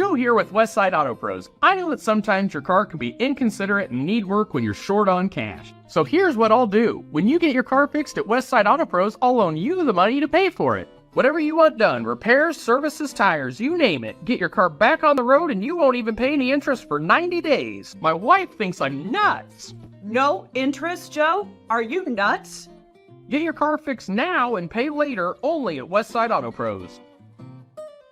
Joe here with Westside Auto Pros. I know that sometimes your car can be inconsiderate and need work when you're short on cash. So here's what I'll do. When you get your car fixed at Westside Auto Pros, I'll loan you the money to pay for it. Whatever you want done, repairs, services, tires, you name it. Get your car back on the road and you won't even pay any interest for 90 days. My wife thinks I'm nuts. No interest, Joe? Are you nuts? Get your car fixed now and pay later only at Westside Auto Pros.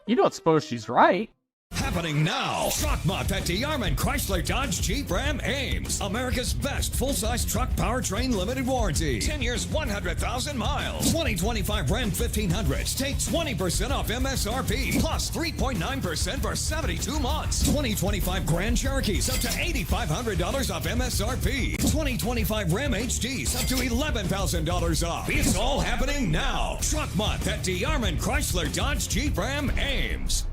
You don't suppose she's right? Happening now. Truck Month at DeArmond Chrysler Dodge Jeep Ram Ames. America's best full-size truck powertrain limited warranty. 10 years, 100,000 miles. 2025 Ram 1500s. Take 20% off MSRP. Plus 3.9% for 72 months. 2025 Grand Cherokees up to $8,500 off MSRP. 2025 Ram HDs up to $11,000 off. It's all happening now. Truck Month at DeArmond Chrysler Dodge Jeep Ram Ames.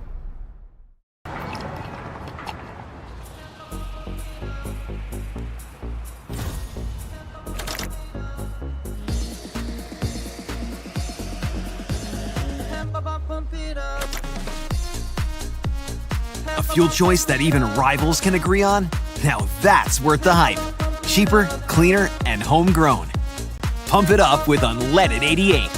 A fuel choice that even rivals can agree on? Now that's worth the hype. Cheaper, cleaner, and homegrown. Pump it up with unleaded 88.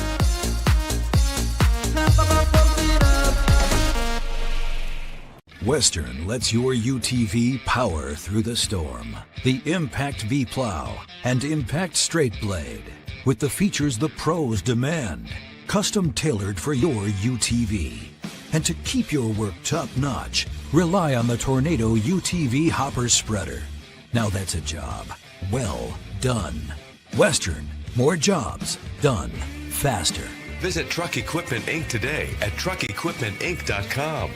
Western lets your UTV power through the storm. The Impact V-Plow and Impact Straight Blade. With the features the pros demand. Custom tailored for your UTV. And to keep your work top-notch, rely on the Tornado UTV Hopper Spreader. Now that's a job well done. Western, more jobs done faster. Visit Truck Equipment Inc. today at truckequipmentinc.com.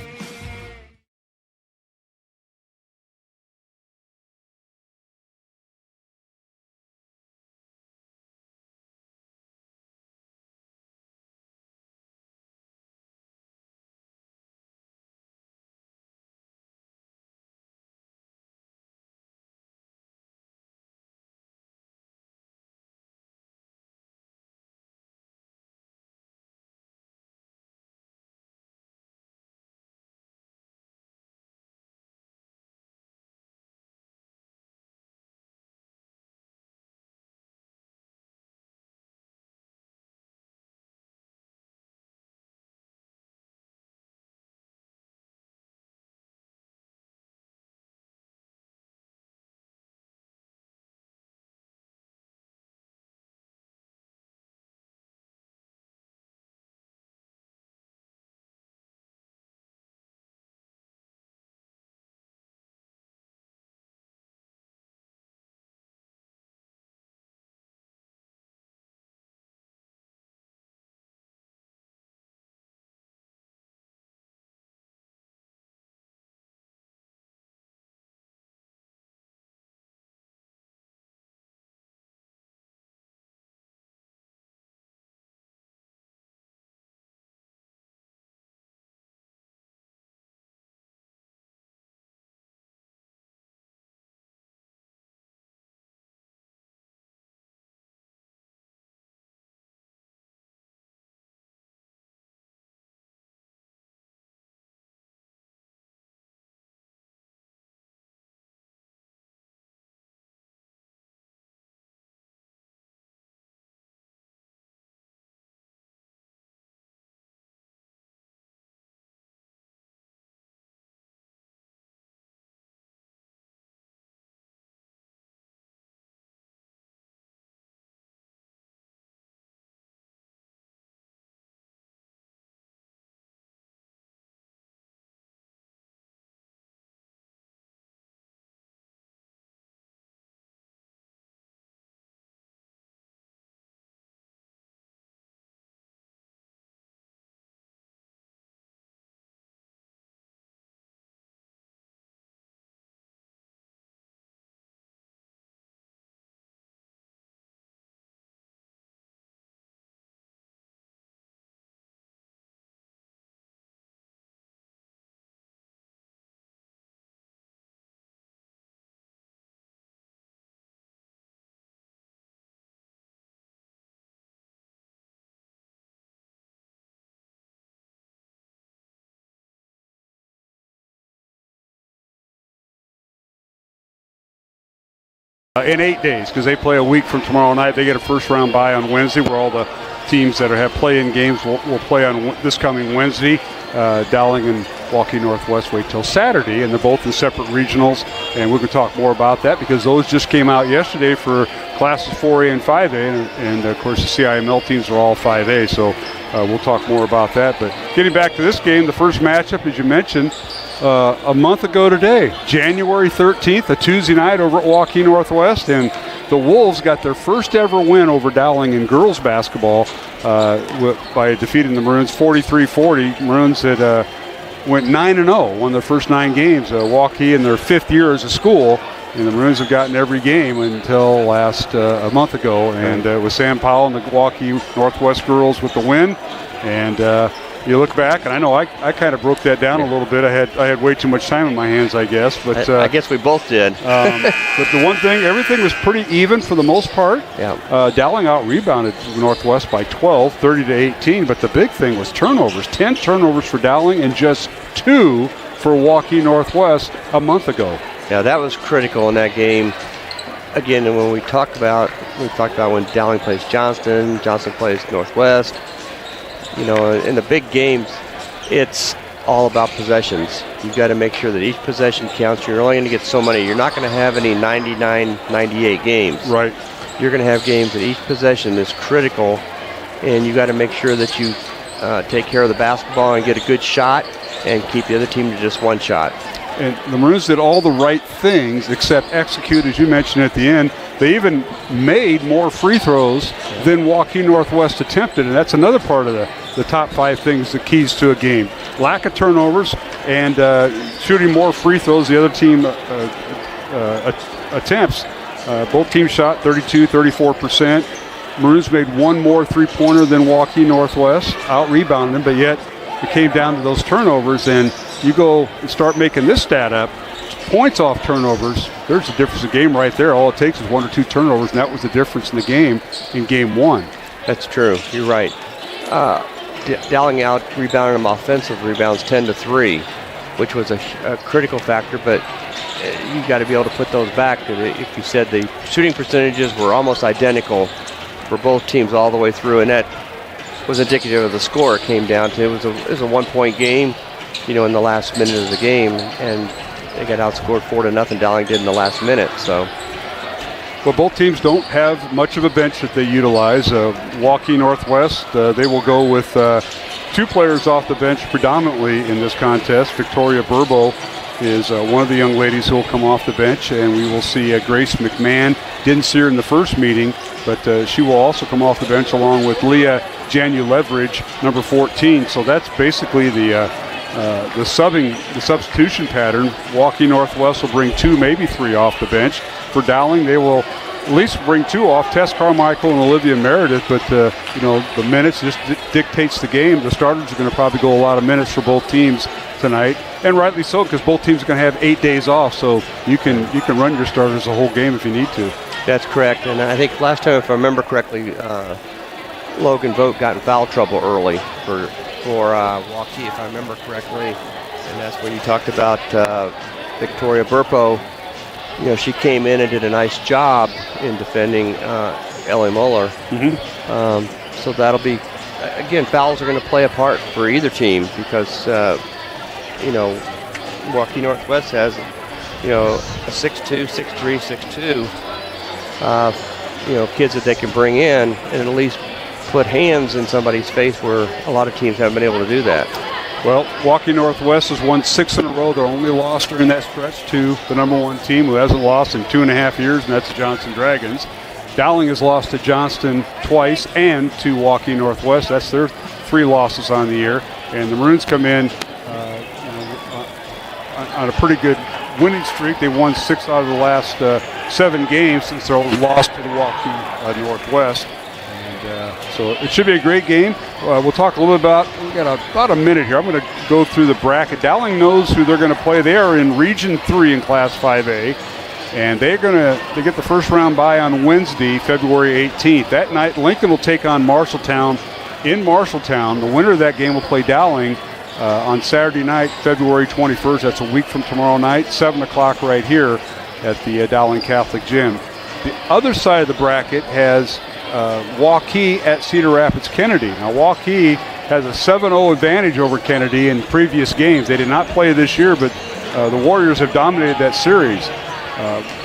In 8 days, because they play a week from tomorrow night. They get a first round bye on Wednesday where all the teams that have play-in games will play on this coming Wednesday. Dowling and Waukee Northwest wait till Saturday, and they're both in separate regionals, and we can talk more about that because those just came out yesterday for classes 4A and 5A, and of course the CIML teams are all 5A, so we'll talk more about that. But getting back to this game, the first matchup, as you mentioned, a month ago today, January 13th, a Tuesday night over at Waukee Northwest, and the Wolves got their first ever win over Dowling in girls basketball by defeating the Maroons 43-40. Maroons that went 9-0, won their first 9 games. Waukee in their 5th year as a school, and the Maroons have gotten every game until a month ago. And with Sam Powell and the Waukee Northwest girls with the win, and you look back, and I know I kind of broke that down a little bit. I had way too much time in my hands, I guess. But I guess we both did. But the one thing, everything was pretty even for the most part. Yeah. Dowling out-rebounded Northwest by 12, 30-18. But the big thing was turnovers. 10 turnovers for Dowling and just 2 for Waukee Northwest a month ago. Yeah, that was critical in that game. Again, when we talked about when Dowling plays Johnston plays Northwest. You know, in the big games, it's all about possessions. You've got to make sure that each possession counts. You're only going to get so many. You're not going to have any 99, 98 games. Right. You're going to have games that each possession is critical, and you got to make sure that you take care of the basketball and get a good shot and keep the other team to just one shot. And the Maroons did all the right things except execute, as you mentioned at the end. They even made more free throws than Waukee Northwest attempted, and that's another part of the top 5 things, the keys to a game. Lack of turnovers and shooting more free throws. The other team attempts. Both teams shot 32, 34%. Maroons made one more three-pointer than Waukee Northwest, out-rebounded them, but yet it came down to those turnovers, and you go and start making this stat up, points off turnovers, there's a difference in the game right there. All it takes is 1 or 2 turnovers, and that was the difference in the game in game 1. That's true. You're right. Dowling out rebounded them offensive rebounds 10-3, which was a critical factor, but you got to be able to put those back. If you said the shooting percentages were almost identical for both teams all the way through, and that was indicative of the score it came down to. It was a 1-point game, you know, in the last minute of the game, and they got outscored 4-0. Dowling did in the last minute. So, well, both teams don't have much of a bench that they utilize. Waukee Northwest, they will go with 2 players off the bench predominantly in this contest. Victoria Burbo is one of the young ladies who will come off the bench, and we will see Grace McMahon. Didn't see her in the first meeting, but she will also come off the bench along with Leah Janu-Leverage, number 14. So that's basically the substitution pattern. Waukee Northwest will bring 2, maybe 3 off the bench. For Dowling, they will at least bring 2 off, Tess Carmichael and Olivia Meredith, but the minutes just dictates the game. The starters are going to probably go a lot of minutes for both teams tonight, and rightly so, because both teams are going to have 8 days off, so you can run your starters the whole game if you need to. That's correct, and I think last time, if I remember correctly, Logan Vogt got in foul trouble early for Waukee, if I remember correctly, and that's when you talked about Victoria Burpo. You know, she came in and did a nice job in defending Ellie Muller. Mm-hmm. So that'll be, again, fouls are going to play a part for either team because, Waukee Northwest has, a 6'2", 6'3", 6'2", kids that they can bring in and at least put hands in somebody's face where a lot of teams haven't been able to do that. Well, Waukee Northwest has won 6 in a row. Their only loss during that stretch to the number 1 team who hasn't lost in 2.5 years, and that's the Johnston Dragons. Dowling has lost to Johnston twice and to Waukee Northwest. That's their 3 losses on the year. And the Maroons come in on a pretty good winning streak. They won 6 out of the last 7 games since their loss to the Waukee Northwest. So it should be a great game. We'll talk a little bit about, we got about a minute here. I'm going to go through the bracket. Dowling knows who they're going to play. They are in Region 3 in Class 5A, and they get the first round bye on Wednesday, February 18th. That night, Lincoln will take on Marshalltown in Marshalltown. The winner of that game will play Dowling on Saturday night, February 21st. That's a week from tomorrow night, 7 o'clock right here at the Dowling Catholic Gym. The other side of the bracket has Waukee at Cedar Rapids Kennedy. Now, Waukee has a 7-0 advantage over Kennedy in previous games. They did not play this year, but the Warriors have dominated that series.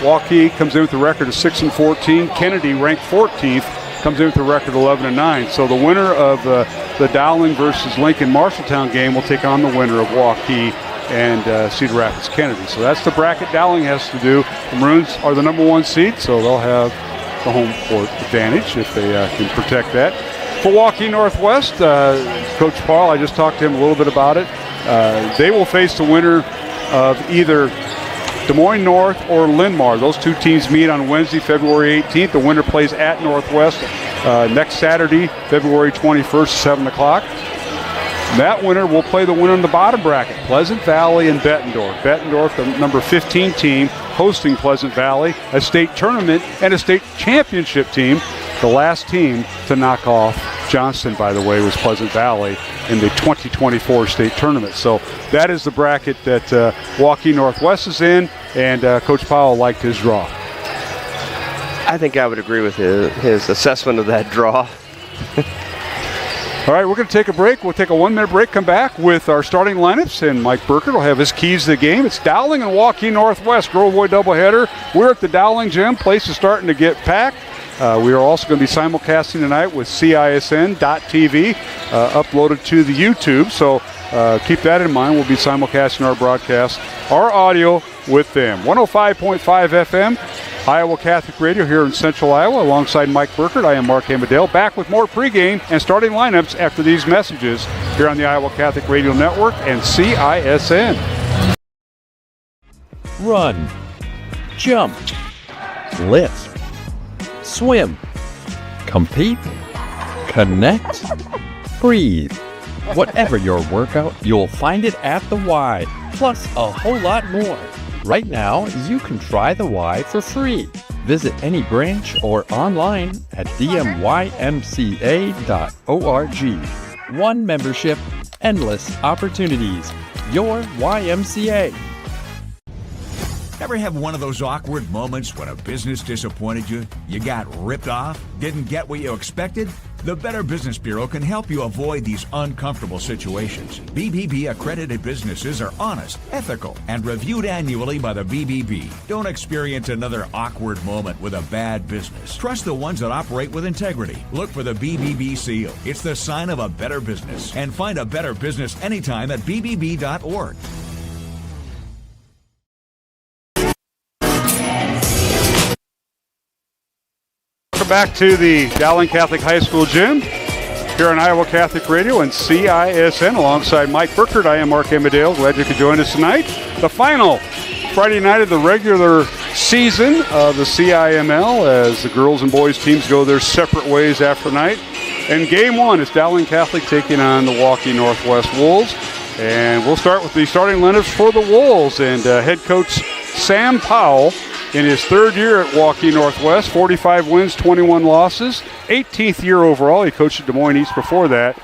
Waukee comes in with a record of 6-14. Kennedy, ranked 14th, comes in with a record of 11-9. So the winner of the Dowling versus Lincoln Marshalltown game will take on the winner of Waukee and Cedar Rapids Kennedy. So that's the bracket Dowling has to do. The Maroons are the number 1 seed, so they'll have the home court advantage if they can protect that. For Waukee Northwest, Coach Paul, I just talked to him a little bit about it. They will face the winner of either Des Moines North or Linn-Mar. Those two teams meet on Wednesday, February 18th. The winner plays at Northwest next Saturday, February 21st, 7 o'clock. That winner will play the winner in the bottom bracket, Pleasant Valley and Bettendorf. Bettendorf, the number 15 team, hosting Pleasant Valley, a state tournament and a state championship team. The last team to knock off Johnston, by the way, was Pleasant Valley in the 2024 state tournament. So that is the bracket that Waukee Northwest is in, and Coach Powell liked his draw. I think I would agree with his assessment of that draw. All right, we're going to take a break. We'll take a 1-minute break, come back with our starting lineups, and Mike Burkert will have his keys to the game. It's Dowling and Waukee Northwest, Grove Boy doubleheader. We're at the Dowling Gym. Place is starting to get packed. We are also going to be simulcasting tonight with CISN.TV, uploaded to the YouTube. So keep that in mind. We'll be simulcasting our broadcast, our audio with them. 105.5 FM, Iowa Catholic Radio here in Central Iowa. Alongside Mike Burkert, I am Mark Amadale. Back with more pregame and starting lineups after these messages here on the Iowa Catholic Radio Network and CISN. Run, jump, lift, swim, compete, connect, breathe. Whatever your workout, you'll find it at the Y, plus a whole lot more. Right now, you can try the Y for free. Visit any branch or online at dmymca.org. One membership, endless opportunities. Your YMCA. Ever have one of those awkward moments when a business disappointed you? You got ripped off? Didn't get what you expected? The Better Business Bureau can help you avoid these uncomfortable situations. BBB accredited businesses are honest, ethical, and reviewed annually by the BBB. Don't experience another awkward moment with a bad business. Trust the ones that operate with integrity. Look for the BBB seal. It's the sign of a better business. And find a better business anytime at bbb.org. Welcome back to the Dowling Catholic High School Gym here on Iowa Catholic Radio and CISN. Alongside Mike Burkert, I am Mark Amadale. Glad you could join us tonight. The final Friday night of the regular season of the CIML as the girls and boys teams go their separate ways after night. And game one is Dowling Catholic taking on the Waukee Northwest Wolves. And we'll start with the starting lineups for the Wolves. And head coach Sam Powell, in his third year at Waukee Northwest, 45 wins, 21 losses, 18th year overall. He coached at Des Moines East before that,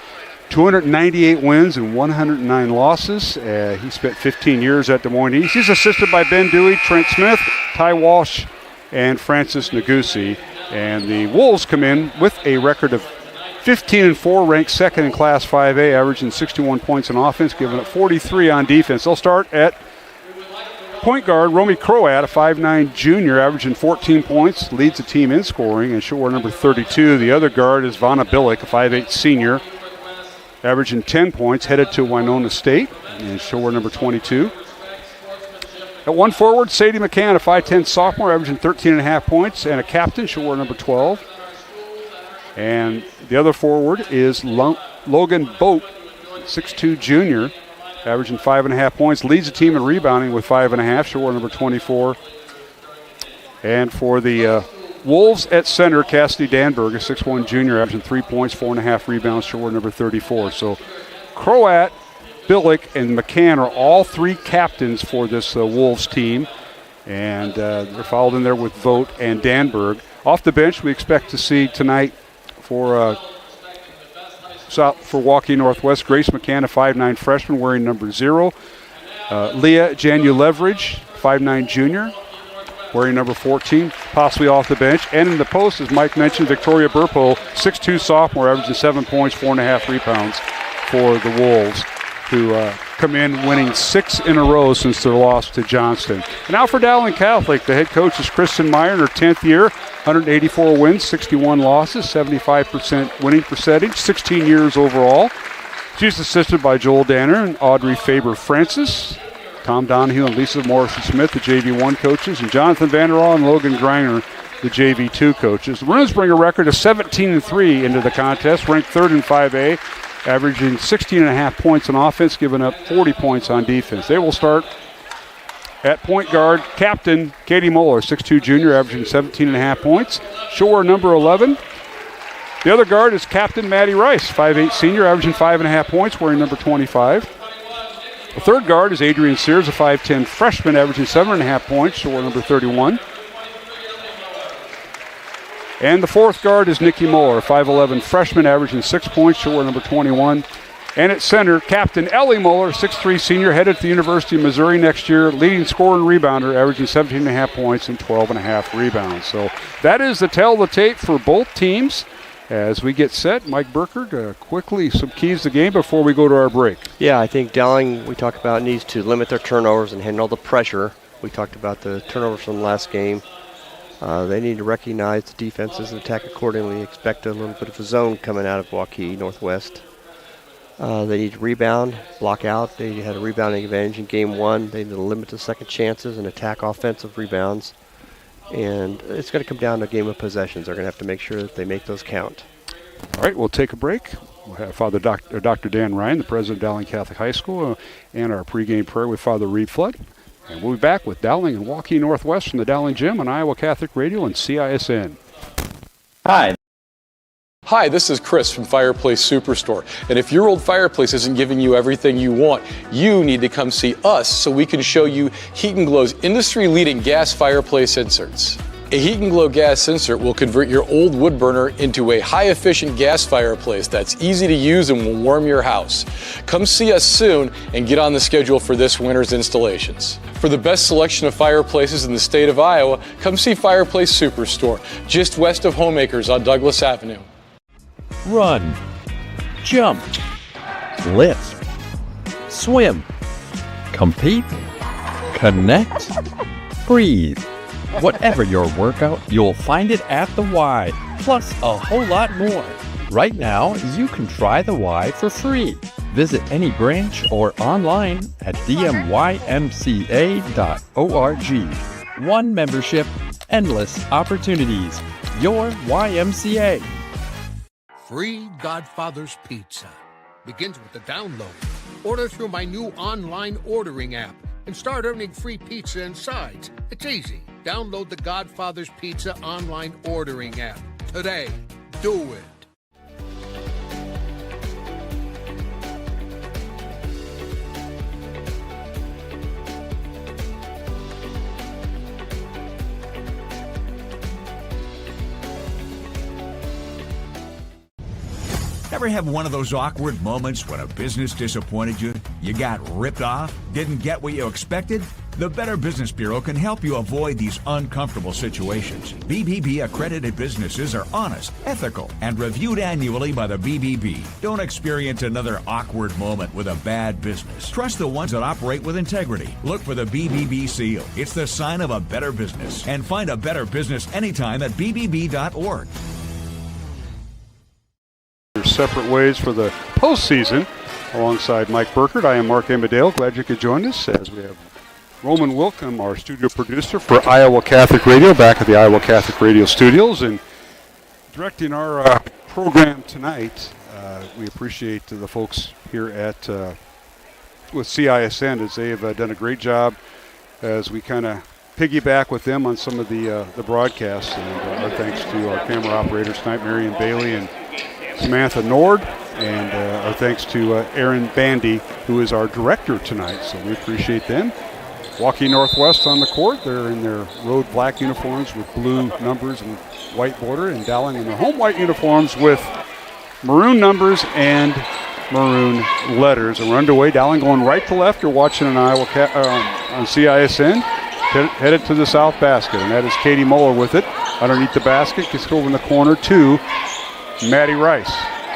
298 wins and 109 losses. He spent 15 years at Des Moines East. He's assisted by Ben Dewey, Trent Smith, Ty Walsh, and Francis Nagusi. And the Wolves come in with a record of 15-4, ranked second in Class 5A, averaging 61 points on offense, giving up 43 on defense. They'll start at point guard Romy Croat, a 5'9 junior, averaging 14 points, leads the team in scoring, and she'll wear number 32. The other guard is Vanna Billick, a 5'8 senior, averaging 10 points, headed to Winona State, and she'll wear number 22. At one forward, Sadie McCann, a 5'10 sophomore, averaging 13.5 points, and a captain, she'll wear number 12. And the other forward is Logan Boat, 6'2 junior, averaging 5.5 points, leads the team in rebounding with 5.5, she'll wear number 24. And for the Wolves at center, Cassidy Danberg, a 6'1 junior, averaging 3 points, 4.5 rebounds, she'll wear number 34. So Croat, Billick, and McCann are all three captains for this Wolves team. And they're followed in there with Vogt and Danberg. Off the bench, we expect to see tonight for Waukee Northwest, Grace McCann, a 5'9 freshman wearing number 0. Leah Janulevridge, 5'9 junior. wearing number 14, possibly off the bench. And in the post, as Mike mentioned, Victoria Burpo, 6'2 sophomore, averaging 7 points, 4.5 rebounds for the Wolves, who come in winning 6 in a row since their loss to Johnston. And now for Dowling Catholic, the head coach is Kristen Meyer in her 10th year, 184 wins, 61 losses, 75% winning percentage, 16 years overall. She's assisted by Joel Danner and Audrey Faber-Francis, Tom Donahue and Lisa Morrison-Smith, the JV1 coaches, and Jonathan Vanderall and Logan Greiner, the JV2 coaches. The Maroons bring a record of 17-3 into the contest, ranked third in 5A, averaging 16.5 points on offense, giving up 40 points on defense. They will start at point guard, captain Katie Moeller, 6'2 junior, averaging 17.5 points. Shore, number 11. The other guard is captain Maddie Rice, 5'8 senior, averaging 5.5 points, wearing number 25. The third guard is Adrian Sears, a 5'10 freshman, averaging 7.5 points, shore number 31. And the fourth guard is Nikki Moeller, 5'11 freshman, averaging 6 points, shore number 21. And at center, captain Ellie Moeller, 6'3 senior, headed to the University of Missouri next year, leading scorer and rebounder, averaging 17.5 points and 12.5 rebounds. So that is the tell of the tape for both teams. As we get set, Mike Burkert, quickly some keys to the game before we go to our break. Yeah, I think Dowling, we talked about, needs to limit their turnovers and handle the pressure. We talked about the turnovers from the last game. They need to recognize the defenses and attack accordingly. Expect a little bit of a zone coming out of Waukee Northwest. They need to rebound, block out. They had a rebounding advantage in game one. They need to limit the second chances and attack offensive rebounds. And it's going to come down to a game of possessions. They're going to have to make sure that they make those count. All right, we'll take a break. We'll have Dr. Dan Ryan, the president of Dowling Catholic High School, and our pregame prayer with Father Reed Flood. And we'll be back with Dowling and Waukee Northwest from the Dowling Gym on Iowa Catholic Radio and CISN. Hi, this is Chris from Fireplace Superstore. And if your old fireplace isn't giving you everything you want, you need to come see us so we can show you Heat & Glow's industry-leading gas fireplace inserts. A Heat & Glow gas insert will convert your old wood burner into a high-efficient gas fireplace that's easy to use and will warm your house. Come see us soon and get on the schedule for this winter's installations. For the best selection of fireplaces in the state of Iowa, come see Fireplace Superstore, just west of Homeacres on Douglas Avenue. Run, jump, lisp, swim, compete, connect, breathe. Whatever your workout, you'll find it at the Y, plus a whole lot more. Right now, you can try the Y for free. Visit any branch or online at dmymca.org. One membership, endless opportunities. Your YMCA. Free Godfather's Pizza begins with the download. Order through my new online ordering app and start earning free pizza and sides. It's easy. Download the Godfather's Pizza online ordering app today. Do it. Ever have one of those awkward moments when a business disappointed you? You got ripped off? Didn't get what you expected? The Better Business Bureau can help you avoid these uncomfortable situations. BBB accredited businesses are honest, ethical, and reviewed annually by the BBB. Don't experience another awkward moment with a bad business. Trust the ones that operate with integrity. Look for the BBB seal. It's the sign of a better business. And find a better business anytime at bbb.org. Separate ways for the postseason. Alongside Mike Burkert, I am Mark Amadale. Glad you could join us as we have Roman Wilkham, our studio producer for Iowa Catholic Radio, back at the Iowa Catholic Radio studios. And directing our program tonight, we appreciate the folks here at with CISN as they have done a great job as we kind of piggyback with them on some of the broadcasts. And our thanks to our camera operators tonight, Marion Bailey and Samantha Nord, and our thanks to Aaron Bandy, who is our director tonight. So we appreciate them. Waukee Northwest on the court. They're in their road black uniforms with blue numbers and white border, and Dowling in their home white uniforms with maroon numbers and maroon letters. And we're underway. Dowling going right to left. You're watching on Iowa on CISN. headed to the south basket, and that is Katie Moeller with it. Underneath the basket, gets over in the corner to Maddie Rice.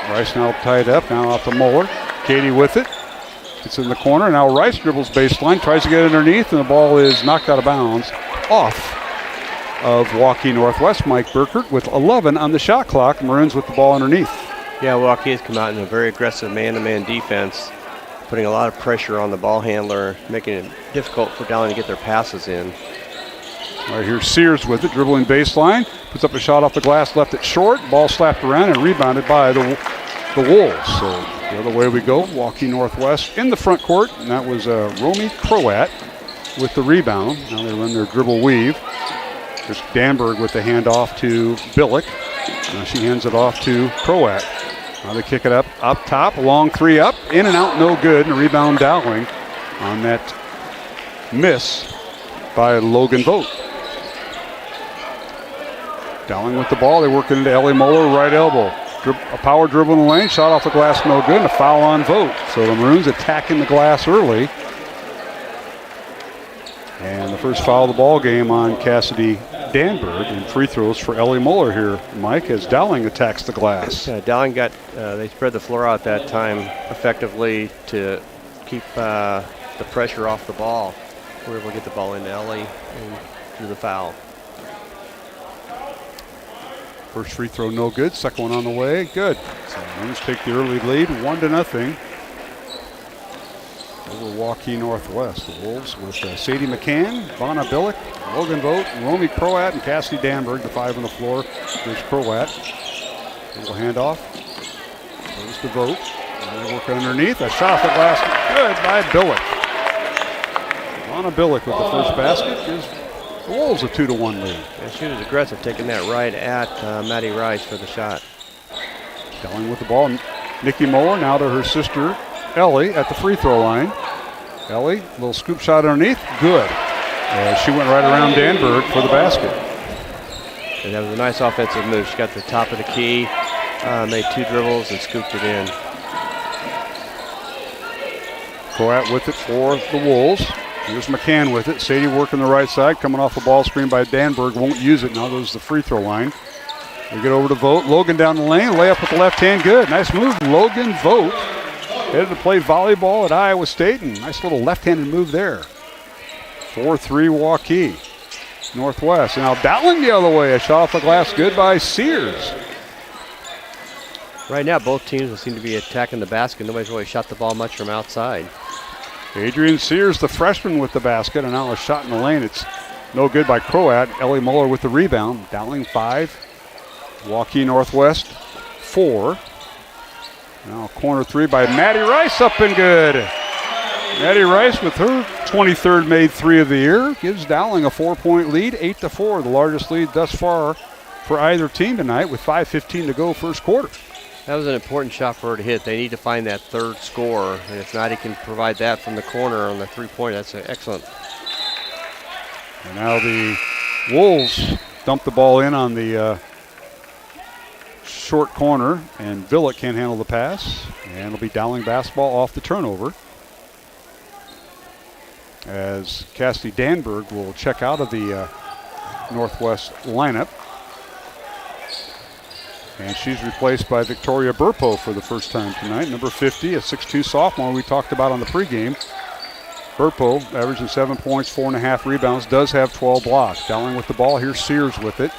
Rice now tied up, now off to Moeller. Katie with it. It's in the corner. Now Rice dribbles baseline, tries to get underneath, and the ball is knocked out of bounds off of Waukee Northwest. Mike Burkert with 11 on the shot clock. Maroons with the ball underneath. Yeah, Waukee has come out in a very aggressive man-to-man defense, putting a lot of pressure on the ball handler, making it difficult for Dowling to get their passes in. All right, here's Sears with it, dribbling baseline, puts up a shot off the glass, left it short, ball slapped around and rebounded by the Wolves. So the other way we go, Waukee Northwest in the front court, and that was Romy Croat with the rebound. Now they run their dribble weave. There's Danberg with the handoff to Billick. Now she hands it off to Croat. Now they kick it up top, a long three up, in and out, no good, and a rebound Dowling on that miss by Logan Vogt. Dowling with the ball, they work it into Ellie Moeller, right elbow. A power dribble in the lane, shot off the glass, no good, and a foul on Vogt. So the Maroons attacking the glass early. And the first foul of the ball game on Cassidy Danberg, and free throws for Ellie Moeller here, Mike, as Dowling attacks the glass. Yeah, Dowling got, they spread the floor out that time effectively to keep the pressure off the ball. We were able to get the ball into Ellie and through the foul. First free throw no good, second one on the way, good. So Maroons take the early lead, 1-0. Over Waukee Northwest. The Wolves with Sadie McCann, Vanna Billick, Logan Vogt, Romy Croat, and Cassidy Danberg, the five on the floor. There's Croat. Little handoff. Goes to Vogt. And they work underneath. A shot off the glass. Good by Billick. Vanna Billick with the first basket gives the Wolves a 2-1 lead. Yeah, she was aggressive, taking that right at Maddie Rice for the shot. Dowling with the ball. Nikki Moeller now to her sister Ellie at the free throw line. Ellie, little scoop shot underneath, good. She went right around Danberg for the basket. And that was a nice offensive move. She got to the top of the key, made two dribbles and scooped it in. Croat with it for the Wolves. Here's McCann with it. Sadie working the right side, coming off a ball screen by Danberg, won't use it. Now goes the free throw line. We get over to Vogt. Logan down the lane, layup with the left hand, good. Nice move, Logan Vogt. Headed to play volleyball at Iowa State, and nice little left-handed move there. 4-3 Waukee Northwest. And now Dowling the other way. A shot off the glass, good by Sears. Right now, both teams seem to be attacking the basket. Nobody's really shot the ball much from outside. Adrian Sears, the freshman, with the basket, and now a shot in the lane. It's no good by Croat. Ellie Moeller with the rebound. Dowling 5, Waukee Northwest 4. Now corner three by Maddie Rice, up and good. Maddie Rice with her 23rd made three of the year gives Dowling a 4-point lead, 8-4, the largest lead thus far for either team tonight with 5:15 to go first quarter. That was an important shot for her to hit. They need to find that third scorer, and if not, he can provide that from the corner on the three-point. That's excellent. And now the Wolves dump the ball in on the short corner, and Billick can't handle the pass, and it'll be Dowling basketball off the turnover, as Cassidy Danberg will check out of the Northwest lineup, and she's replaced by Victoria Burpo for the first time tonight, number 50, a 6'2 sophomore we talked about on the pregame. Burpo averaging 7 points, 4.5 rebounds, does have 12 blocks. Dowling with the ball, here's Sears with it.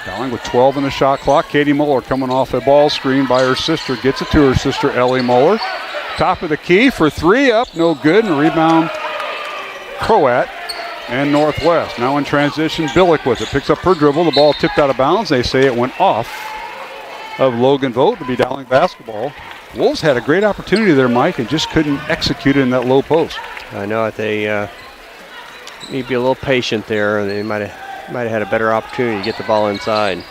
Dowling with 12 in the shot clock. Katie Moeller coming off a ball screen by her sister. Gets it to her sister, Ellie Moeller. Top of the key for three, up, no good. And a rebound, Croat and Northwest. Now in transition, Billick with it. Picks up her dribble. The ball tipped out of bounds. They say it went off of Logan Vogt to be Dowling basketball. Wolves had a great opportunity there, Mike, and just couldn't execute it in that low post. I know that they need to be a little patient there. They might have had a better opportunity to get the ball inside.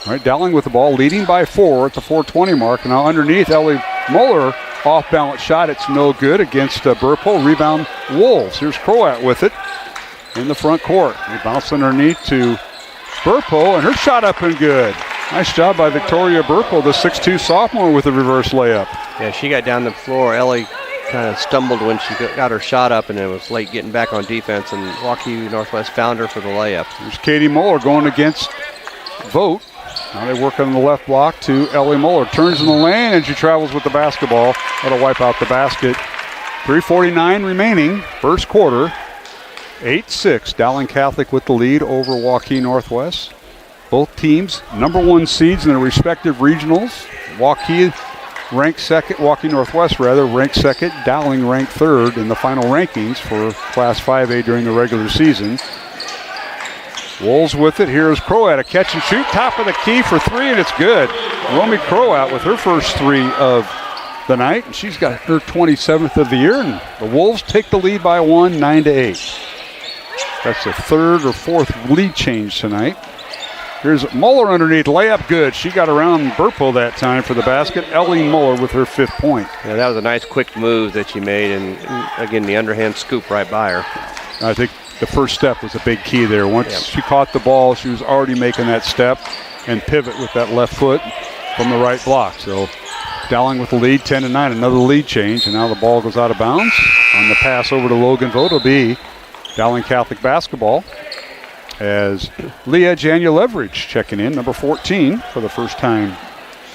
All right, Dowling with the ball, leading by 4 at the 4:20 mark. And now underneath, Ellie Moeller, off-balance shot. It's no good against Burpo. Rebound, Wolves. Here's Croat with it in the front court. He bounced underneath to Burpo, and her shot up and good. Nice job by Victoria Burpo, the 6'2 sophomore, with a reverse layup. Yeah, she got down the floor. Ellie kind of stumbled when she got her shot up, and it was late getting back on defense, and Waukee Northwest found her for the layup. There's Katie Muller going against Vogt. Now they work on the left block to Ellie Muller. Turns in the lane, and she travels with the basketball. That'll wipe out the basket. 3:49 remaining, first quarter. 8-6, Dowling Catholic with the lead over Waukee Northwest. Both teams #1 seeds in their respective regionals. Waukee ranked second, Waukee Northwest ranked second, Dowling ranked third in the final rankings for Class 5A during the regular season. Wolves with it. Here's Croat, a catch and shoot, top of the key for three, and it's good. Romy Croat with her first three of the night, and she's got her 27th of the year, and the Wolves take the lead by one, 9-8. That's the third or fourth lead change tonight. Here's Muller underneath, layup good. She got around Burpo that time for the basket. Ellie Muller with her 5th point. Yeah, that was a nice quick move that she made, and again, the underhand scoop right by her. I think the first step was a big key there. Once she caught the ball, she was already making that step and pivot with that left foot from the right block. So Dowling with the lead, 10-9, another lead change, and now the ball goes out of bounds. On the pass over to Logan Vogt will be Dowling Catholic basketball, as Leah Jania Leverage checking in, number 14, for the first time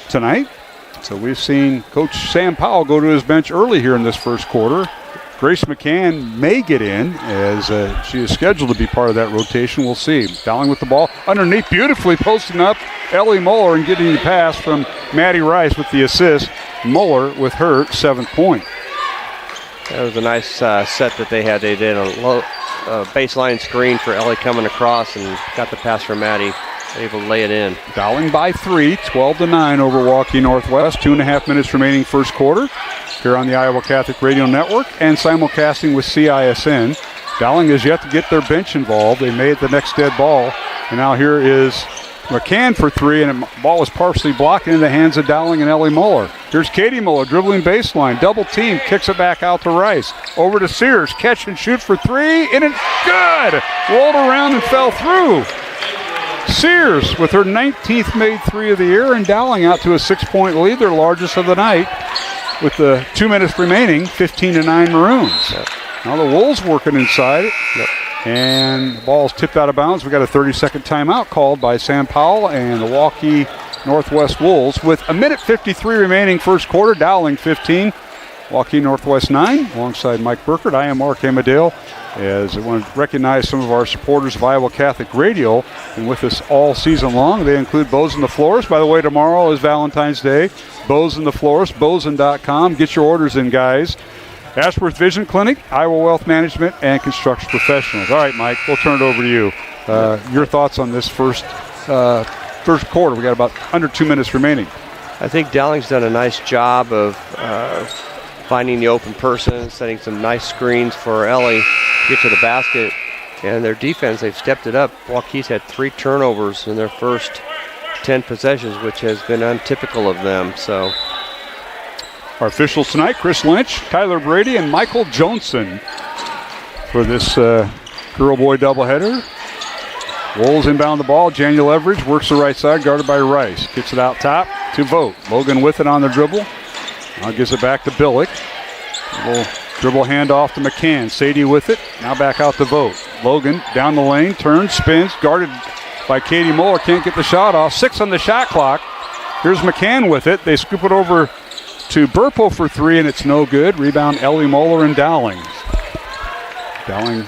tonight. So we've seen Coach Sam Powell go to his bench early here in this first quarter. Grace McCann may get in, as she is scheduled to be part of that rotation. We'll see. Dowling with the ball underneath, beautifully posting up Ellie Muller and getting the pass from Maddie Rice with the assist. Muller with her 7th point. That was a nice set that they had. They did a low baseline screen for Ellie coming across and got the pass from Maddie, able to lay it in. Dowling by 3, 12-9 over Waukee Northwest. 2.5 minutes remaining first quarter here on the Iowa Catholic Radio Network and simulcasting with CISN. Dowling has yet to get their bench involved. They made the next dead ball, and now here is McCann for 3, and the ball was partially blocked in the hands of Dowling and Ellie Muller. Here's Katie Muller dribbling baseline, double team, kicks it back out to Rice. Over to Sears, catch and shoot for 3, and it's good! Rolled around and fell through. Sears with her 19th made 3 of the year, and Dowling out to a 6-point lead, their largest of the night. With the 2 minutes remaining, 15-9 Maroons. Now the Wolves working inside it. And the ball's tipped out of bounds. We got a 30-second timeout called by Sam Powell and the Waukee Northwest Wolves. With a minute 53 remaining first quarter, Dowling 15, Waukee Northwest 9. Alongside Mike Burkert, I am Mark Amadale. As I want to recognize some of our supporters of Iowa Catholic Radio, and with us all season long, they include Bows and the Florist. By the way, tomorrow is Valentine's Day. Bows and the Florist, bosun.com. Get your orders in, guys. Ashworth Vision Clinic, Iowa Wealth Management, and Construction Professionals. All right, Mike, we'll turn it over to you. Your thoughts on this first quarter? We got about under 2 minutes remaining. I think Dowling's done a nice job of finding the open person, setting some nice screens for Ellie to get to the basket. And their defense, they've stepped it up. Waukee's had 3 turnovers in their first 10 possessions, which has been untypical of them. So our officials tonight, Chris Lynch, Tyler Brady, and Michael Johnson for this girl-boy doubleheader. Wolves inbound the ball. Jania Leverage works the right side, guarded by Rice. Gets it out top to Vogt. Logan with it on the dribble. Now gives it back to Billick. Little dribble handoff to McCann. Sadie with it. Now back out to Vogt. Logan down the lane, turns, spins, guarded by Katie Muller. Can't get the shot off. 6 on the shot clock. Here's McCann with it. They scoop it over to Burpo for 3, and it's no good. Rebound Ellie Muller and Dowling. Dowling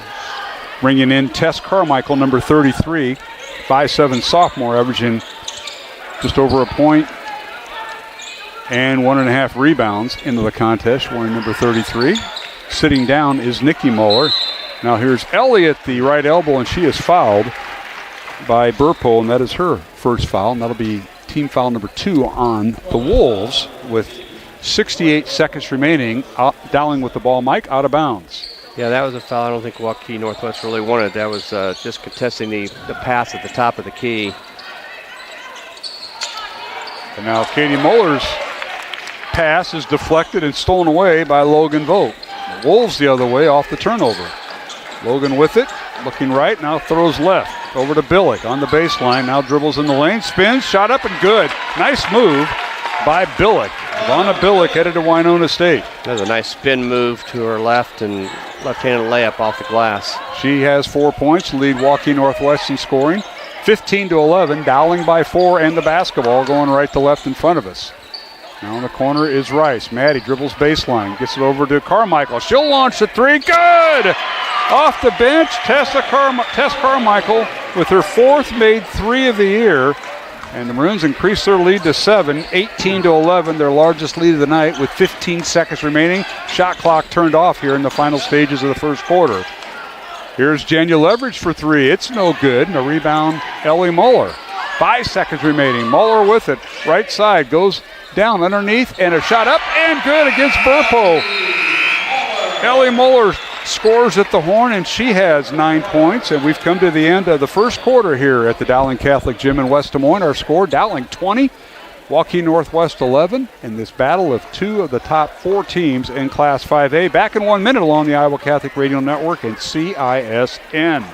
bringing in Tess Carmichael, number 33, 5'7" sophomore, averaging just over a point and 1.5 rebounds into the contest, wearing number 33. Sitting down is Nikki Muller. Now here's Ellie at the right elbow, and she is fouled by Burpo, and that is her first foul, and that'll be team foul number 2 on the Wolves with 68 seconds remaining. Dowling with the ball. Mike, out of bounds. Yeah, that was a foul I don't think Waukee Northwest really wanted. That was just contesting the pass at the top of the key. And now Katie Muller's pass is deflected and stolen away by Logan Vogt. The Wolves the other way off the turnover. Logan with it, looking right, now throws left. Over to Billick on the baseline, now dribbles in the lane, spins, shot up and good. Nice move by Billick. Ivana Billick headed to Winona State. That's a nice spin move to her left and left-handed layup off the glass. She has 4 points to lead Waukee Northwest in scoring. 15-11, Dowling by 4, and the basketball going right to left in front of us. Now in the corner is Rice. Maddie dribbles baseline, gets it over to Carmichael. She'll launch the three. Good! Off the bench, Tess Carmichael with her 4th made 3 of the year. And the Maroons increase their lead to 7, 18-11, their largest lead of the night with 15 seconds remaining. Shot clock turned off here in the final stages of the first quarter. Here's Jenya Leverage for 3. It's no good. And a rebound, Ellie Muller. 5 seconds remaining. Muller with it. Right side goes down underneath and a shot up and good against Burpo. Ellie Muller scores at the horn, and she has 9 points. And we've come to the end of the first quarter here at the Dowling Catholic Gym in West Des Moines. Our score, Dowling 20, Waukee Northwest 11, in this battle of 2 of the top 4 teams in Class 5A. Back in 1 minute along the Iowa Catholic Radio Network and CISN.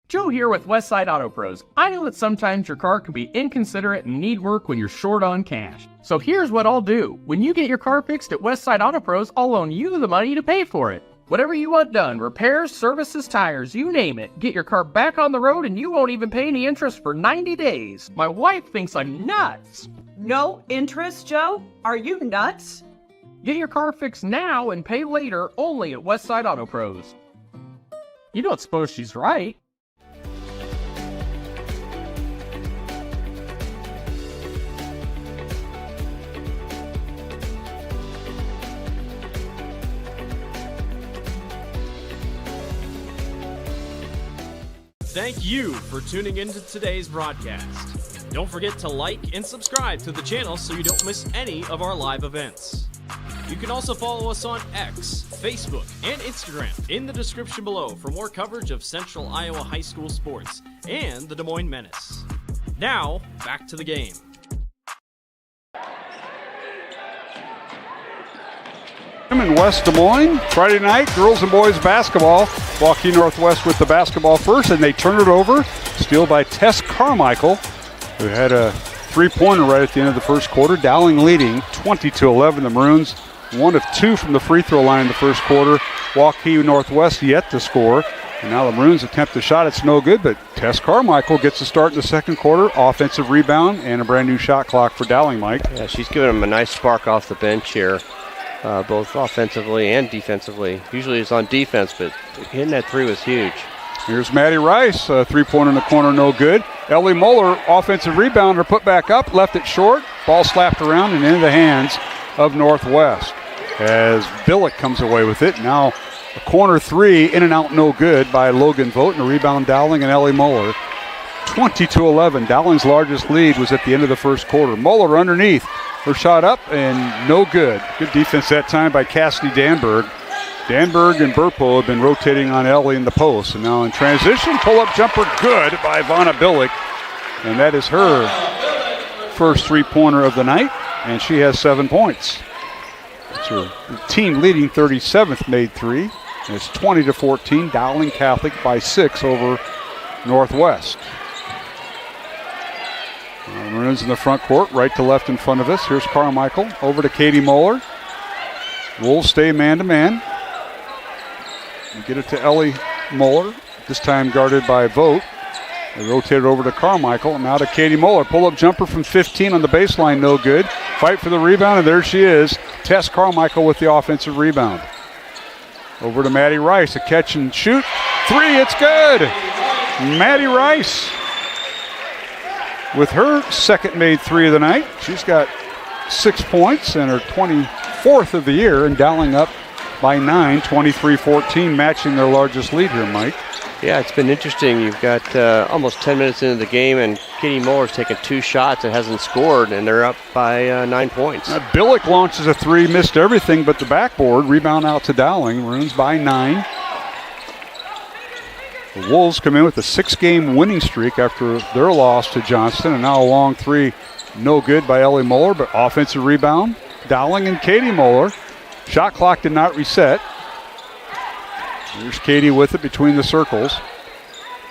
Joe here with Westside Auto Pros. I know that sometimes your car can be inconsiderate and need work when you're short on cash. So here's what I'll do. When you get your car fixed at Westside Auto Pros, I'll loan you the money to pay for it. Whatever you want done, repairs, services, tires, you name it. Get your car back on the road and you won't even pay any interest for 90 days. My wife thinks I'm nuts. No interest, Joe? Are you nuts? Get your car fixed now and pay later only at Westside Auto Pros. You don't suppose she's right? Thank you for tuning into today's broadcast. Don't forget to like and subscribe to the channel so you don't miss any of our live events. You can also follow us on X, Facebook, and Instagram in the description below for more coverage of Central Iowa high school sports and the Des Moines Menace. Now, back to the game. In West Des Moines, Friday night, girls and boys basketball. Waukee Northwest with the basketball first, and they turn it over. Steal by Tess Carmichael, who had a 3-pointer right at the end of the first quarter. Dowling leading 20-11. The Maroons 1 of 2 from the free throw line in the first quarter. Waukee Northwest yet to score. And now the Maroons attempt a shot. It's no good, but Tess Carmichael gets a start in the second quarter. Offensive rebound and a brand new shot clock for Dowling, Mike. Yeah, she's giving them a nice spark off the bench here. Both offensively and defensively. Usually it's on defense, but hitting that 3 was huge. Here's Maddie Rice, 3-pointer in the corner, no good. Ellie Muller, offensive rebounder, put back up, left it short. Ball slapped around and into the hands of Northwest as Billick comes away with it. Now a corner 3, in and out, no good by Logan Vogt, and a rebound Dowling and Ellie Muller. 20-11. Dowling's largest lead was at the end of the first quarter. Muller underneath. Her shot up and no good. Good defense that time by Cassidy Danberg. Danberg and Burpo have been rotating on Ellie in the post. And now in transition, pull-up jumper good by Ivana Billick. And that is her first 3-pointer of the night, and she has 7 points. It's her team leading 37th made 3. And it's 20-14. Dowling Catholic by 6 over Northwest. Maroons in the front court, right to left in front of us. Here's Carmichael over to Katie Muller. Wolves stay man-to-man. Get it to Ellie Muller, this time guarded by Vogt. They rotate it over to Carmichael, and now to Katie Muller. Pull-up jumper from 15 on the baseline, no good. Fight for the rebound, and there she is. Tess Carmichael with the offensive rebound. Over to Maddie Rice, a catch and shoot. 3, it's good! Maddie Rice with her second made 3 of the night. She's got 6 points and her 24th of the year, and Dowling up by 9, 23-14, matching their largest lead here, Mike. Yeah, it's been interesting. You've got almost 10 minutes into the game, and Katie Muller's taken 2 shots and hasn't scored, and they're up by 9 points. Billick launches a 3, missed everything but the backboard. Rebound out to Dowling. Maroons by 9. The Wolves come in with a 6-game winning streak after their loss to Johnston, and now a long 3, no good by Ellie Muller, but offensive rebound. Dowling and Katie Muller. Shot clock did not reset. Here's Katie with it between the circles,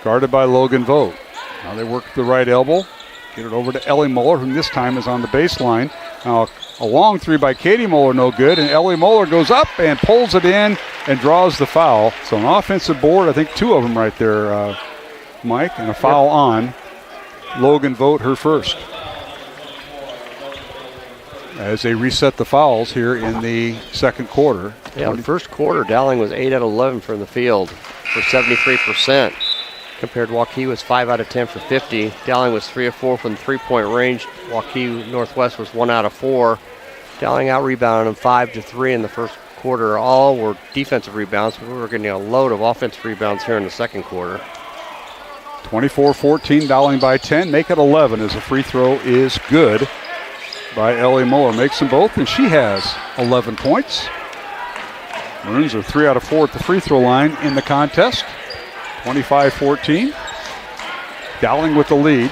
guarded by Logan Vogt. Now they work the right elbow. Get it over to Ellie Muller, who this time is on the baseline. Now a long three by Katie Muller, no good, and Ellie Muller goes up and pulls it in and draws the foul. So an offensive board, I think 2 of them right there, Mike, and a foul on Logan Vogt, her first. As they reset the fouls here in the second quarter. Yeah, in the first quarter, Dowling was 8 out of 11 from the field for 73%. Compared to Waukee was 5 out of 10 for 50. Dowling was 3 of 4 from the three-point range. Waukee Northwest was 1 out of 4. Dowling out-rebounded them 5-3 in the first quarter. All were defensive rebounds, but we were getting a load of offensive rebounds here in the second quarter. 24-14, Dowling by 10. Make it 11 as a free throw is good by Ellie Muller. Makes them both, and she has 11 points. Maroons are 3 out of 4 at the free throw line in the contest. 25-14. Dowling with the lead.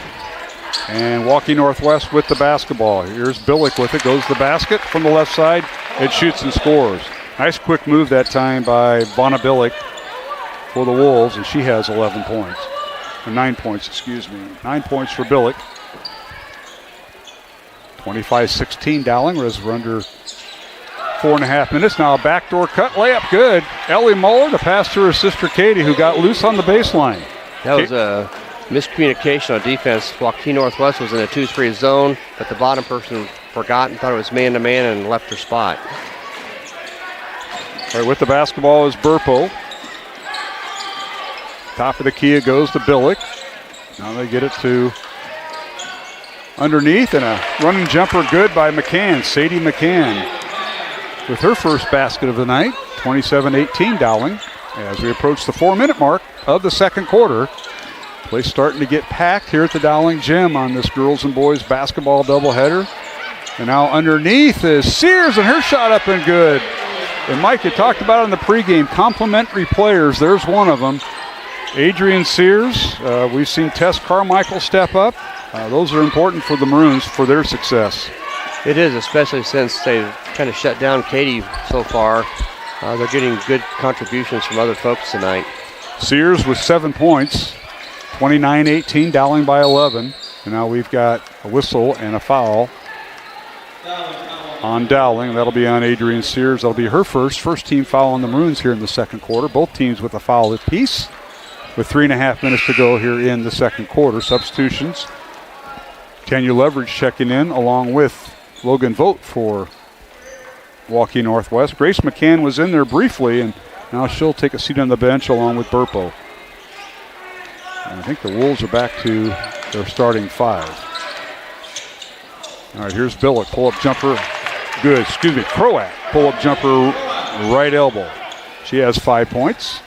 And Waukee Northwest with the basketball. Here's Billick with it. Goes to the basket from the left side. It shoots and scores. Nice quick move that time by Vonna Billick for the Wolves, and she has 11 points. Or 9 points, excuse me. 9 points for Billick. 25-16 Dowling, as we're under 4.5 minutes. Now a backdoor cut, layup good. Ellie Muller to pass to her sister Katie, who got loose on the baseline. That was a miscommunication on defense. Waukee Northwest was in a 2-3 zone, but the bottom person forgot and thought it was man-to-man and left her spot. All right, with the basketball is Burpo. Top of the key, it goes to Billick. Now they get it to underneath, and a running jumper good by McCann, Sadie McCann, with her first basket of the night. 27-18 Dowling as we approach the 4-minute mark of the second quarter. Place starting to get packed here at the Dowling Gym on this girls and boys basketball doubleheader. And now underneath is Sears, and her shot up and good. And Mike, you talked about it in the pregame, complimentary players. There's one of them. Adrian Sears. We've seen Tess Carmichael step up. Those are important for the Maroons for their success. It is, especially since they've kind of shut down Katie so far. They're getting good contributions from other folks tonight. Sears with 7 points, 29-18, Dowling by 11. And now we've got a whistle and a foul on Dowling. That'll be on Adrian Sears. That'll be her first team foul on the Maroons here in the second quarter. Both teams with a foul apiece with 3.5 minutes to go here in the second quarter. Substitutions. Tanya Leverage checking in along with Logan Vogt for Waukee Northwest. Grace McCann was in there briefly, and now she'll take a seat on the bench along with Burpo. And I think the Wolves are back to their starting 5. All right, here's Billick. Pull-up jumper. Good. Croat. Pull-up jumper, right elbow. She has 5 points.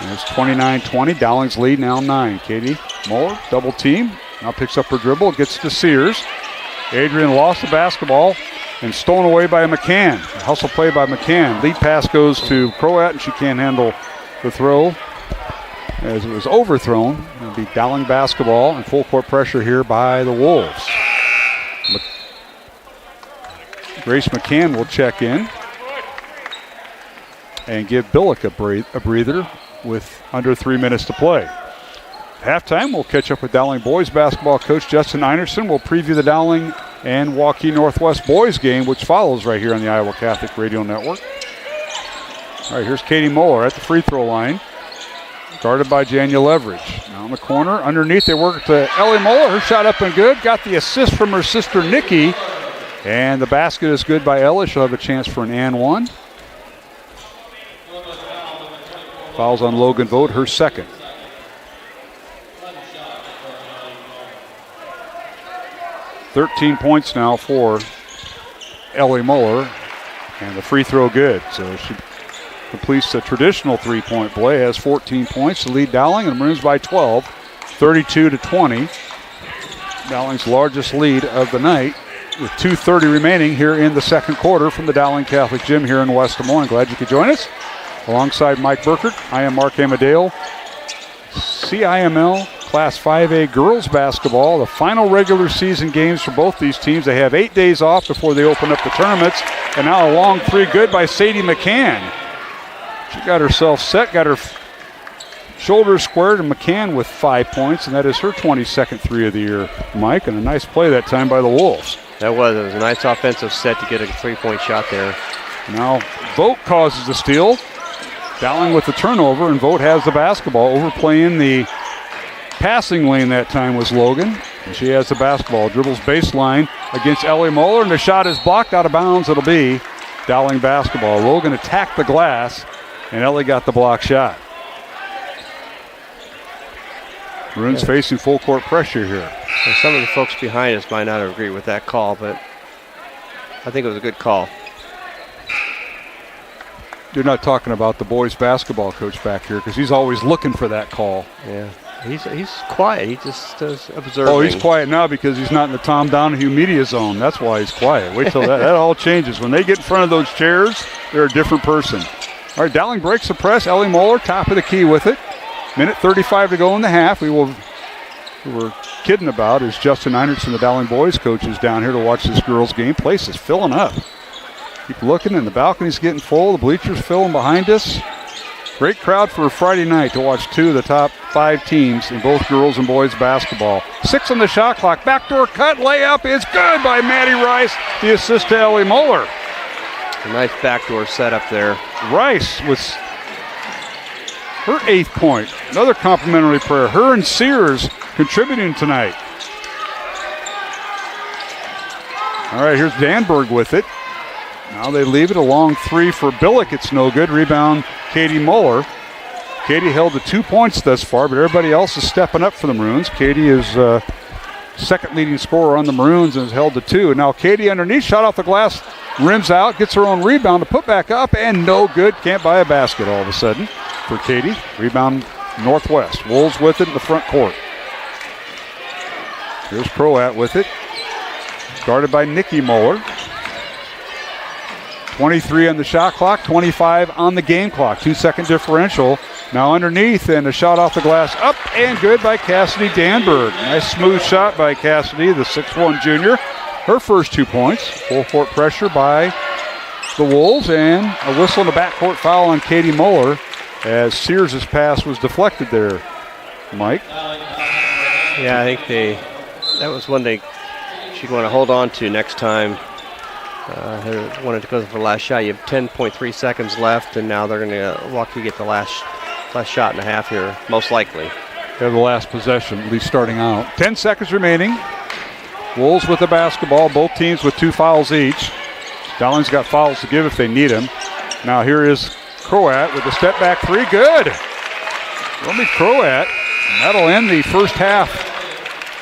And it's 29-20. Dowling's lead now 9. Katie Muller, double team. Now picks up her dribble, gets to Sears. Adrian lost the basketball and stolen away by McCann. A hustle play by McCann. Lead pass goes to Croat, and she can't handle the throw as it was overthrown. It'll be Dowling basketball and full court pressure here by the Wolves. Grace McCann will check in and give Billick a breather with under 3 minutes to play. Halftime, we'll catch up with Dowling boys basketball coach Justin Einerson. We'll preview the Dowling and Waukee Northwest boys game, which follows right here on the Iowa Catholic Radio Network. All right, here's Katie Muller at the free throw line, guarded by Janya Leverage. Now in the corner, underneath they work to Ellie Muller. Her shot up and good. Got the assist from her sister Nikki, and the basket is good by Ellie. She'll have a chance for an and one. Fouls on Logan Vogt, her second. .13 points now for Ellie Muller, and the free throw good. So she completes a traditional three-point play, has 14 points to lead Dowling, and Maroons by 12, 32-20. Dowling's largest lead of the night, with 2:30 remaining here in the second quarter from the Dowling Catholic Gym here in West Des Moines. Glad you could join us. Alongside Mike Burkert, I am Mark Amadeo. CIML Class 5A girls basketball, the final regular season games for both these teams. They have 8 days off before they open up the tournaments. And now a long three good by Sadie McCann. She got herself set, got her Shoulder squared, and McCann with 5 points, and that is her 22nd three of the year, Mike, and a nice play that time by the Wolves. It was a nice offensive set to get a 3-point shot there. Now Vogt causes the steal. Dowling with the turnover, and Vogt has the basketball. Overplaying the passing lane that time was Logan, and she has the basketball. Dribbles baseline against Ellie Moeller, and the shot is blocked out of bounds. It'll be Dowling basketball. Logan attacked the glass, and Ellie got the block shot. Bruins facing full court pressure here. And some of the folks behind us might not agree with that call, but I think it was a good call. You're not talking about the boys basketball coach back here, because he's always looking for that call. Yeah, he's quiet. He just does observing. Oh, he's quiet now because he's not in the Tom Donahue media zone. That's why he's quiet. Wait till that all changes. When they get in front of those chairs, they're a different person. All right, Dowling breaks the press. Ellie Moeller, top of the key with it. Minute 35 to go in the half. We were kidding about is Justin Einertson, the Dowling boys coach, is down here to watch this girls game. Place is filling up. Keep looking, and the balcony's getting full. The bleachers filling behind us. Great crowd for a Friday night to watch two of the top 5 teams in both girls and boys basketball. 6 on the shot clock. Backdoor cut, layup is good by Maddie Rice. The assist to Ellie Moeller. A nice backdoor setup there. Rice with her 8th point. Another complimentary prayer. Her and Sears contributing tonight. All right, here's Danberg with it. Now they leave it. A long 3 for Billick. It's no good. Rebound, Katie Muller. Katie held to 2 points thus far, but everybody else is stepping up for the Maroons. Katie is second leading scorer on the Maroons and has held to 2. And now Katie underneath, shot off the glass, rims out, gets her own rebound to put back up, and no good. Can't buy a basket all of a sudden for Katie. Rebound Northwest. Wolves with it in the front court. Here's Croat with it. Guarded by Nikki Muller. 23 on the shot clock, 25 on the game clock. 2-second differential. Now underneath, and a shot off the glass up and good by Cassidy Danberg. Nice smooth shot by Cassidy, the 6'1 junior. Her first 2 points. Full court pressure by the Wolves, and a whistle in the backcourt foul on Katie Muller as Sears' pass was deflected there. Mike? Yeah, I think that was one she'd want to hold on to next time. Wanted to go for the last shot. You have 10.3 seconds left, and now they're going to Waukee get the last shot and a half here, most likely. They have the last possession, at least starting out. 10 seconds remaining. Wolves with the basketball, both teams with 2 fouls each. Dowling's got fouls to give if they need them. Now here is Croat with the step back 3. Good. Romy Croat. That'll end the first half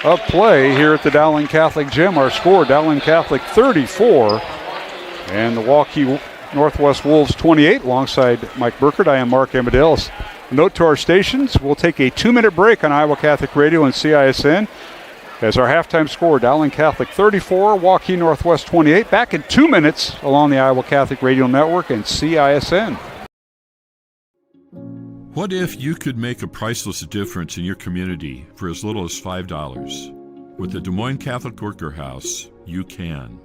of play here at the Dowling Catholic Gym. Our score, Dowling Catholic 34 and the Waukee Northwest Wolves 28. Alongside Mike Burkert, I am Mark Amadeus. A note to our stations, we'll take a 2-minute break on Iowa Catholic Radio and CISN as our halftime score, Dowling Catholic 34, Waukee Northwest 28. Back in 2 minutes along the Iowa Catholic Radio Network and CISN. What if you could make a priceless difference in your community for as little as $5? With the Des Moines Catholic Worker House, you can.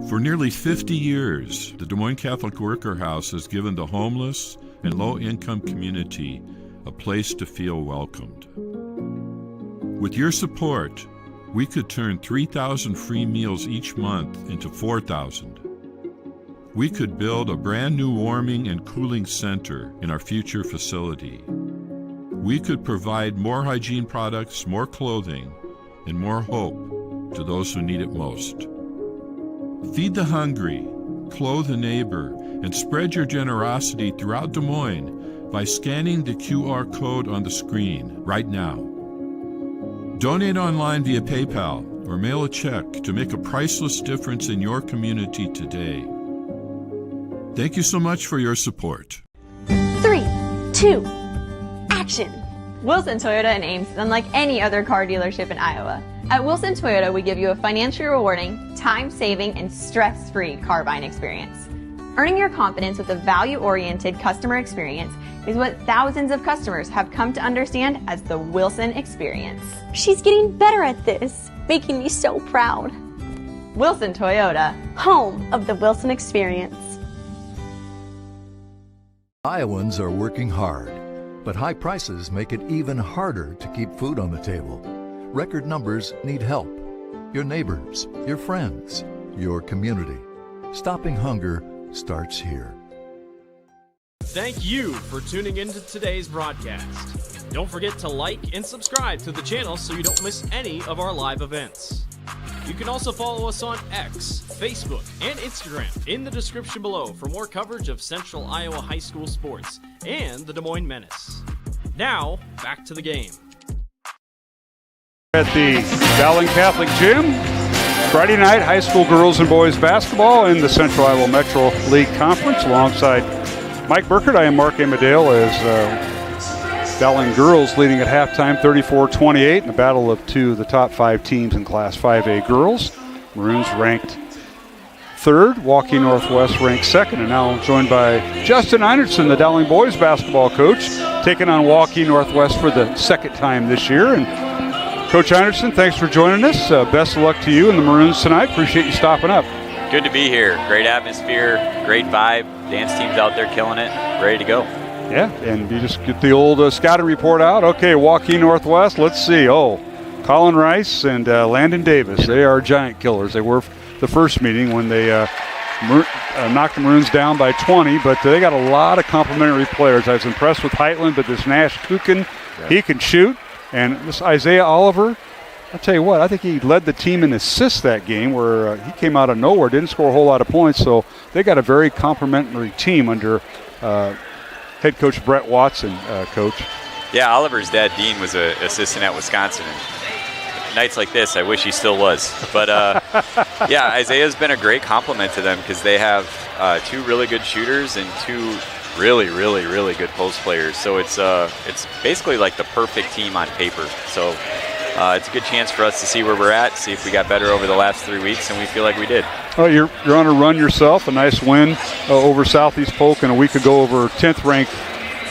For nearly 50 years, the Des Moines Catholic Worker House has given the homeless and low-income community a place to feel welcomed. With your support, we could turn 3,000 free meals each month into 4,000. We could build a brand new warming and cooling center in our future facility. We could provide more hygiene products, more clothing, and more hope to those who need it most. Feed the hungry, clothe a neighbor, and spread your generosity throughout Des Moines by scanning the QR code on the screen right now. Donate online via PayPal or mail a check to make a priceless difference in your community today. Thank you so much for your support. 3, 2, action! Wilson Toyota in Ames is unlike any other car dealership in Iowa. At Wilson Toyota, we give you a financially rewarding, time-saving, and stress-free car buying experience. Earning your confidence with a value-oriented customer experience is what thousands of customers have come to understand as the Wilson experience. She's getting better at this, making me so proud. Wilson Toyota, home of the Wilson experience. Iowans are working hard, But high prices make it even harder to keep food on the table. Record numbers need help. Your neighbors, your friends, your community. Stopping hunger starts here. Thank you for tuning into today's broadcast. Don't forget to like and subscribe to the channel so you don't miss any of our live events. You can also follow us on X, Facebook, and Instagram in the description below for more coverage of Central Iowa high school sports and the Des Moines Menace. Now, back to the game. At the Dowling Catholic Gym, Friday night high school girls and boys basketball in the Central Iowa Metro League Conference alongside Mike Burkert. I am Mark Amadale as Dowling girls leading at halftime 34-28 in a battle of two of the top 5 teams in Class 5A girls. Maroons ranked 3rd, Waukee Northwest ranked 2nd, and now I'm joined by Justin Einertson, the Dowling boys basketball coach, taking on Waukee Northwest for the 2nd time this year. And Coach Einertson, thanks for joining us. Best of luck to you and the Maroons tonight. Appreciate you stopping up. Good to be here. Great atmosphere, great vibe. Dance team's out there killing it, ready to go. Yeah, and you just get the old scouting report out. Okay, Waukee Northwest, let's see. Oh, Colin Rice and Landon Davis, they are giant killers. They were the first meeting when they knocked the Maroons down by 20, but they got a lot of complimentary players. I was impressed with Heitland, but this Nash Kukin, he can shoot. And this Isaiah Oliver, I'll tell you what, I think he led the team in assists that game where he came out of nowhere, didn't score a whole lot of points. So they got a very complimentary team under head coach Brett Watson, coach. Yeah, Oliver's dad, Dean, was an assistant at Wisconsin. And nights like this, I wish he still was. But, yeah, Isaiah's been a great compliment to them because they have 2 really good shooters and 2 really, really, really good post players. So it's basically like the perfect team on paper. So it's a good chance for us to see where we're at, see if we got better over the last 3 weeks, and we feel like we did. Oh, you're on a run yourself. A nice win over Southeast Polk, and a week ago over 10th-ranked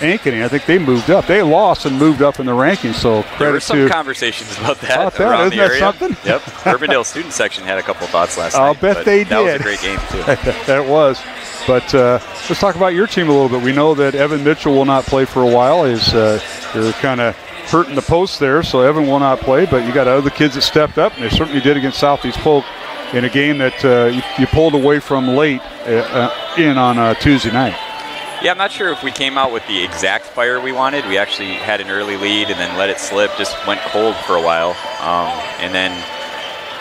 Ankeny. I think they moved up. They lost and moved up in the rankings. So credit there were some to conversations about that around Isn't the that area. something? Yep. Urbandale student section had a couple thoughts last I'll night. bet they did. That was a great game too. That was. But let's talk about your team a little bit. We know that Evan Mitchell will not play for a while. They're kind of hurting the post there, so Evan will not play. But you got other kids that stepped up, and they certainly did against Southeast Polk in a game that you pulled away from late on Tuesday night. Yeah, I'm not sure if we came out with the exact fire we wanted. We actually had an early lead and then let it slip, just went cold for a while. And then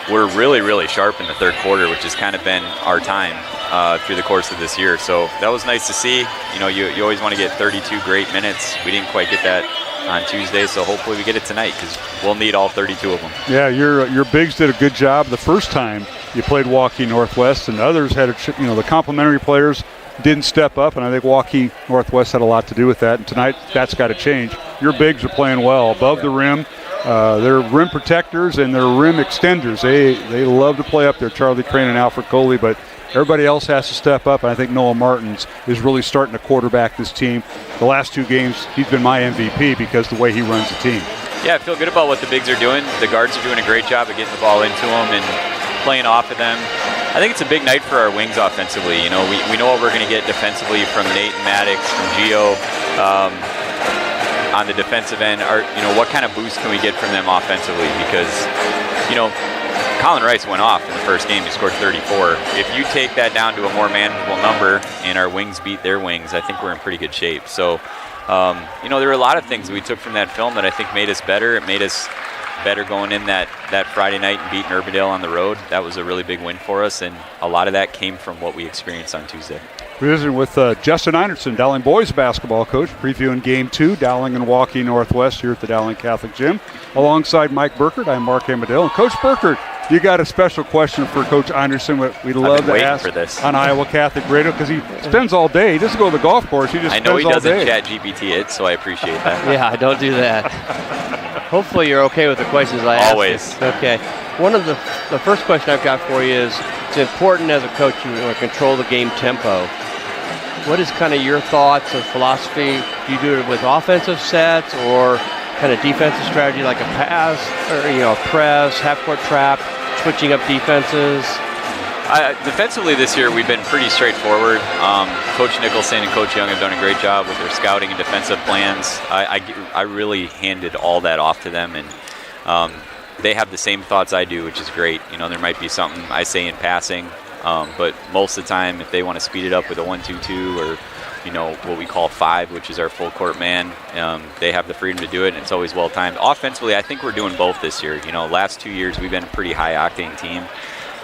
we're really, really sharp in the 3rd quarter, which has kind of been our time through the course of this year. So that was nice to see. You know, you always want to get 32 great minutes. We didn't quite get that on Tuesday, so hopefully we get it tonight because we'll need all 32 of them. Yeah, your bigs did a good job the first time you played Waukee Northwest, and others had the complimentary players didn't step up, and I think Waukee Northwest had a lot to do with that. And tonight, that's got to change. Your bigs are playing well above the rim. They're rim protectors and they're rim extenders. They love to play up there, Charlie Crane and Alfred Coley, but everybody else has to step up. And I think Noah Martins is really starting to quarterback this team. The last 2 games, he's been my MVP because the way he runs the team. Yeah, I feel good about what the bigs are doing. The guards are doing a great job of getting the ball into them and playing off of them. I think it's a big night for our wings offensively. You know, we know what we're going to get defensively from Nate and Maddox, from Gio. On the defensive end, what kind of boost can we get from them offensively? Because, Colin Rice went off in the first game. He scored 34. If you take that down to a more manageable number and our wings beat their wings, I think we're in pretty good shape. So, there were a lot of things we took from that film that I think made us better. It made us better going in that Friday night and beating Urbandale on the road. That was a really big win for us, and a lot of that came from what we experienced on Tuesday. We're visiting with Justin Einertson, Dowling boys basketball coach, previewing Game 2, Dowling and Waukee Northwest here at the Dowling Catholic Gym. Alongside Mike Burkert, I'm Mark Amadale. And Coach Burkert, you got a special question for Coach Einertson. We love to ask for this on Iowa Catholic Radio because he spends all day. He doesn't go to the golf course. He just I know spends he doesn't all day. chat GPT it, so I appreciate that. Yeah, don't do that. Hopefully you're okay with the questions I ask. Always. Okay. One of the first question I've got for you is, it's important as a coach you want to control the game tempo. What is kind of your thoughts or philosophy? Do you do it with offensive sets or kind of defensive strategy like a pass or, a press, half-court trap, switching up defenses? Defensively this year, we've been pretty straightforward. Coach Nicholson and Coach Young have done a great job with their scouting and defensive plans. I really handed all that off to them, and they have the same thoughts I do, which is great. You know, there might be something I say in passing, but most of the time, if they want to speed it up with a 1-2-2 or, you know, what we call 5, which is our full court man, they have the freedom to do it, and it's always well timed. Offensively, I think we're doing both this year. You know, last 2 years we've been a pretty high octane team.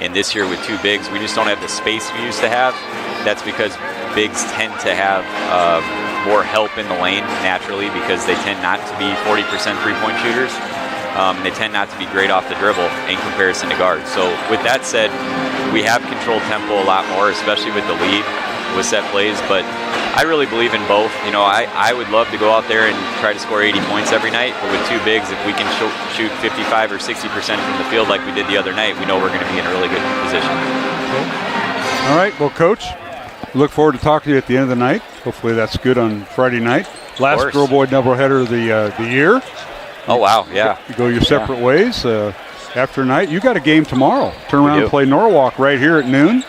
And this year with 2 bigs, we just don't have the space we used to have. That's because bigs tend to have more help in the lane naturally because they tend not to be 40% three-point shooters. They tend not to be great off the dribble in comparison to guards. So with that said, we have controlled tempo a lot more, especially with the lead with set plays. But I really believe in both. You know, I would love to go out there and try to score 80 points every night, but with 2 bigs, if we can shoot 55 or 60% from the field like we did the other night, we know we're going to be in a really good position. Cool. All right, well, Coach, we look forward to talking to you at the end of the night. Hopefully that's good on Friday night. Last girl-boy doubleheader of the year. Oh, wow, yeah. You go your separate ways. After night, you got a game tomorrow. Turn around and play Norwalk right here at noon.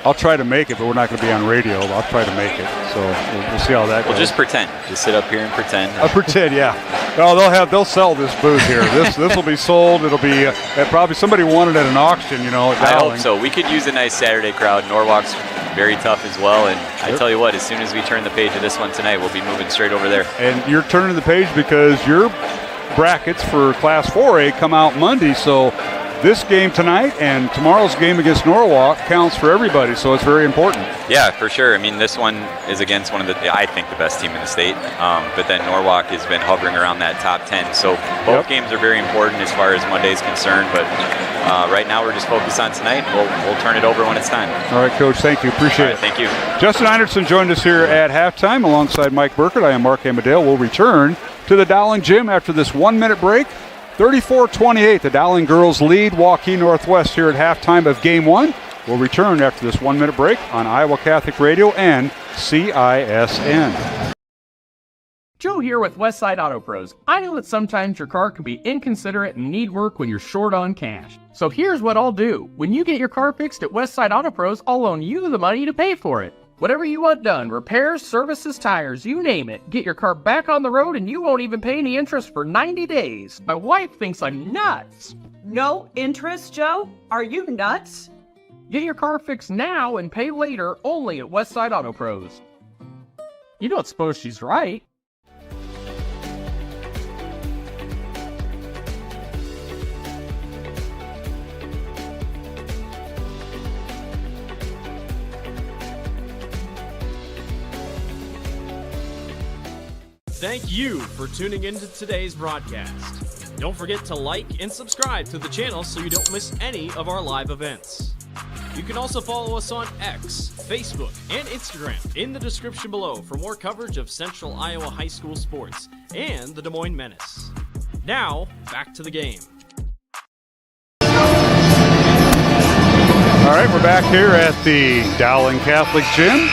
I'll try to make it, but we're not going to be on radio. I'll try to make it, so we'll see how that goes. Well, just pretend. Just sit up here and pretend. Pretend, yeah. No, they'll sell this booth here. This will be sold. It'll be probably somebody wanted at an auction, you know. At Dowling. I hope so. We could use a nice Saturday crowd. Norwalk's very tough as well, and I tell you what, as soon as we turn the page of this one tonight, we'll be moving straight over there. And you're turning the page because your brackets for Class 4A come out Monday, so this game tonight and tomorrow's game against Norwalk counts for everybody, so it's very important. Yeah, for sure. I mean, this one is against one of I think, the best team in the state. But then Norwalk has been hovering around that top 10. So both games are very important as far as Monday's concerned. But right now we're just focused on tonight. We'll turn it over when it's time. All right, Coach. Thank you. Appreciate it. Thank you. Justin Einertson joined us here at halftime alongside Mike Burkett. I am Mark Amadale. We'll return to the Dowling Gym after this 1-minute break. 34-28, the Dowling girls lead Waukee Northwest here at halftime of Game 1. We'll return after this 1-minute break on Iowa Catholic Radio and CISN. Joe here with Westside Auto Pros. I know that sometimes your car can be inconsiderate and need work when you're short on cash. So here's what I'll do. When you get your car fixed at Westside Auto Pros, I'll loan you the money to pay for it. Whatever you want done, repairs, services, tires, you name it. Get your car back on the road and you won't even pay any interest for 90 days. My wife thinks I'm nuts. No interest, Joe? Are you nuts? Get your car fixed now and pay later only at Westside Auto Pros. You don't suppose she's right? Thank you for tuning into today's broadcast. Don't forget to like and subscribe to the channel so you don't miss any of our live events. You can also follow us on X, Facebook, and Instagram in the description below for more coverage of Central Iowa high school sports and the Des Moines Menace. Now, back to the game. All right, we're back here at the Dowling Catholic Gym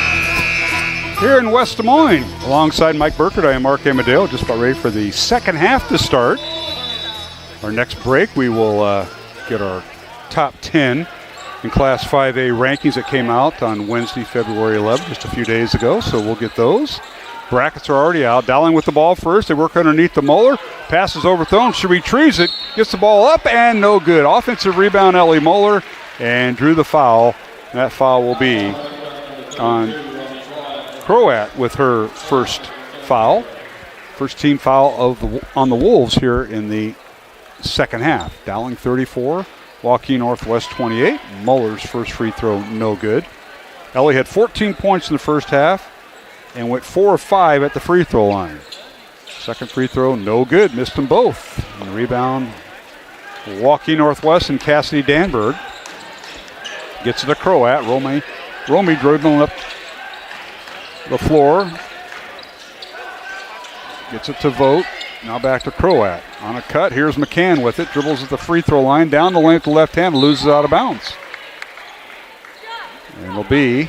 here in West Des Moines. Alongside Mike Burkett, I am Mark Amadale, just about ready for the second half to start. Our next break, we will get our top 10 in Class 5A rankings that came out on Wednesday, February 11th, just a few days ago, so we'll get those. Brackets are already out. Dowling with the ball first. They work underneath the Moeller. Pass is overthrown. She retrieves it, gets the ball up, and no good. Offensive rebound, Ellie Moeller, and drew the foul. That foul will be on Croat with her first foul. First team foul on the Wolves here in the second half. Dowling 34, Waukee Northwest 28. Muller's first free throw, no good. Ellie had 14 points in the first half and went 4 of 5 at the free throw line. Second free throw, no good. Missed them both. And the rebound, Waukee Northwest and Cassidy Danberg. Gets it to Croat. Romy dribbling up the floor. Gets it to Vogt. Now back to Croat. On a cut, here's McCann with it. Dribbles at the free throw line. Down the lane with the left hand. Loses out of bounds. And it'll be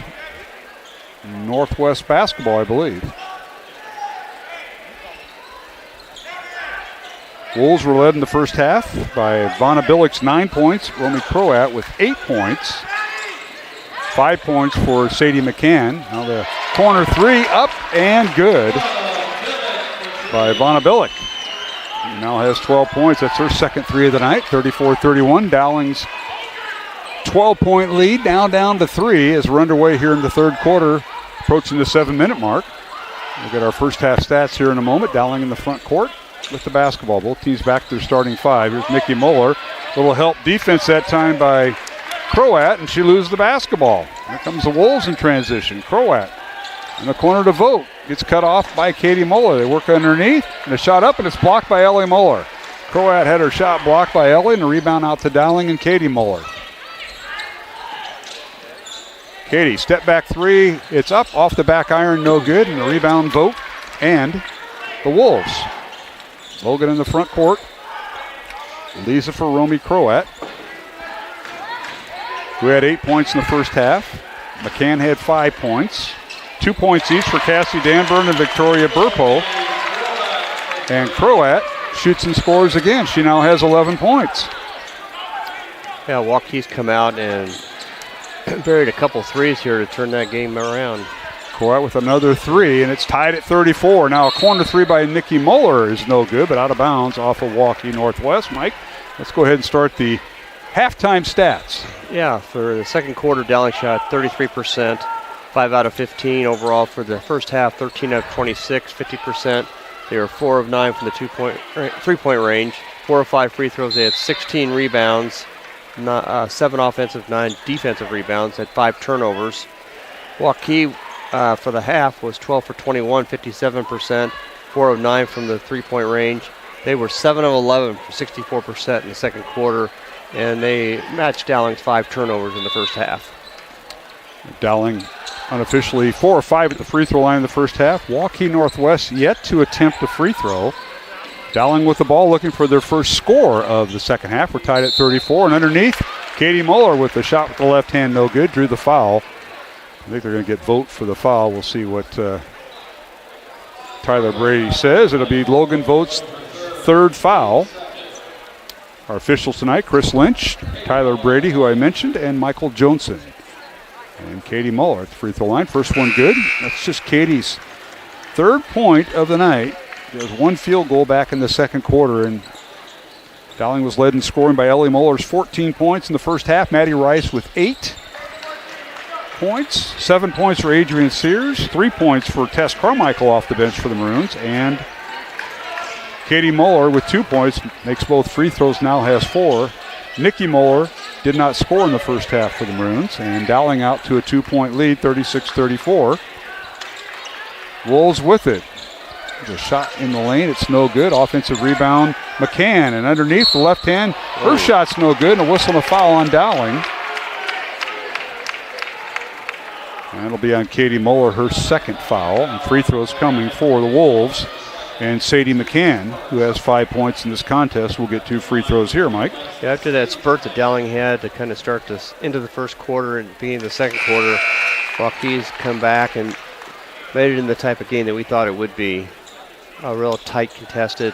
Northwest basketball, I believe. Wolves were led in the first half by Vanna Billick's 9 points. Romy Croat with 8 points. 5 points for Sadie McCann. Now the corner three up and good by Ivana Billick. She now has 12 points. That's her second three of the night, 34-31. Dowling's 12-point lead now down to 3 as we're underway here in the third quarter, approaching the 7-minute mark. We'll get our first half stats here in a moment. Dowling in the front court with the basketball. Both teams back to their starting 5. Here's Nikki Muller. Little help defense that time by Croat, and she loses the basketball. Here comes the Wolves in transition. Croat in the corner to Vogt. Gets cut off by Katie Muller. They work underneath, and a shot up, and it's blocked by Ellie Muller. Croat had her shot blocked by Ellie, and a rebound out to Dowling and Katie Muller. Katie, step back three. It's up, off the back iron, no good, and a rebound Vogt and the Wolves. Logan in the front court. Lisa for Romy Croat, who had 8 points in the first half. McCann had 5 points. 2 points each for Cassie Danburn and Victoria Burpo. And Croat shoots and scores again. She now has 11 points. Yeah, Waukee's come out and buried a couple threes here to turn that game around. Croat with another 3, and it's tied at 34. Now a corner 3 by Nikki Muller is no good, but out of bounds off of Waukee Northwest. Mike, let's go ahead and start the halftime stats. Yeah, for the second quarter, Dowling shot 33%, 5 out of 15 overall. For the first half, 13 out of 26, 50%. They were 4 of 9 from the 3-point range, 4 of 5 free throws. They had 16 rebounds, 7 offensive, 9 defensive rebounds, had 5 turnovers. Waukee for the half was 12 for 21, 57%, 4 of 9 from the 3-point range. They were 7 of 11 for 64% in the second quarter, and they matched Dowling's 5 turnovers in the first half. Dowling unofficially 4 or 5 at the free throw line in the first half. Waukee Northwest yet to attempt a free throw. Dowling with the ball looking for their first score of the second half. We're tied at 34, and underneath, Katie Muller with the shot with the left hand, no good, drew the foul. I think they're going to get Vogt for the foul. We'll see what Tyler Brady says. It'll be Logan Vogt's third foul. Our officials tonight, Chris Lynch, Tyler Brady, who I mentioned, and Michael Johnson. And Katie Muller at the free throw line. First one good. That's just Katie's third point of the night. There's 1 field goal back in the second quarter, and Dowling was led in scoring by Ellie Muller's 14 points in the first half. Maddie Rice with 8 points. 7 points for Adrian Sears. 3 points for Tess Carmichael off the bench for the Maroons. And Katie Muller with 2 points, makes both free throws, now has 4. Nikki Muller did not score in the first half for the Maroons. And Dowling out to a 2-point lead, 36-34. Wolves with it. There's a shot in the lane. It's no good. Offensive rebound, McCann. And underneath the left hand, her shot's no good. And a whistle and a foul on Dowling. And it'll be on Katie Muller, her second foul. And free throws coming for the Wolves. And Sadie McCann, who has 5 points in this contest, will get 2 free throws here, Mike. Yeah, after that spurt that Dowling had to kind of start this into the first quarter and beginning of the second quarter, Waukee's come back and made it in the type of game that we thought it would be. A real tight, contested.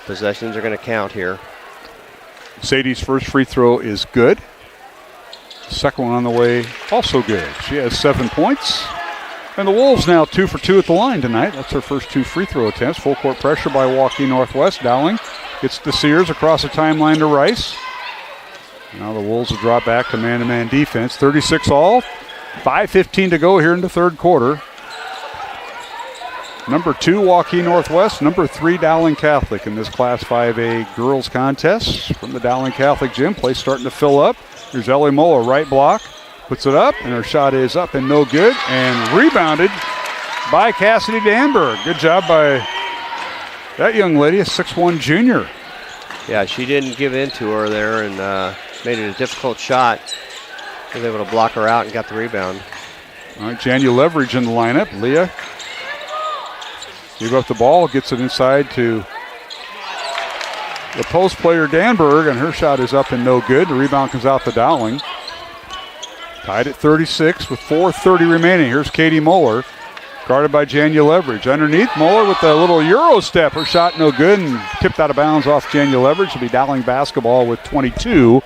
Possessions are going to count here. Sadie's first free throw is good. Second one on the way, also good. She has 7 points. And the Wolves now 2 for 2 at the line tonight. That's her first 2 free throw attempts. Full court pressure by Waukee Northwest. Dowling gets to Sears across the timeline to Rice. Now the Wolves will drop back to man-to-man defense. 36 all. 5:15 to go here in the third quarter. Number 2, Waukee Northwest. Number 3, Dowling Catholic in this Class 5A girls contest from the Dowling Catholic gym. Play starting to fill up. Here's Ellie Muller, right block. Puts it up, and her shot is up and no good. And rebounded by Cassidy Danberg. Good job by that young lady, a 6'1 junior. Yeah, she didn't give in to her there and made it a difficult shot. Was able to block her out and got the rebound. All right, Janya Leverage in the lineup. Leah gave up the ball, gets it inside to the post player Danberg, and her shot is up and no good. The rebound comes out to Dowling. Tied at 36 with 4:30 remaining. Here's Katie Muller, guarded by Janya Leverage. Underneath, Muller with a little Euro step. Her shot no good and tipped out of bounds off Janya Leverage. It'll be Dowling basketball with 22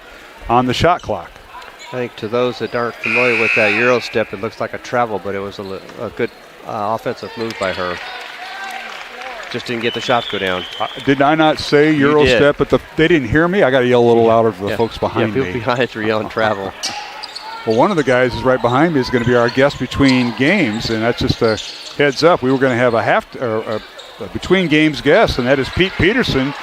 on the shot clock. I think to those that aren't familiar with that Euro step, it looks like a travel, but it was a good offensive move by her. Just didn't get the shot to go down. Did I not say Euro step? But they didn't hear me. I got to yell a little louder for the folks behind me. Yeah, people behind us were yelling travel. Well, one of the guys is right behind me is going to be our guest between games, and that's just a heads up. We were going to have a between games guest, and that is Pete Peterson.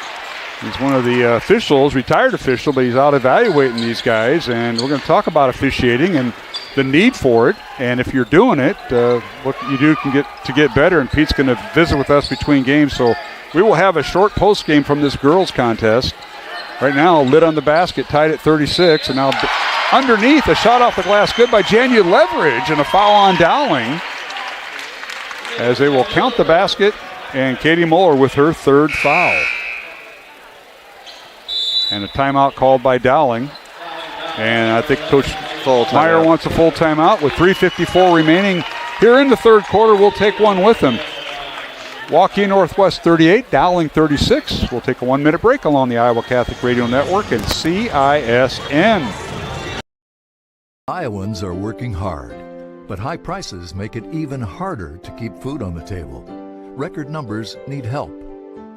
He's one of the officials, retired official, but he's out evaluating these guys, and we're going to talk about officiating and the need for it, and if you're doing it, what you do to get better, and Pete's going to visit with us between games, so we will have a short post game from this girls contest. Right now, lid on the basket, tied at 36, and now underneath, a shot off the glass, good by Janya Leverage, and a foul on Dowling, as they will count the basket, and Katie Muller with her third foul. And a timeout called by Dowling. And I think Coach Meyer wants a full timeout with 3:54 remaining here in the third quarter. We'll take one with them. Waukee Northwest 38, Dowling 36. We'll take a 1-minute break along the Iowa Catholic Radio Network and CISN. Iowans are working hard, but high prices make it even harder to keep food on the table. Record numbers need help.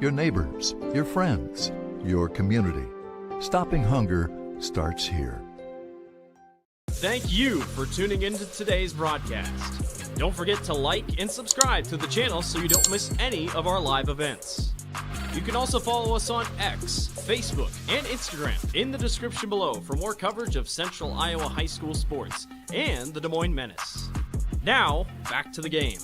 Your neighbors, your friends, your community. Stopping hunger starts here. Thank you for tuning into today's broadcast. Don't forget to like and subscribe to the channel so you don't miss any of our live events. You can also follow us on X, Facebook, and Instagram in the description below for more coverage of Central Iowa high school sports and the Des Moines Menace. Now, back to the game.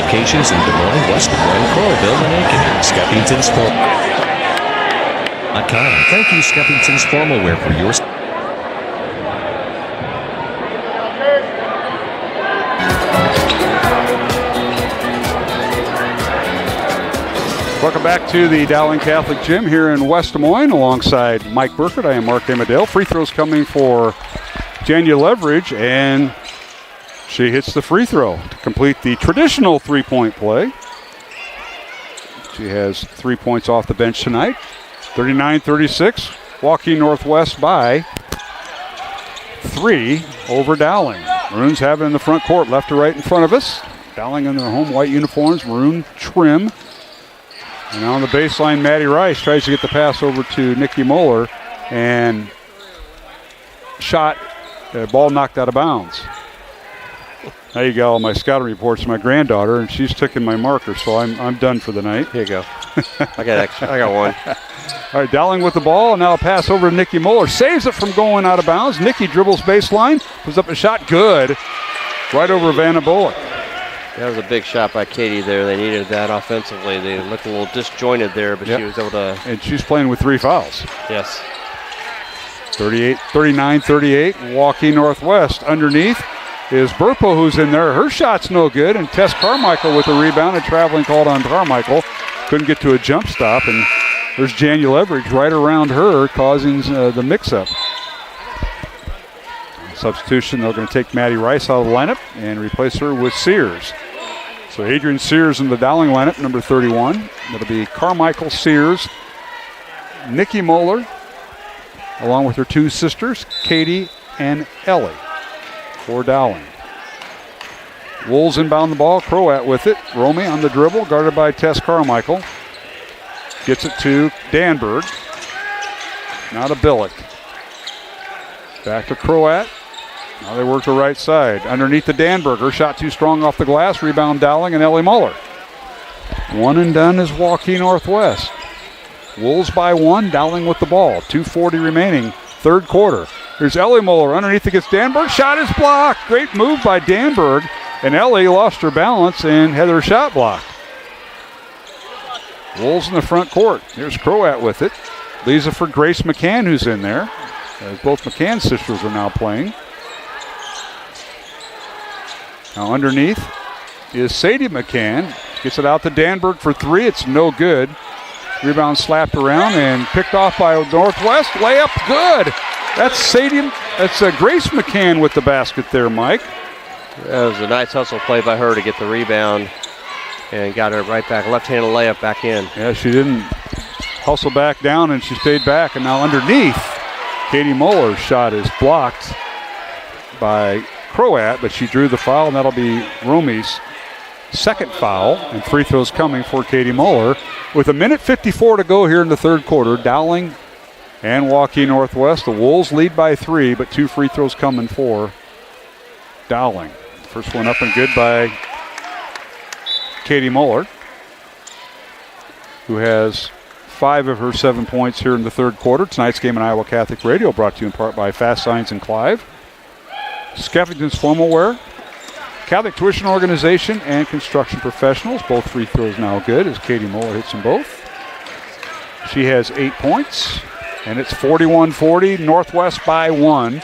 Locations in Des Moines, West Des Moines, Coralville, and Ankeny. Skeppington's Thank you, Skeppington's Formal Wear, for your... Welcome back to the Dowling Catholic Gym here in West Des Moines alongside Mike Burkett. I am Mark Amadale. Free throws coming for Janya Leverage, and she hits the free throw to complete the traditional three-point play. She has 3 points off the bench tonight. 39-36, Waukee Northwest by 3 over Dowling. Maroons have it in the front court, left to right in front of us. Dowling in their home white uniforms, maroon trim. And on the baseline, Maddie Rice tries to get the pass over to Nikki Muller, and shot, ball knocked out of bounds. There you go. My scouting reports to my granddaughter, and she's taking my marker, so I'm done for the night. Here you go. I got one. All right, Dowling with the ball, and now a pass over to Nikki Muller. Saves it from going out of bounds. Nikki dribbles baseline, puts up a shot, good. Right over Vanna Bullock. That was a big shot by Katie there. They needed that offensively. They looked a little disjointed there, but she was able to... And she's playing with 3 fouls. Yes. 39-38, Waukee Northwest. Underneath is Burpo, who's in there. Her shot's no good, and Tess Carmichael with a rebound. A traveling called on Carmichael. Couldn't get to a jump stop, and there's Janya Leverage right around her, causing the mix-up. Substitution, they're going to take Maddie Rice out of the lineup and replace her with Sears. So Adrian Sears in the Dowling lineup, number 31. That'll be Carmichael, Sears, Nikki Muller, along with her 2 sisters, Katie and Ellie, for Dowling. Wolves inbound the ball, Croat with it. Romy on the dribble, guarded by Tess Carmichael. Gets it to Danberg. Now to Billick. Back to Croat. Now they work the right side. Underneath the Danberg. Her shot too strong off the glass. Rebound Dowling and Ellie Muller. One and done is Waukee Northwest. Wolves by 1. Dowling with the ball. 2:40 remaining. Third quarter. Here's Ellie Muller. Underneath against Danberg. Shot is blocked. Great move by Danberg. And Ellie lost her balance and had her shot blocked. Wolves in the front court. Here's Croat with it. Lisa for Grace McCann, who's in there. As both McCann sisters are now playing. Now underneath is Sadie McCann. Gets it out to Danberg for 3. It's no good. Rebound slapped around and picked off by Northwest. Layup good. That's Sadie That's Grace McCann with the basket there, Mike. That was a nice hustle play by her to get the rebound and got her right back. Left-handed layup back in. Yeah, she didn't hustle back down, and she stayed back. And now underneath, Katie Muller's shot is blocked by Croat, but she drew the foul, and that'll be Romy's second foul. And free throws coming for Katie Muller. With 1:54 to go here in the third quarter, Dowling and Waukee Northwest. The Wolves lead by 3, but 2 free throws coming for Dowling. First one up and good by Katie Muller, who has 5 of her 7 points here in the third quarter. Tonight's game on Iowa Catholic Radio brought to you in part by Fast Signs and Clive, Skeffington's Formal Wear, Catholic Tuition Organization, and Construction Professionals. Both free throws now good as Katie Muller hits them both. She has 8 points, and it's 41-40, Northwest by 1.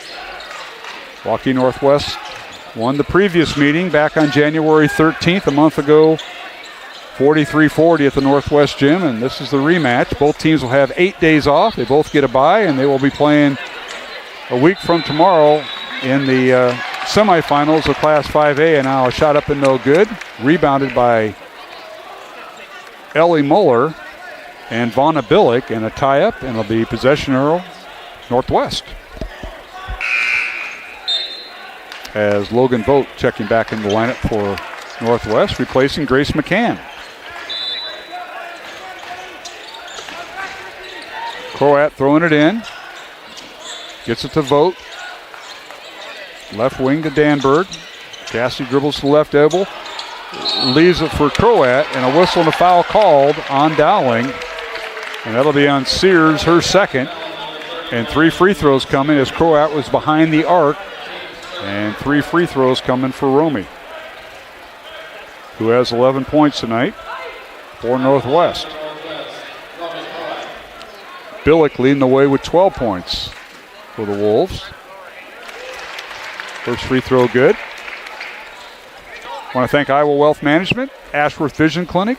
Waukee Northwest won the previous meeting back on January 13th, a month ago, 43-40 at the Northwest Gym, and this is the rematch. Both teams will have 8 days off. They both get a bye, and they will be playing a week from tomorrow in the semifinals of Class 5A. And now a shot up and no good. Rebounded by Ellie Muller and Vonna Billick, and a tie-up, and it'll be possession arrow Northwest. As Logan Vogt checking back in the lineup for Northwest, replacing Grace McCann. Croat throwing it in. Gets it to Vogt. Left wing to Danberg. Cassidy dribbles to the left elbow. Leaves it for Croat, and a whistle and a foul called on Dowling. And that'll be on Sears, her second. And 3 free throws coming as Croat was behind the arc. And 3 free throws coming for Romy, who has 11 points tonight for Northwest. Billick leading the way with 12 points for the Wolves. First free throw good. Want to thank Iowa Wealth Management, Ashworth Vision Clinic,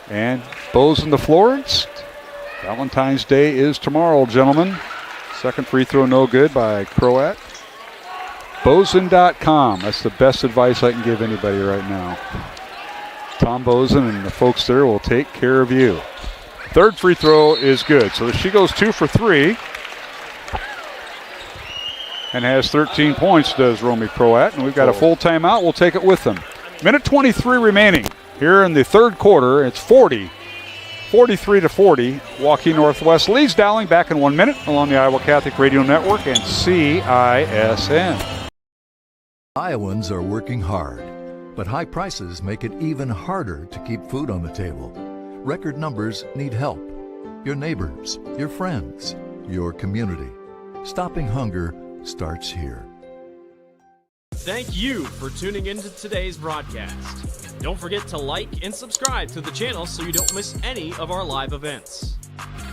and Bozen the Florence. Valentine's Day is tomorrow, gentlemen. Second free throw no good by Croat. Bozen.com. That's the best advice I can give anybody right now. Tom Bozen and the folks there will take care of you. Third free throw is good. So she goes 2 for 3 and has 13 points, does Romy Croat. And we've got a full timeout. We'll take it with them. Minute 23 remaining here in the third quarter. It's 43-40. Waukee Northwest leads Dowling. Back in 1 minute along the Iowa Catholic Radio Network and CISN. Iowans are working hard, but high prices make it even harder to keep food on the table. Record numbers need help. Your neighbors, your friends, your community. Stopping hunger starts here. Thank you for tuning into today's broadcast. Don't forget to like and subscribe to the channel so you don't miss any of our live events.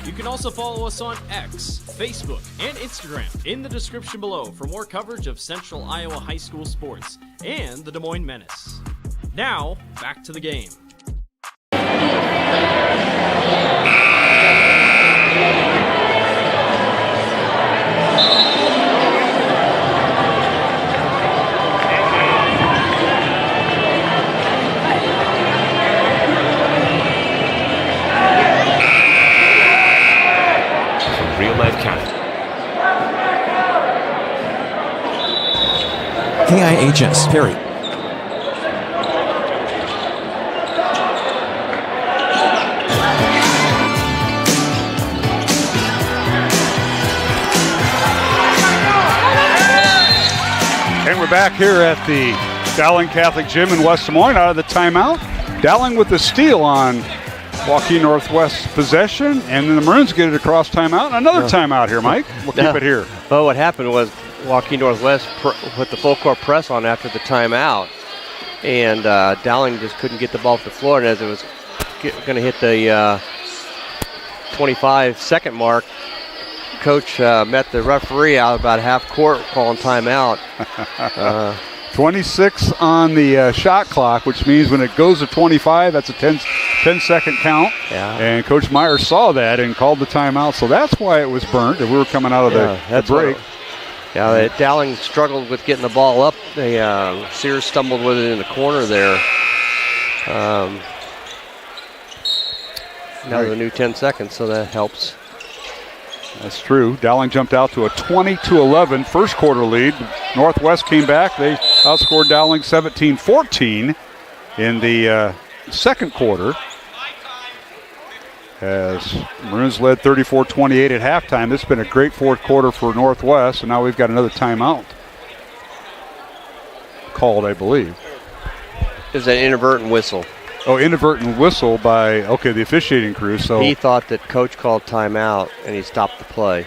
You can also follow us on X, Facebook, and Instagram in the description below for more coverage of Central Iowa high school sports and the Des Moines Menace. Now, back to the game. KIHS, Perry. And we're back here at the Dowling Catholic Gym in West Des Moines out of the timeout. Dowling with the steal on Waukee Northwest possession, and then the Maroons get it across timeout. Another timeout here, Mike. We'll keep it here. Well, what happened was Waukee Northwest put the full court press on after the timeout, and Dowling just couldn't get the ball to the floor, and as it was going to hit the 25-second mark, Coach met the referee out about half court calling timeout. 26 on the shot clock, which means when it goes to 25, that's a 10-second count. Yeah. And Coach Meyer saw that and called the timeout, so that's why it was burnt. If we were coming out of the break. Yeah, Dowling struggled with getting the ball up. Sears stumbled with it in the corner there. Now the new 10 seconds, so that helps. That's true. Dowling jumped out to a 20-11 first quarter lead. Northwest came back. They outscored Dowling 17-14 in the second quarter, as Maroons led 34-28 at halftime. This has been a great fourth quarter for Northwest, and now we've got another timeout called, I believe. It was an inadvertent whistle. Oh, inadvertent whistle by, the officiating crew. So he thought that coach called timeout, and he stopped the play.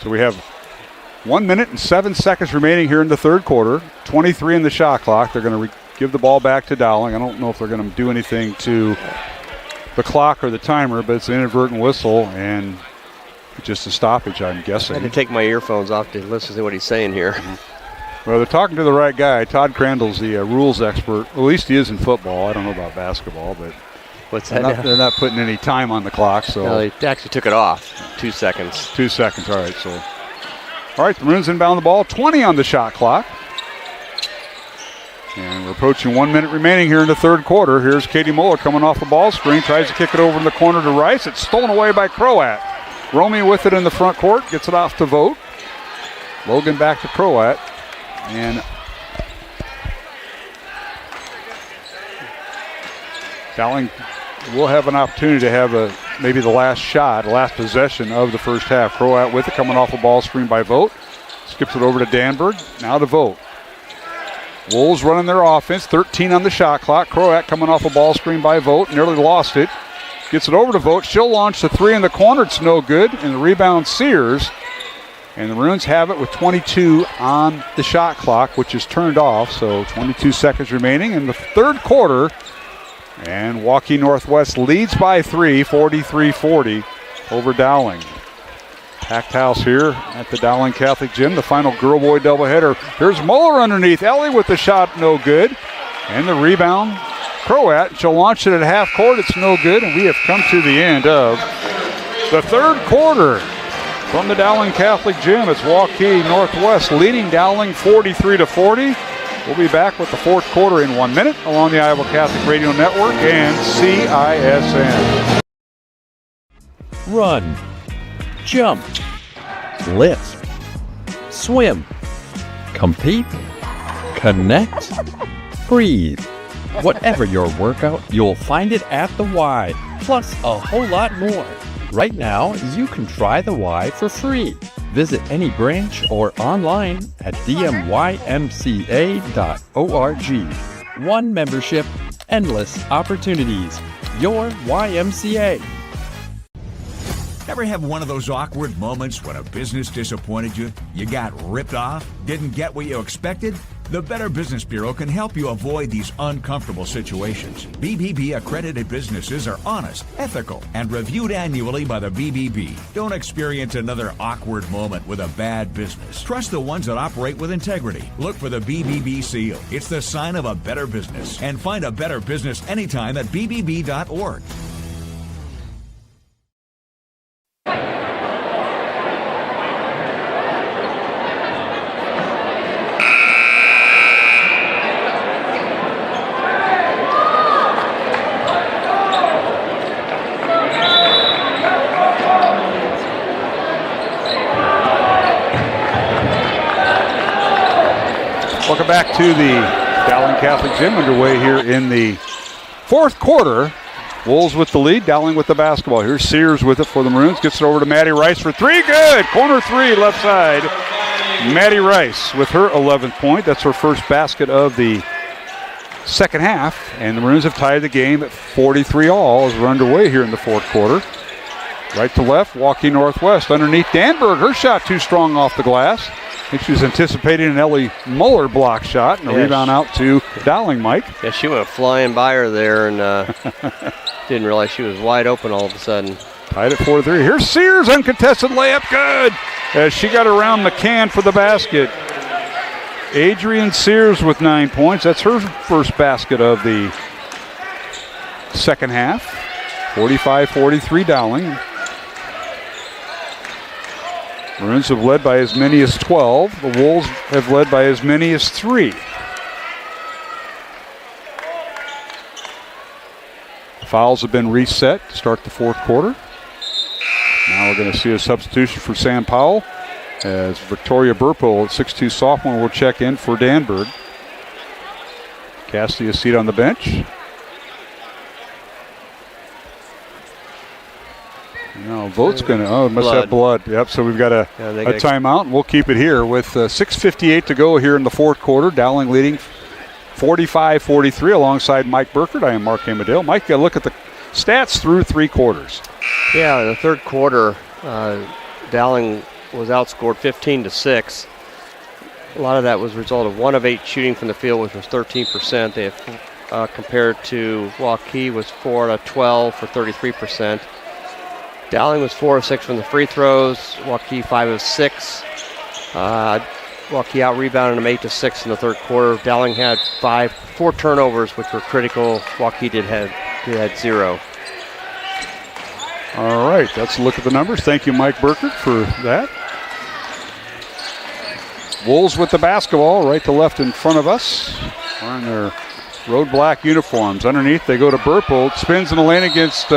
So we have 1 minute and 7 seconds remaining here in the third quarter. 23 in the shot clock. They're going to give the ball back to Dowling. I don't know if they're going to do anything to the clock or the timer, but it's an inadvertent whistle and just a stoppage, I'm guessing. I had to take my earphones off to listen to what he's saying here. Well, they're talking to the right guy. Todd Crandall's the rules expert. At least he is in football. I don't know about basketball, but what's that? They're not putting any time on the clock. So no, they actually took it off. 2 seconds. 2 seconds. All right. All right. The Maroons inbound the ball. 20 on the shot clock. And we're approaching 1 minute remaining here in the third quarter. Here's Katie Muller coming off the ball screen. Tries to kick it over in the corner to Rice. It's stolen away by Croat. Romy with it in the front court. Gets it off to Vogt. Logan back to Croat. And Dowling will have an opportunity to have maybe the last possession of the first half. Croat with it, coming off a ball screen by Vogt. Skips it over to Danberg, now to Vogt. Wolves running their offense, 13 on the shot clock. Croat coming off a ball screen by Vogt, nearly lost it. Gets it over to Vogt, she'll launch the three in the corner, it's no good. And the rebound Sears. And the Maroons have it with 22 on the shot clock, which is turned off. So 22 seconds remaining in the third quarter. And Waukee Northwest leads by 3, 43-40 over Dowling. Packed house here at the Dowling Catholic Gym. The final girl-boy doubleheader. Here's Muller underneath. Ellie with the shot, no good. And the rebound, Croat. She'll launch it at half court. It's no good. And we have come to the end of the third quarter. From the Dowling Catholic Gym, it's Waukee Northwest leading Dowling 43-40. We'll be back with the fourth quarter in 1 minute along the Iowa Catholic Radio Network and CISN. Run, jump, lisp, swim, compete, connect, breathe. Whatever your workout, you'll find it at the Y, plus a whole lot more. Right now, you can try the Y for free. Visit any branch or online at dmymca.org. One membership, endless opportunities. Your YMCA. Ever have one of those awkward moments when a business disappointed you? You got ripped off? Didn't get what you expected? The Better Business Bureau can help you avoid these uncomfortable situations. BBB accredited businesses are honest, ethical, and reviewed annually by the BBB. Don't experience another awkward moment with a bad business. Trust the ones that operate with integrity. Look for the BBB seal. It's the sign of a better business. And find a better business anytime at bbb.org. Welcome back to the Dowling Catholic Gym, underway here in the fourth quarter. Wolves with the lead, Dowling with the basketball. Here's Sears with it for the Maroons. Gets it over to Maddie Rice for three. Good! Corner three, left side. Maddie Rice with her 11th point. That's her first basket of the second half. And the Maroons have tied the game at 43 all as we're underway here in the fourth quarter. Right to left, Waukee Northwest. Underneath Danberg, her shot too strong off the glass. I think she was anticipating an Ellie Muller block shot, and a rebound out to Dowling, Mike. Yeah, she went flying by her there and didn't realize she was wide open all of a sudden. Tied at 4-3. Here's Sears, uncontested layup, good! As she got around McCann for the basket. Adrian Sears with 9 points. That's her first basket of the second half. 45-43 Dowling. Maroons have led by as many as 12. The Wolves have led by as many as 3. Fouls have been reset to start the fourth quarter. Now we're going to see a substitution for Sam Powell as Victoria Burpo, 6'2 sophomore, will check in for Danberg. Cassidy a seat on the bench. No, vote's going to, must have blood. Yep, so we've got a timeout, and we'll keep it here with 6:58 to go here in the fourth quarter. Dowling leading 45-43 alongside Mike Burkert. I am Mark Amadale. Mike, got to look at the stats through 3 quarters. Yeah, in the third quarter, Dowling was outscored 15-6. A lot of that was a result of 1 of 8 shooting from the field, which was 13%. They have, compared to Waukee was 4 out of 12 for 33%. Dowling was 4 of 6 from the free throws. Waukee 5 of 6. Waukee out-rebounded them 8-6 in the third quarter. Dowling had 4 turnovers, which were critical. Waukee had 0. All right, let's look at the numbers. Thank you, Mike Burkert, for that. Wolves with the basketball, right to left in front of us. Wearing their road black uniforms. Underneath, they go to Burpo. Spins in the lane against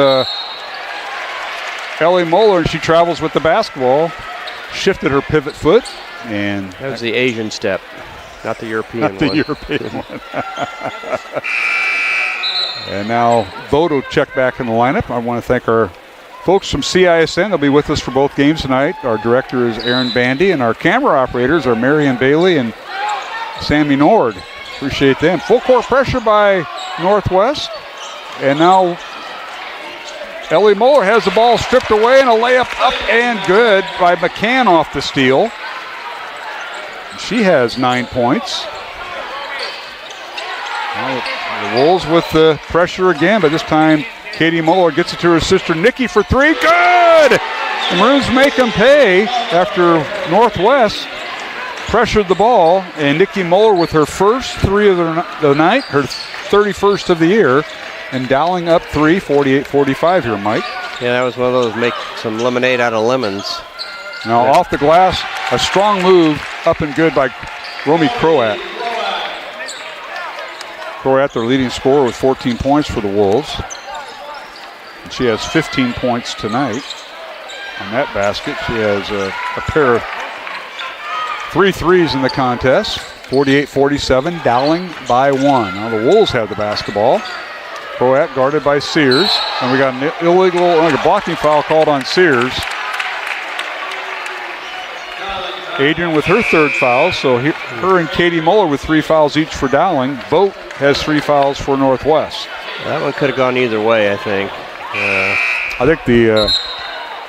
Ellie Moeller, and she travels with the basketball. Shifted her pivot foot. And that was the Asian step, not the European one. Not the European one. And now Voto check back in the lineup. I want to thank our folks from CISN. They'll be with us for both games tonight. Our director is Aaron Bandy, and our camera operators are Marion Bailey and Sammy Nord. Appreciate them. Full court pressure by Northwest. And now Ellie Moeller has the ball stripped away, and a layup up and good by McCann off the steal. She has 9 points. Now the Wolves with the pressure again, but this time Katie Moeller gets it to her sister Nikki for 3. Good! The Maroons make them pay after Northwest pressured the ball, and Nikki Moeller with her first 3 of the night, her 31st of the year, and Dowling up 3, 48-45 here, Mike. Yeah, that was one of those make some lemonade out of lemons. Now off the glass, a strong move, up and good by Romy Croat. Croat, their leading scorer, with 14 points for the Wolves. And she has 15 points tonight on that basket. She has a pair of 3 threes in the contest. 48-47, Dowling by 1. Now the Wolves have the basketball. Croat guarded by Sears. And we got an illegal, like a blocking foul called on Sears. Adrian with her 3rd foul, so her and Katie Moeller with 3 fouls each for Dowling. Vogt has 3 fouls for Northwest. That one could have gone either way, I think. I think the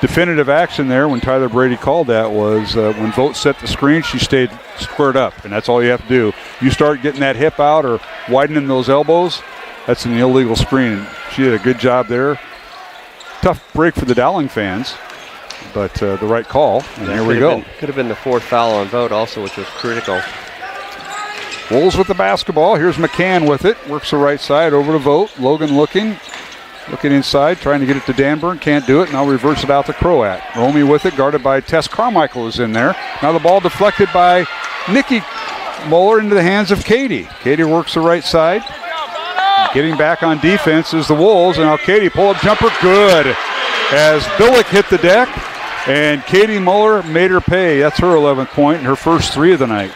definitive action there when Tyler Brady called that was when Vogt set the screen, she stayed squared up, and that's all you have to do. You start getting that hip out or widening those elbows, that's an illegal screen. She did a good job there. Tough break for the Dowling fans. But the right call, and here we go. Could have been the 4th foul on Vogt also, which was critical. Wolves with the basketball. Here's McCann with it. Works the right side over to Vogt. Logan looking inside, trying to get it to Danburn. Can't do it. Now reverse it out to Croat. Romy with it, guarded by Tess Carmichael is in there. Now the ball deflected by Nikki Moeller into the hands of Katie. Katie works the right side. Getting back on defense is the Wolves, and now Katie pull-up jumper, good. As Billick hit the deck, and Katie Moeller made her pay. That's her 11th point and her first 3 of the night.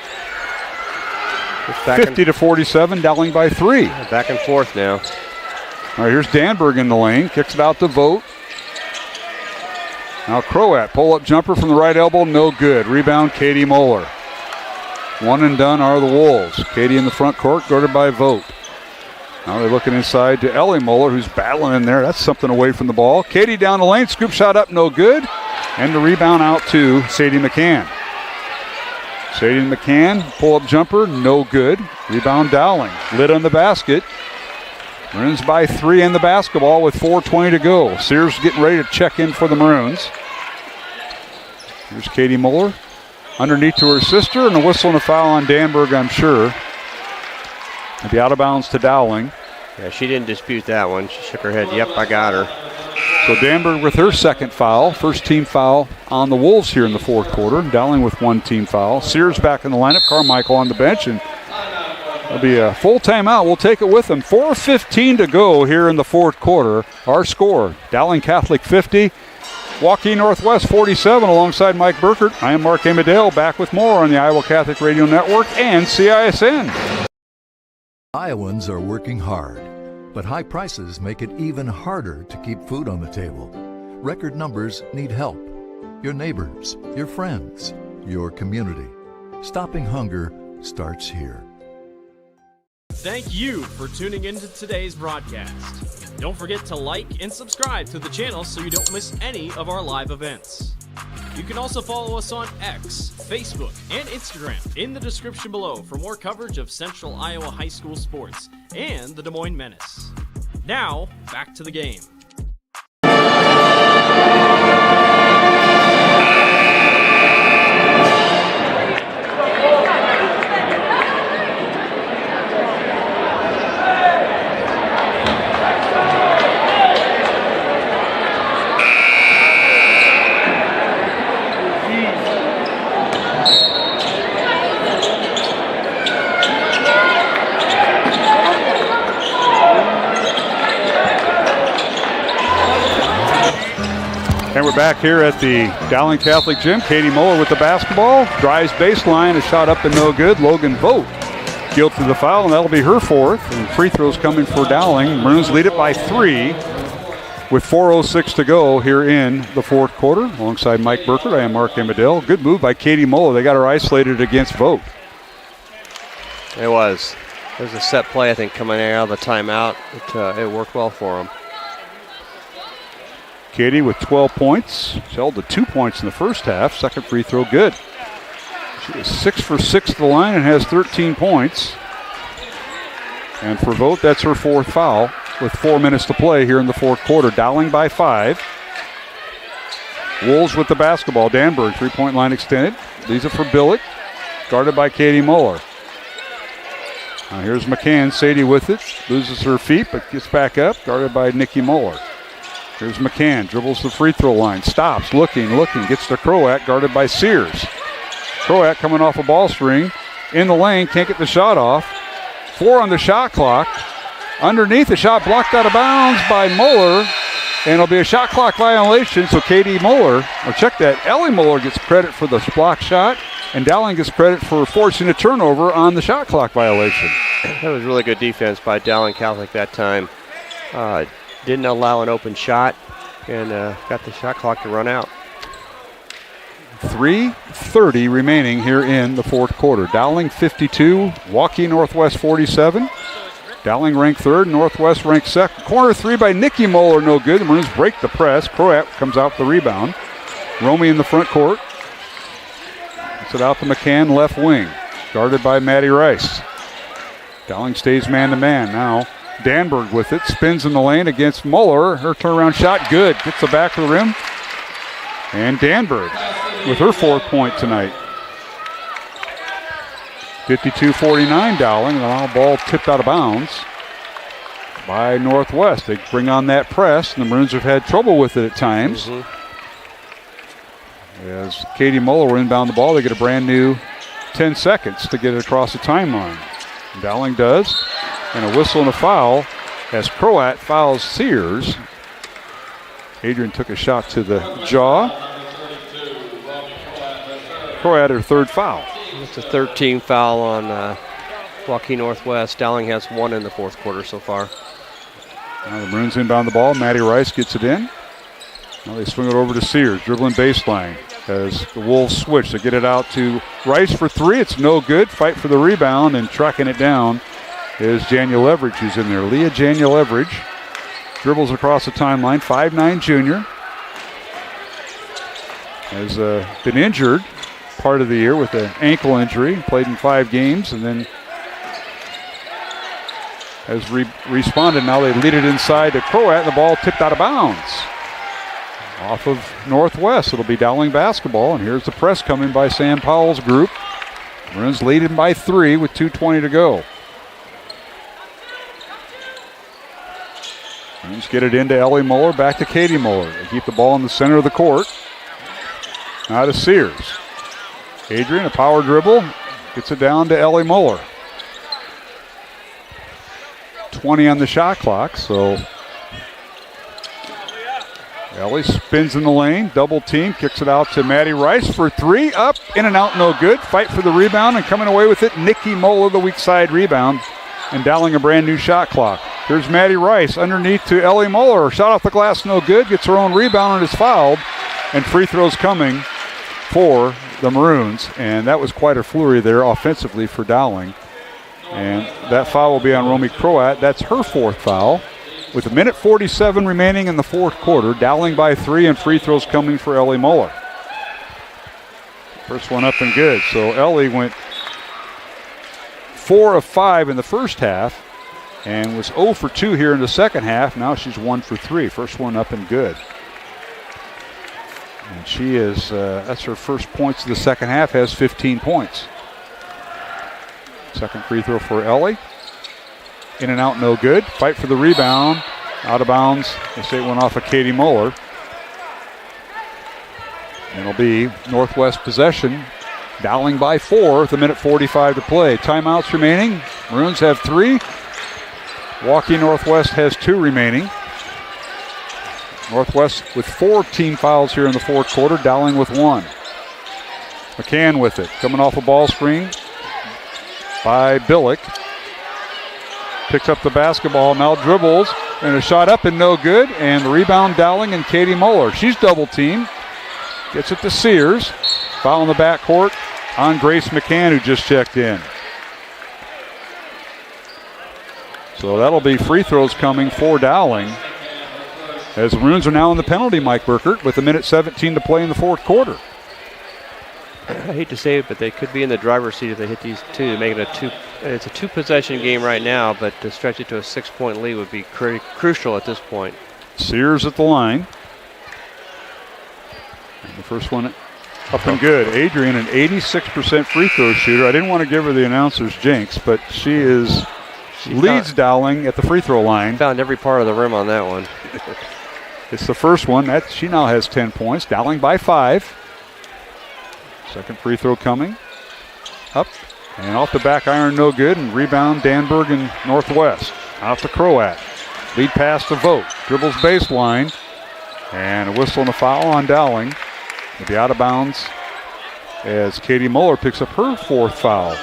50-47, Dowling by 3. Back and forth now. All right, here's Danberg in the lane. Kicks it out to Vogt. Now Croat, pull-up jumper from the right elbow, no good. Rebound, Katie Moeller. 1 and done are the Wolves. Katie in the front court, guarded by Vogt. Now they're looking inside to Ellie Moeller, who's battling in there. That's something away from the ball. Katie down the lane, scoop shot up, no good. And the rebound out to Sadie McCann. Sadie McCann, pull-up jumper, no good. Rebound Dowling, lid on the basket. Maroons by 3 in the basketball with 4:20 to go. Sears getting ready to check in for the Maroons. Here's Katie Moeller. Underneath to her sister, and a whistle and a foul on Danberg, I'm sure. It'll be out of bounds to Dowling. Yeah, she didn't dispute that one. She shook her head. Yep, I got her. So Danberg with her second foul. First team foul on the Wolves here in the fourth quarter. Dowling with one team foul. Sears back in the lineup. Carmichael on the bench. And it'll be a full timeout. We'll take it with them. 4:15 to go here in the fourth quarter. Our score, Dowling Catholic 50. Waukee Northwest 47 alongside Mike Burkert. I am Mark Amadale, back with more on the Iowa Catholic Radio Network and CISN. Iowans are working hard, but high prices make it even harder to keep food on the table. Record numbers need help. Your neighbors, your friends, your community. Stopping hunger starts here. Thank you for tuning into today's broadcast. Don't forget to like and subscribe to the channel so you don't miss any of our live events. You can also follow us on X, Facebook, and Instagram in the description below for more coverage of Central Iowa high school sports and the Des Moines Menace. Now, back to the game. And we're back here at the Dowling Catholic Gym. Katie Moeller with the basketball. Drives baseline, a shot up and no good. Logan Vogt guilty of the foul, and that'll be her fourth. And free throws coming for Dowling. Maroons lead it by 3 with 4:06 to go here in the fourth quarter. Alongside Mike Burkert, I am Mark Amadale. Good move by Katie Moeller. They got her isolated against Vogt. It was. There's a set play, I think, coming out of the timeout. It worked well for them. Katie with 12 points. She held to 2 points in the first half. Second free throw good. She is 6 for 6 to the line and has 13 points. And for Vogt, that's her fourth foul with 4 minutes to play here in the fourth quarter. Dowling by 5. Wolves with the basketball. Danberg, three-point line extended. Leaves it for Billick. Guarded by Katie Moeller. Now here's McCann. Sadie with it. Loses her feet, but gets back up. Guarded by Nikki Moeller. Here's McCann, dribbles the free throw line, stops, looking, gets to Croat, guarded by Sears. Croat coming off a ball string, in the lane, can't get the shot off. 4 on the shot clock. Underneath, the shot blocked out of bounds by Moeller, and it'll be a shot clock violation, so Katie Moeller, or check that, Ellie Moeller gets credit for the block shot, and Dowling gets credit for forcing a turnover on the shot clock violation. That was really good defense by Dowling Catholic that time. Didn't allow an open shot and got the shot clock to run out. 3:30 remaining here in the fourth quarter. Dowling 52, Waukee Northwest 47. Dowling ranked third, Northwest ranked second. Corner three by Nikki Moeller, no good. The Maroons break the press. Croat comes out the rebound. Romy in the front court. Gets it out to McCann, left wing. Guarded by Maddie Rice. Dowling stays man-to-man now. Danberg with it, spins in the lane against Moeller. Her turnaround shot, good. Gets the back of the rim. And Danberg with her fourth point tonight. 52-49 Dowling. The ball tipped out of bounds by Northwest. They bring on that press, and the Maroons have had trouble with it at times. As Katie Moeller will inbound the ball, they get a brand new 10 seconds to get it across the timeline. Dowling does. And a whistle and a foul as Croat fouls Sears. Adrian took a shot to the jaw. Croat her third foul. It's a 13 foul on Waukee Northwest. Dowling has 1 in the fourth quarter so far. Now the Maroons inbound the ball. Maddie Rice gets it in. Now they swing it over to Sears, dribbling baseline. As the Wolves switch, they get it out to Rice for 3. It's no good. Fight for the rebound, and tracking it down is Jania Leverage, who's in there. Leah Jania Leverage dribbles across the timeline, 5'9" junior. Has been injured part of the year with an ankle injury, played in 5 games, and then has responded. Now they lead it inside to Croat, and the ball tipped out of bounds. Off of Northwest, it'll be Dowling basketball, and here's the press coming by Sam Powell's group. Maroons leading by 3 with 2:20 to go. Let's get it into Ellie Muller, back to Katie Muller. They keep the ball in the center of the court. Now to Sears. Adrian, a power dribble, gets it down to Ellie Muller. 20 on the shot clock, so Ellie spins in the lane, double team, kicks it out to Maddie Rice for three, up, in and out, no good. Fight for the rebound and coming away with it, Nikki Muller, the weak side rebound, and Dowling a brand new shot clock. Here's Maddie Rice underneath to Ellie Muller. Shot off the glass, no good, gets her own rebound and is fouled, and free throws coming for the Maroons, and that was quite a flurry there offensively for Dowling. And that foul will be on Romy Croat. That's her fourth foul. With 1:47 remaining in the fourth quarter, Dowling by 3 and free throws coming for Ellie Muller. First one up and good. So Ellie went 4 of 5 in the first half and was 0 for 2 here in the second half. Now she's 1 for 3. First one up and good. And she is, that's her first points of the second half, has 15 points. Second free throw for Ellie. In and out, no good. Fight for the rebound. Out of bounds. The state went off of Katie Muller. And it'll be Northwest possession. Dowling by 4 with 1:45 to play. Timeouts remaining. Maroons have 3. Waukee Northwest has 2 remaining. Northwest with 4 team fouls here in the fourth quarter. Dowling with 1. McCann with it. Coming off a ball screen by Billick. Picks up the basketball, now dribbles, and a shot up and no good. And the rebound, Dowling and Katie Muller. She's double teamed. Gets it to Sears. Foul in the backcourt on Grace McCann, who just checked in. So that'll be free throws coming for Dowling, as the Maroons are now in the penalty, Mike Burkert, with 1:17 to play in the fourth quarter. I hate to say it, but they could be in the driver's seat if they hit these two to make it it's a 2-possession game right now, but to stretch it to a 6-point lead would be crucial at this point. Sears at the line. And the first one up and good. Adrian, an 86% free throw shooter. I didn't want to give her the announcer's jinx, but she leads Dowling at the free throw line. Found every part of the rim on that one. It's the first one. She now has 10 points. Dowling by 5. Second free throw coming. Up and off the back iron, no good. And rebound, Danberg and Northwest. Out to Croat. Lead pass to Vogt. Dribbles baseline. And a whistle and a foul on Dowling. It'll be out of bounds as Katie Muller picks up her 4th foul.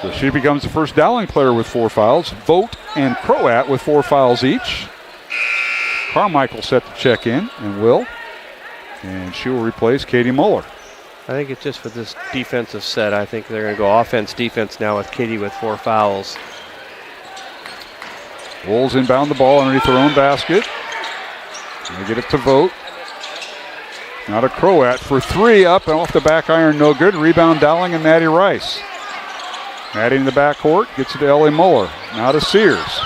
So she becomes the first Dowling player with 4 fouls. Vogt and Croat with 4 fouls each. Carmichael set to check in and will. And she will replace Katie Muller. I think it's just for this defensive set. I think they're going to go offense-defense now with Katie with 4 fouls. Wolves inbound the ball underneath their own basket. And they get it to Vogt. Now to Croat for 3, up and off the back iron, no good. Rebound, Dowling and Maddie Rice. Maddie in the backcourt, gets it to Ellie Muller. Now to Sears.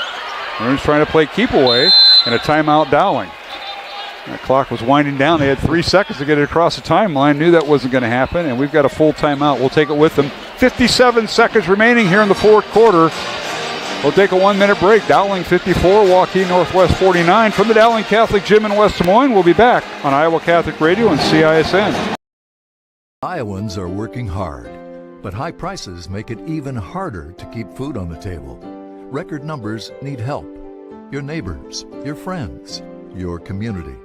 Maroons trying to play keep away, and a timeout, Dowling. That clock was winding down. They had 3 seconds to get it across the timeline. Knew that wasn't going to happen, and we've got a full timeout. We'll take it with them. 57 seconds remaining here in the fourth quarter. We'll take a 1-minute break. Dowling 54, Waukee Northwest 49. From the Dowling Catholic Gym in West Des Moines, we'll be back on Iowa Catholic Radio and CISN. Iowans are working hard, but high prices make it even harder to keep food on the table. Record numbers need help. Your neighbors, your friends, your community.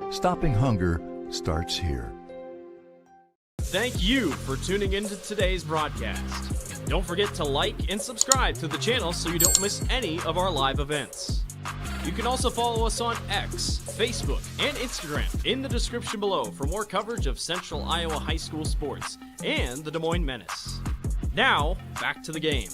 Stopping hunger starts here. Thank you for tuning into today's broadcast. Don't forget to like and subscribe to the channel so you don't miss any of our live events. You can also follow us on X, Facebook, and Instagram in the description below for more coverage of Central Iowa High School sports and the Des Moines Menace. Now, back to the game.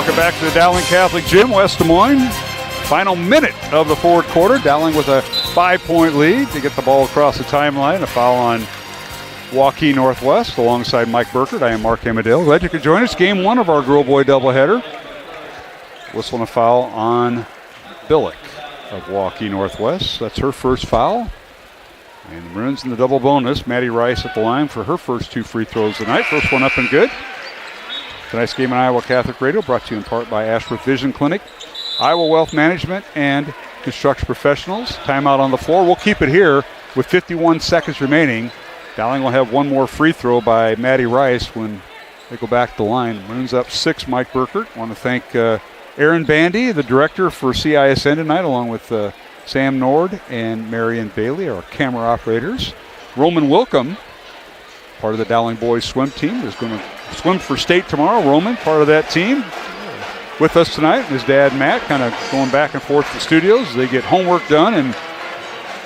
Welcome back to the Dowling Catholic Gym, West Des Moines. Final minute of the fourth quarter. Dowling with a 5-point lead to get the ball across the timeline. A foul on Waukee Northwest alongside Mike Burkert. I am Mark Amadale. Glad you could join us. Game 1 of our girl-boy doubleheader. Whistling a foul on Billick of Waukee Northwest. That's her first foul. And the Maroons in the double bonus. Maddie Rice at the line for her first 2 free throws tonight. First one up and good. Tonight's game on Iowa Catholic Radio brought to you in part by Ashworth Vision Clinic, Iowa Wealth Management, and Construction Professionals. Timeout on the floor. We'll keep it here with 51 seconds remaining. Dowling will have one more free throw by Maddie Rice when they go back to the line. Maroons up 6, Mike Burkert. Want to thank Aaron Bandy, the director for CISN tonight, along with Sam Nord and Marion Bailey, our camera operators. Roman Wilkham, part of the Dowling boys swim team, is going to swim for state tomorrow. Roman, part of that team, with us tonight. His dad, Matt, kind of going back and forth to the studios. They get homework done and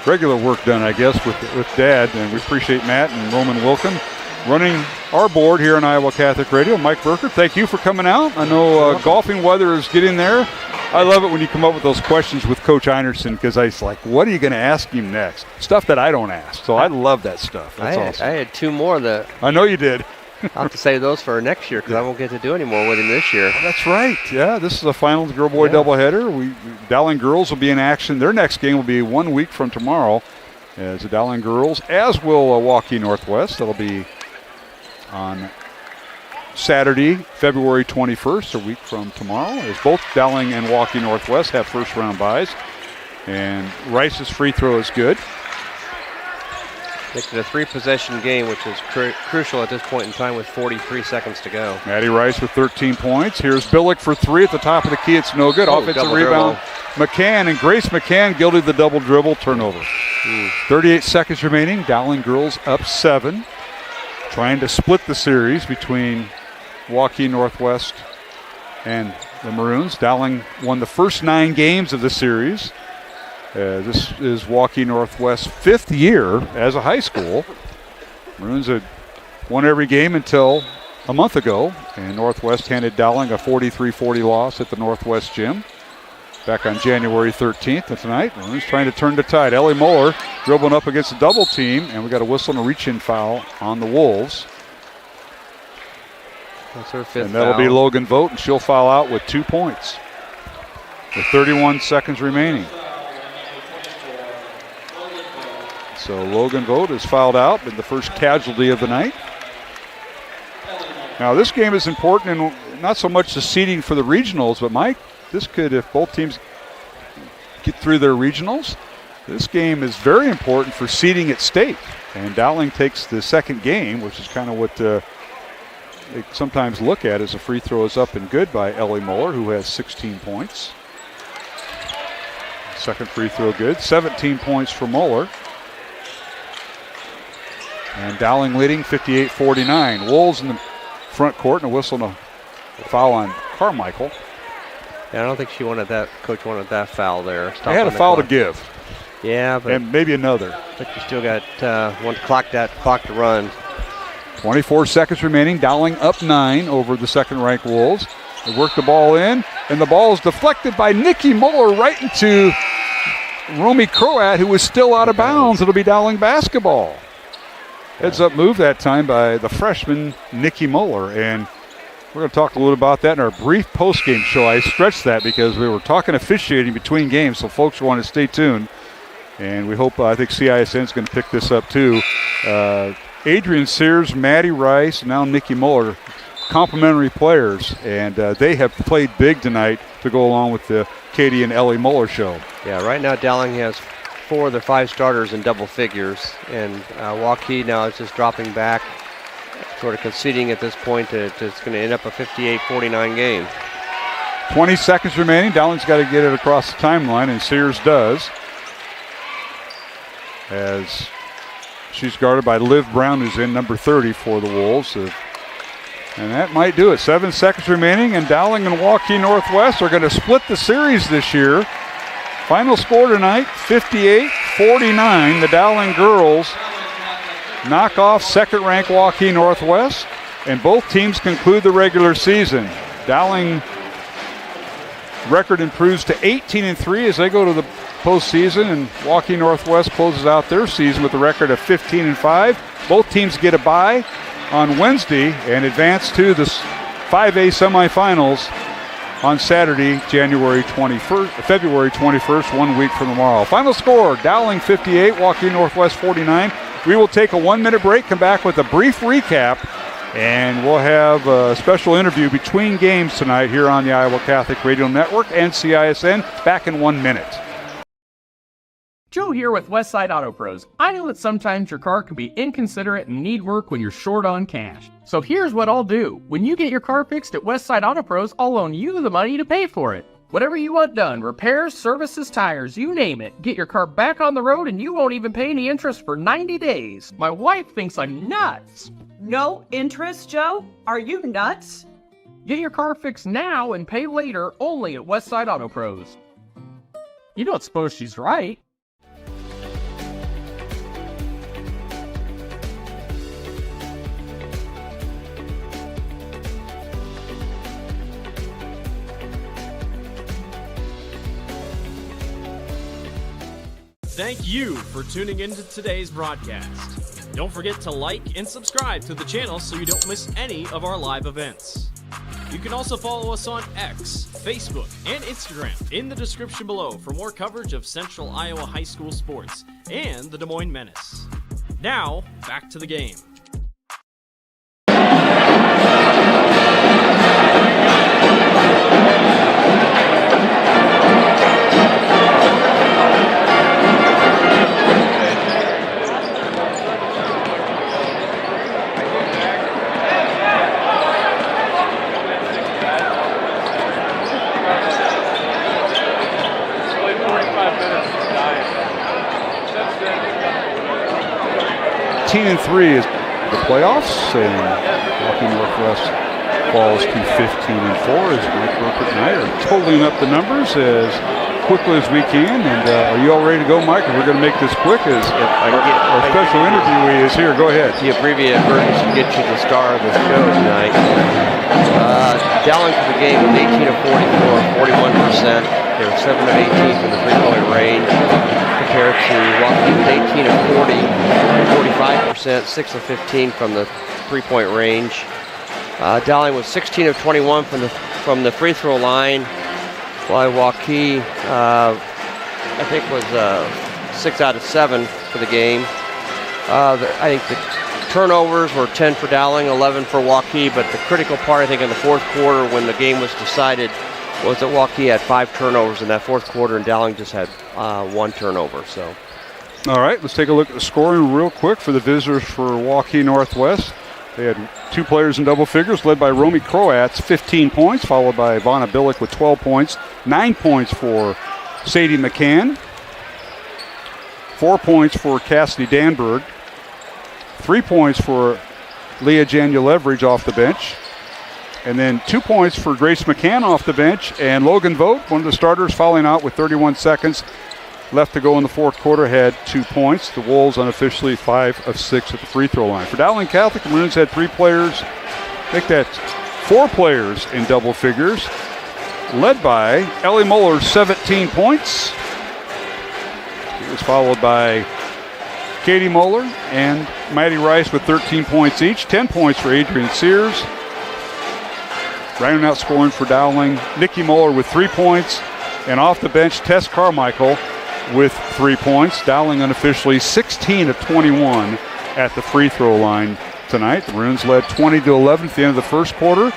regular work done, I guess, with Dad. And we appreciate Matt and Roman Wilkham running our board here on Iowa Catholic Radio. Mike Burkert, thank you for coming out. I know golfing weather is getting there. I love it when you come up with those questions with Coach Einerson, because I was like, what are you going to ask him next? Stuff that I don't ask. So I love that stuff. That's awesome. I had 2 more that I know you did. I'll have to save those for next year because I won't get to do any more with him this year. That's right. Yeah, this is the final girl-boy doubleheader. Dowling girls will be in action. Their next game will be 1 week from tomorrow as the Dowling girls, as will Waukee Northwest. That'll be on Saturday, February 21st, a week from tomorrow, as both Dowling and Waukee Northwest have first-round byes. And Rice's free throw is good. It's a 3-possession game, which is crucial at this point in time with 43 seconds to go. Maddie Rice with 13 points. Here's Billick for 3 at the top of the key. It's no good. Offensive rebound. McCann, and Grace McCann guilty of the double dribble turnover. 38 seconds remaining. Dowling girls up 7. Trying to split the series between Waukee Northwest and the Maroons. Dowling won the first 9 games of the series. This is Waukee Northwest's 5th year as a high school. Maroons had won every game until a month ago, and Northwest handed Dowling a 43-40 loss at the Northwest Gym back on January 13th. And tonight, Maroons trying to turn the tide. Ellie Moeller dribbling up against a double team, and we got a whistle and a reach-in foul on the Wolves. That's her 5th and that'll foul. be Logan Vogt, and she'll foul out with 2 points with 31 seconds remaining. So Logan Vogt is fouled out, and the first casualty of the night. Now this game is important, and not so much the seeding for the regionals, but Mike, this could, if both teams get through their regionals, this game is very important for seeding at state. And Dowling takes the second game, which is kind of what they sometimes look at as a free throw is up and good by Ellie Moeller, who has 16 points. Second free throw good, 17 points for Moeller. And Dowling leading 58-49. Wolves in the front court, and a whistle and a foul on Carmichael. Yeah, I don't think Coach wanted that foul there. They had a foul to give. Yeah, but and maybe another. But you still got one clock to run. 24 seconds remaining. Dowling up 9 over the second-ranked Wolves. They work the ball in, and the ball is deflected by Nikki Moeller right into Romy Croat, who was still out of bounds. It'll be Dowling basketball. Heads up move that time by the freshman Nikki Moeller, and we're going to talk a little about that in our brief post-game show. I stretched that because we were talking officiating between games, so folks want to stay tuned. And we hope, I think CISN is going to pick this up too. Adrian Sears, Maddie Rice, and now Nikki Moeller, complimentary players, and they have played big tonight to go along with the Katie and Ellie Moeller show. Yeah, right now Dowling has 4 of their 5 starters in double figures, and Waukee now is just dropping back, sort of conceding at this point. It's going to end up a 58-49 game. 20 seconds remaining. Dowling's got to get it across the timeline, and Sears does, as she's guarded by Liv Brown, who's in number 30 for the Wolves. And that might do it. 7 seconds remaining, and Dowling and Waukee Northwest are going to split the series this year. Final score tonight, 58-49. The Dowling girls knock off second-ranked Waukee Northwest, and both teams conclude the regular season. Dowling Record improves to 18-3 as they go to the postseason, and Waukee Northwest closes out their season with a record of 15-5. Both teams get a bye on Wednesday and advance to the 5A semifinals on Saturday, February 21st, 1 week from tomorrow. Final score, Dowling 58, Waukee Northwest 49. We will take a 1-minute break, come back with a brief recap, and we'll have a special interview between games tonight here on the Iowa Catholic Radio Network and CISN. Back in 1 minute. Joe here with Westside Auto Pros. I know that sometimes your car can be inconsiderate and need work when you're short on cash. So here's what I'll do. When you get your car fixed at Westside Auto Pros, I'll loan you the money to pay for it. Whatever you want done, repairs, services, tires, you name it. Get your car back on the road and you won't even pay any interest for 90 days. My wife thinks I'm nuts. No interest, Joe? Are you nuts? Get your car fixed now and pay later only at Westside Auto Pros. You don't suppose she's right? Thank you for tuning into today's broadcast. Don't forget to like and subscribe to the channel so you don't miss any of our live events. You can also follow us on X, Facebook, and Instagram in the description below for more coverage of Central Iowa high school sports and the Des Moines Menace. Now, back to the game. And 3 is the playoffs, and Waukee Northwest falls to 15-4 as Mike Rupert and I are totaling up the numbers as quickly as we can. And are you all ready to go, Mike? We're going to make this quick as our special interviewee is here. Go ahead. The abbreviated version should get you the star of the show tonight. Dowling for the game was 18 of 44, 41%. They were 7 of 18 from the three-point range, compared to Waukee with 18 of 40, 45%, 6 of 15 from the three-point range. Dowling was 16 of 21 from the free throw line, while Waukee, I think, was 6 out of 7 for the game. I think the turnovers were 10 for Dowling, 11 for Waukee, but the critical part, I think, in the fourth quarter when the game was decided was that Waukee had 5 turnovers in that fourth quarter, and Dowling just had 1 turnover. So, all right, let's take a look at the scoring real quick for the visitors for Waukee Northwest. They had 2 players in double figures, led by Romy Croats, 15 points, followed by Ivana Billick with 12 points, 9 points for Sadie McCann, 4 points for Cassidy Danberg, 3 points for Leah Jania Leverage off the bench, and then 2 points for Grace McCann off the bench, and Logan Vogt, one of the starters, fouling out with 31 seconds left to go in the fourth quarter, had 2 points. The Wolves unofficially 5 of 6 at the free throw line. For Dowling Catholic, the Maroons had 3 players, make that 4 players in double figures, led by Ellie Muller, 17 points. He was followed by Katie Muller and Maddie Rice with 13 points each, 10 points for Adrian Sears. Rounding out scoring for Dowling, Nikki Muller with 3 points, and off the bench, Tess Carmichael with 3 points. Dowling unofficially 16 of 21 at the free throw line tonight. The Maroons led 20-11 at the end of the first quarter.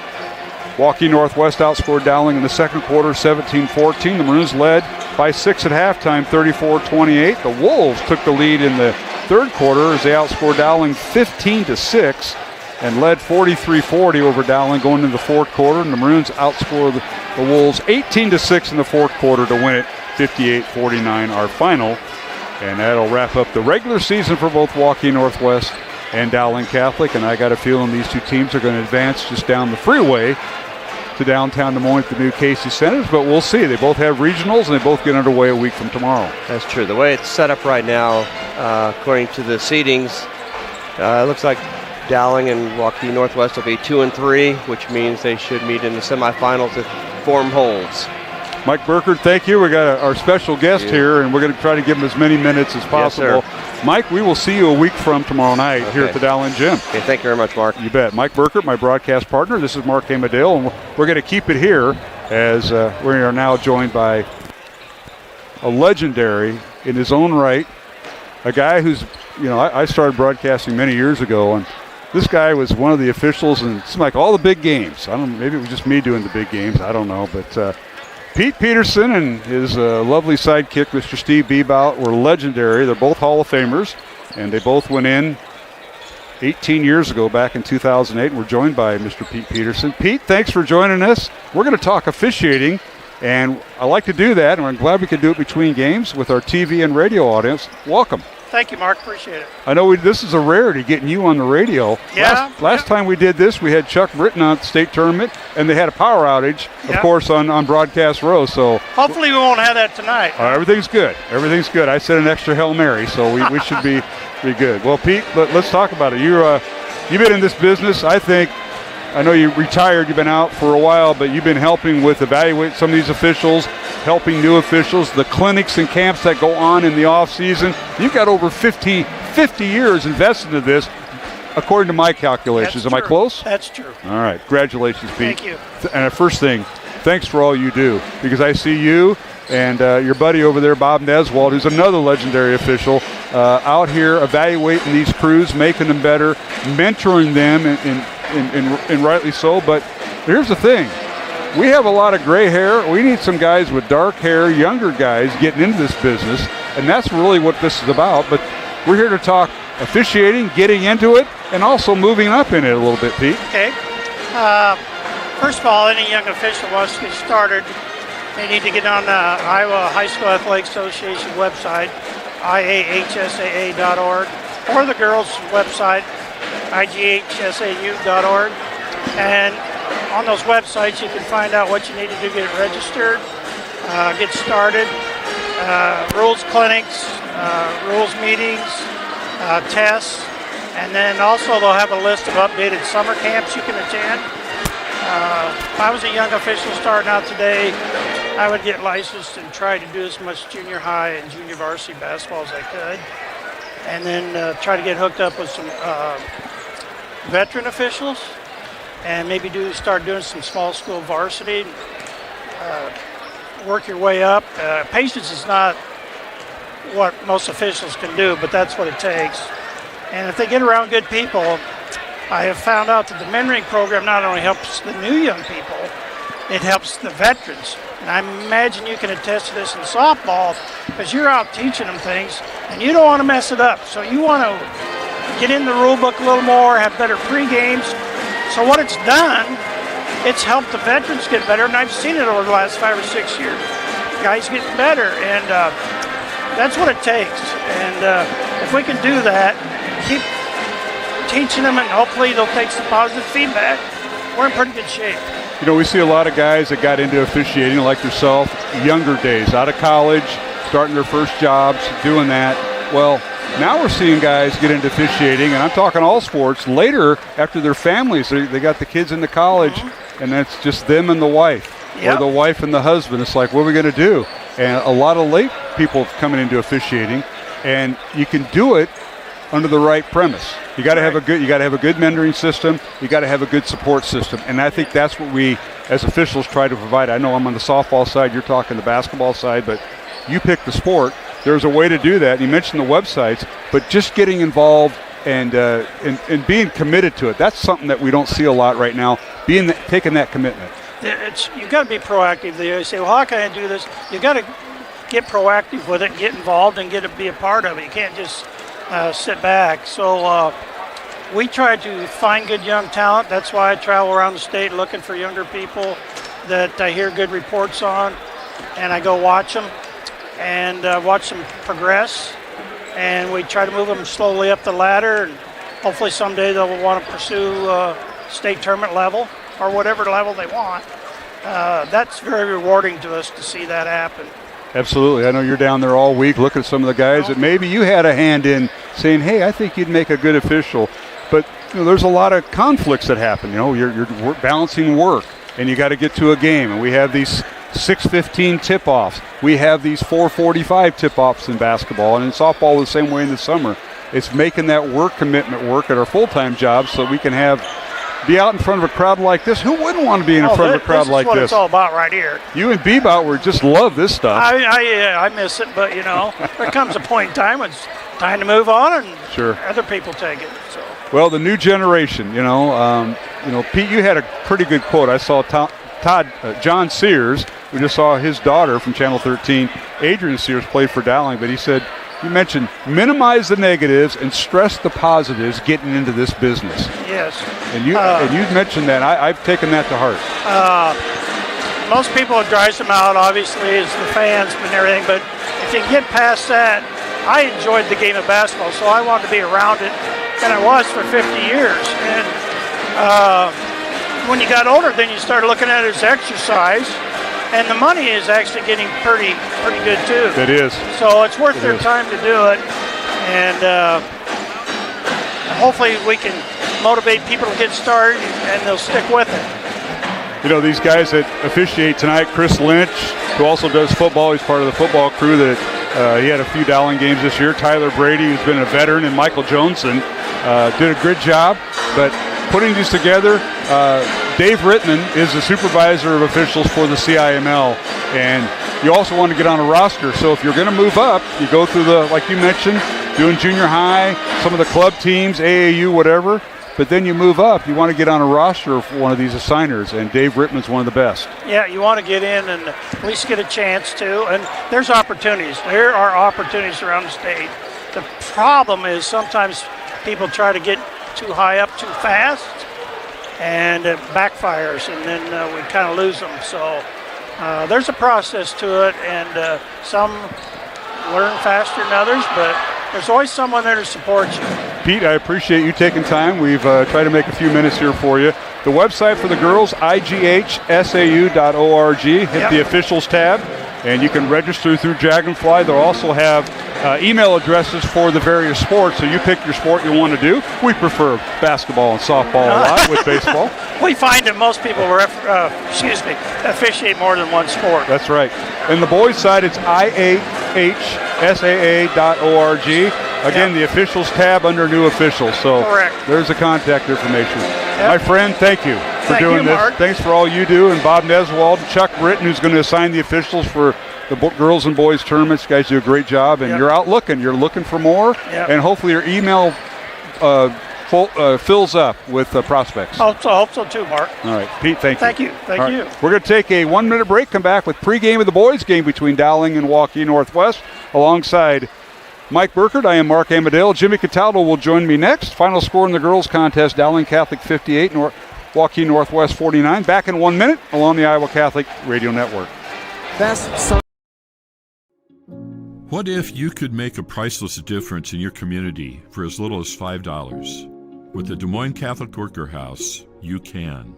Waukee Northwest outscored Dowling in the second quarter 17-14. The Maroons led by 6 at halftime, 34-28. The Wolves took the lead in the third quarter as they outscored Dowling 15-6 and led 43-40 over Dowling going into the fourth quarter. And the Maroons outscored the Wolves 18-6 in the fourth quarter to win it 58-49, our final. And that'll wrap up the regular season for both Waukee Northwest and Dowling Catholic. And I got a feeling these two teams are going to advance just down the freeway to downtown Des Moines at the new Casey Centers, but we'll see. They both have regionals, and they both get underway a week from tomorrow. That's true. The way it's set up right now, according to the seedings, it looks like Dowling and Waukee Northwest will be 2 and 3, which means they should meet in the semifinals if form holds. Mike Burkert, thank you. We got our special guest here, and we're going to try to give him as many minutes as possible. Yes, Mike, we will see you a week from tomorrow night here at the Dowling Gym. Okay, thank you very much, Mark. You bet. Mike Burkert, my broadcast partner. This is Mark Amadale, and we're going to keep it here as we are now joined by a legendary in his own right, a guy who's, I started broadcasting many years ago, and this guy was one of the officials in, it seemed like, all the big games. I don't know, maybe it was just me doing the big games. I don't know, but Pete Peterson and his lovely sidekick, Mr. Steve Bebout, were legendary. They're both Hall of Famers, and they both went in 18 years ago, back in 2008, and we're joined by Mr. Pete Peterson. Pete, thanks for joining us. We're going to talk officiating, and I like to do that, and I'm glad we could do it between games with our TV and radio audience. Welcome. Thank you, Mark. Appreciate it. I know this is a rarity, getting you on the radio. Yeah. Last time we did this, we had Chuck Britton on the state tournament, and they had a power outage, of course, on Broadcast Row. So hopefully we won't have that tonight. Everything's good. Everything's good. I said an extra Hail Mary, so we should be good. Well, Pete, let's talk about it. You've been in this business, I know you retired, you've been out for a while, but you've been helping with evaluate some of these officials, helping new officials, the clinics and camps that go on in the off season. You've got over 50 years invested in this, according to my calculations. Am I close? That's true. All right. Congratulations, Pete. Thank you. And first thing, thanks for all you do, because I see you and your buddy over there, Bob Neswald, who's another legendary official, out here evaluating these crews, making them better, mentoring them, and rightly so. But here's the thing. We have a lot of gray hair. We need some guys with dark hair, younger guys getting into this business, and that's really what this is about. But we're here to talk officiating, getting into it, and also moving up in it a little bit, Pete. Okay. First of all, any young official wants to get started, they need to get on the Iowa High School Athletic Association website, iahsaa.org, or the girls' website, ighsau.org. And on those websites, you can find out what you need to do to get registered, get started, rules clinics, rules meetings, tests, and then also they'll have a list of updated summer camps you can attend. If I was a young official starting out today, I would get licensed and try to do as much junior high and junior varsity basketball as I could, and then try to get hooked up with some veteran officials, and maybe start doing some small school varsity, work your way up. Patience is not what most officials can do, but that's what it takes. And if they get around good people, I have found out that the mentoring program not only helps the new young people, it helps the veterans. And I imagine you can attest to this in softball, because you're out teaching them things, and you don't want to mess it up. So you want to get in the rule book a little more, have better pre-games. So what it's done, it's helped the veterans get better, and I've seen it over the last 5 or 6 years. Guys getting better, and that's what it takes. And if we can do that, keep teaching them, and hopefully they'll take some positive feedback, we're in pretty good shape. You know, we see a lot of guys that got into officiating like yourself, younger days, out of college, starting their first jobs, doing that. Well, now we're seeing guys get into officiating, and I'm talking all sports, later after their families. They got the kids into college, and that's just them and the wife, or the wife and the husband. It's like, what are we going to do? And a lot of late people coming into officiating, and you can do it under the right premise. You got to have a good mentoring system. You got to have a good support system, and I think that's what we as officials try to provide. I know I'm on the softball side, you're talking the basketball side, but you pick the sport. There's a way to do that. You mentioned the websites, but just getting involved and being committed to it. That's something that we don't see a lot right now. Taking that commitment. You've got to be proactive. They say, well, how can I do this? You've got to get proactive with it, get involved, and be a part of it. You can't just sit back. So we try to find good young talent. That's why I travel around the state looking for younger people that I hear good reports on, and I go watch them and watch them progress. And we try to move them slowly up the ladder, and hopefully someday they'll want to pursue state tournament level or whatever level they want. That's very rewarding to us to see that happen. Absolutely. I know you're down there all week looking at some of the guys that maybe you had a hand in saying, hey, I think you'd make a good official. But there's a lot of conflicts that happen. You're balancing work, and you got to get to a game. And we have these 6:15 tip-offs. We have these 4:45 tip-offs in basketball, and in softball the same way in the summer. It's making that work commitment work at our full-time jobs so we can be out in front of a crowd like this. Who wouldn't want to be in front of a crowd like this? This is what this? it's all about right here. You and Bebout would just love this stuff. I miss it, but there comes a point in time when it's time to move on, and sure, other people take it. So. Well, the new generation, Pete, you had a pretty good quote. I saw John Sears. We just saw his daughter from Channel 13, Adrian Sears, play for Dowling, but he said, you mentioned minimize the negatives and stress the positives getting into this business. Yes. And you mentioned that. I've taken that to heart. Most people, it drives them out, obviously, is the fans and everything, but if you get past that, I enjoyed the game of basketball, so I wanted to be around it, and I was for 50 years. And when you got older, then you started looking at it as exercise, and the money is actually getting pretty good too. It is. So it's worth their time to do it, and hopefully we can motivate people to get started, and they'll stick with it. These guys that officiate tonight, Chris Lynch, who also does football, he's part of the football crew that he had a few Dowling games this year. Tyler Brady, who's been a veteran, and Michael Johnson did a good job. But putting these together, Dave Rittman is the supervisor of officials for the CIML, and you also want to get on a roster. So if you're going to move up, you go through like you mentioned, doing junior high, some of the club teams, AAU, whatever. But then you move up, you want to get on a roster for one of these assigners, and Dave Rittman's one of the best. Yeah, you want to get in and at least get a chance to, and there's opportunities. There are opportunities around the state. The problem is sometimes people try to get too high up too fast, and it backfires, and then we kind of lose them. So there's a process to it, and some learn faster than others, but there's always someone there to support you. Pete, I appreciate you taking time. We've tried to make a few minutes here for you. The website for the girls, ighsau.org. Hit the officials tab, and you can register through Dragonfly. They'll also have email addresses for the various sports, so you pick your sport you want to do. We prefer basketball and softball a lot with baseball. We find that most people officiate more than one sport. That's right. And the boys' side, it's iahsaa.org. Again, the officials tab under new officials. So correct. There's the contact information. My friend, thank you for doing this. Mark. Thanks for all you do. And Bob Neswald, Chuck Britton, who's going to assign the officials for the girls and boys tournaments. You guys do a great job. And you're out looking. You're looking for more. And hopefully your email fills up with prospects. I hope so too, Mark. All right. Pete, thank you. Thank you. We're going to take a 1-minute break, come back with pregame of the boys game between Dowling and Waukee Northwest alongside Mike Burkert. I am Mark Amadale. Jimmy Cataldo will join me next. Final score in the girls contest, Dowling Catholic 58, Waukee Northwest 49. Back in 1 minute along the Iowa Catholic Radio Network. What if you could make a priceless difference in your community for as little as $5? With the Des Moines Catholic Worker House, you can.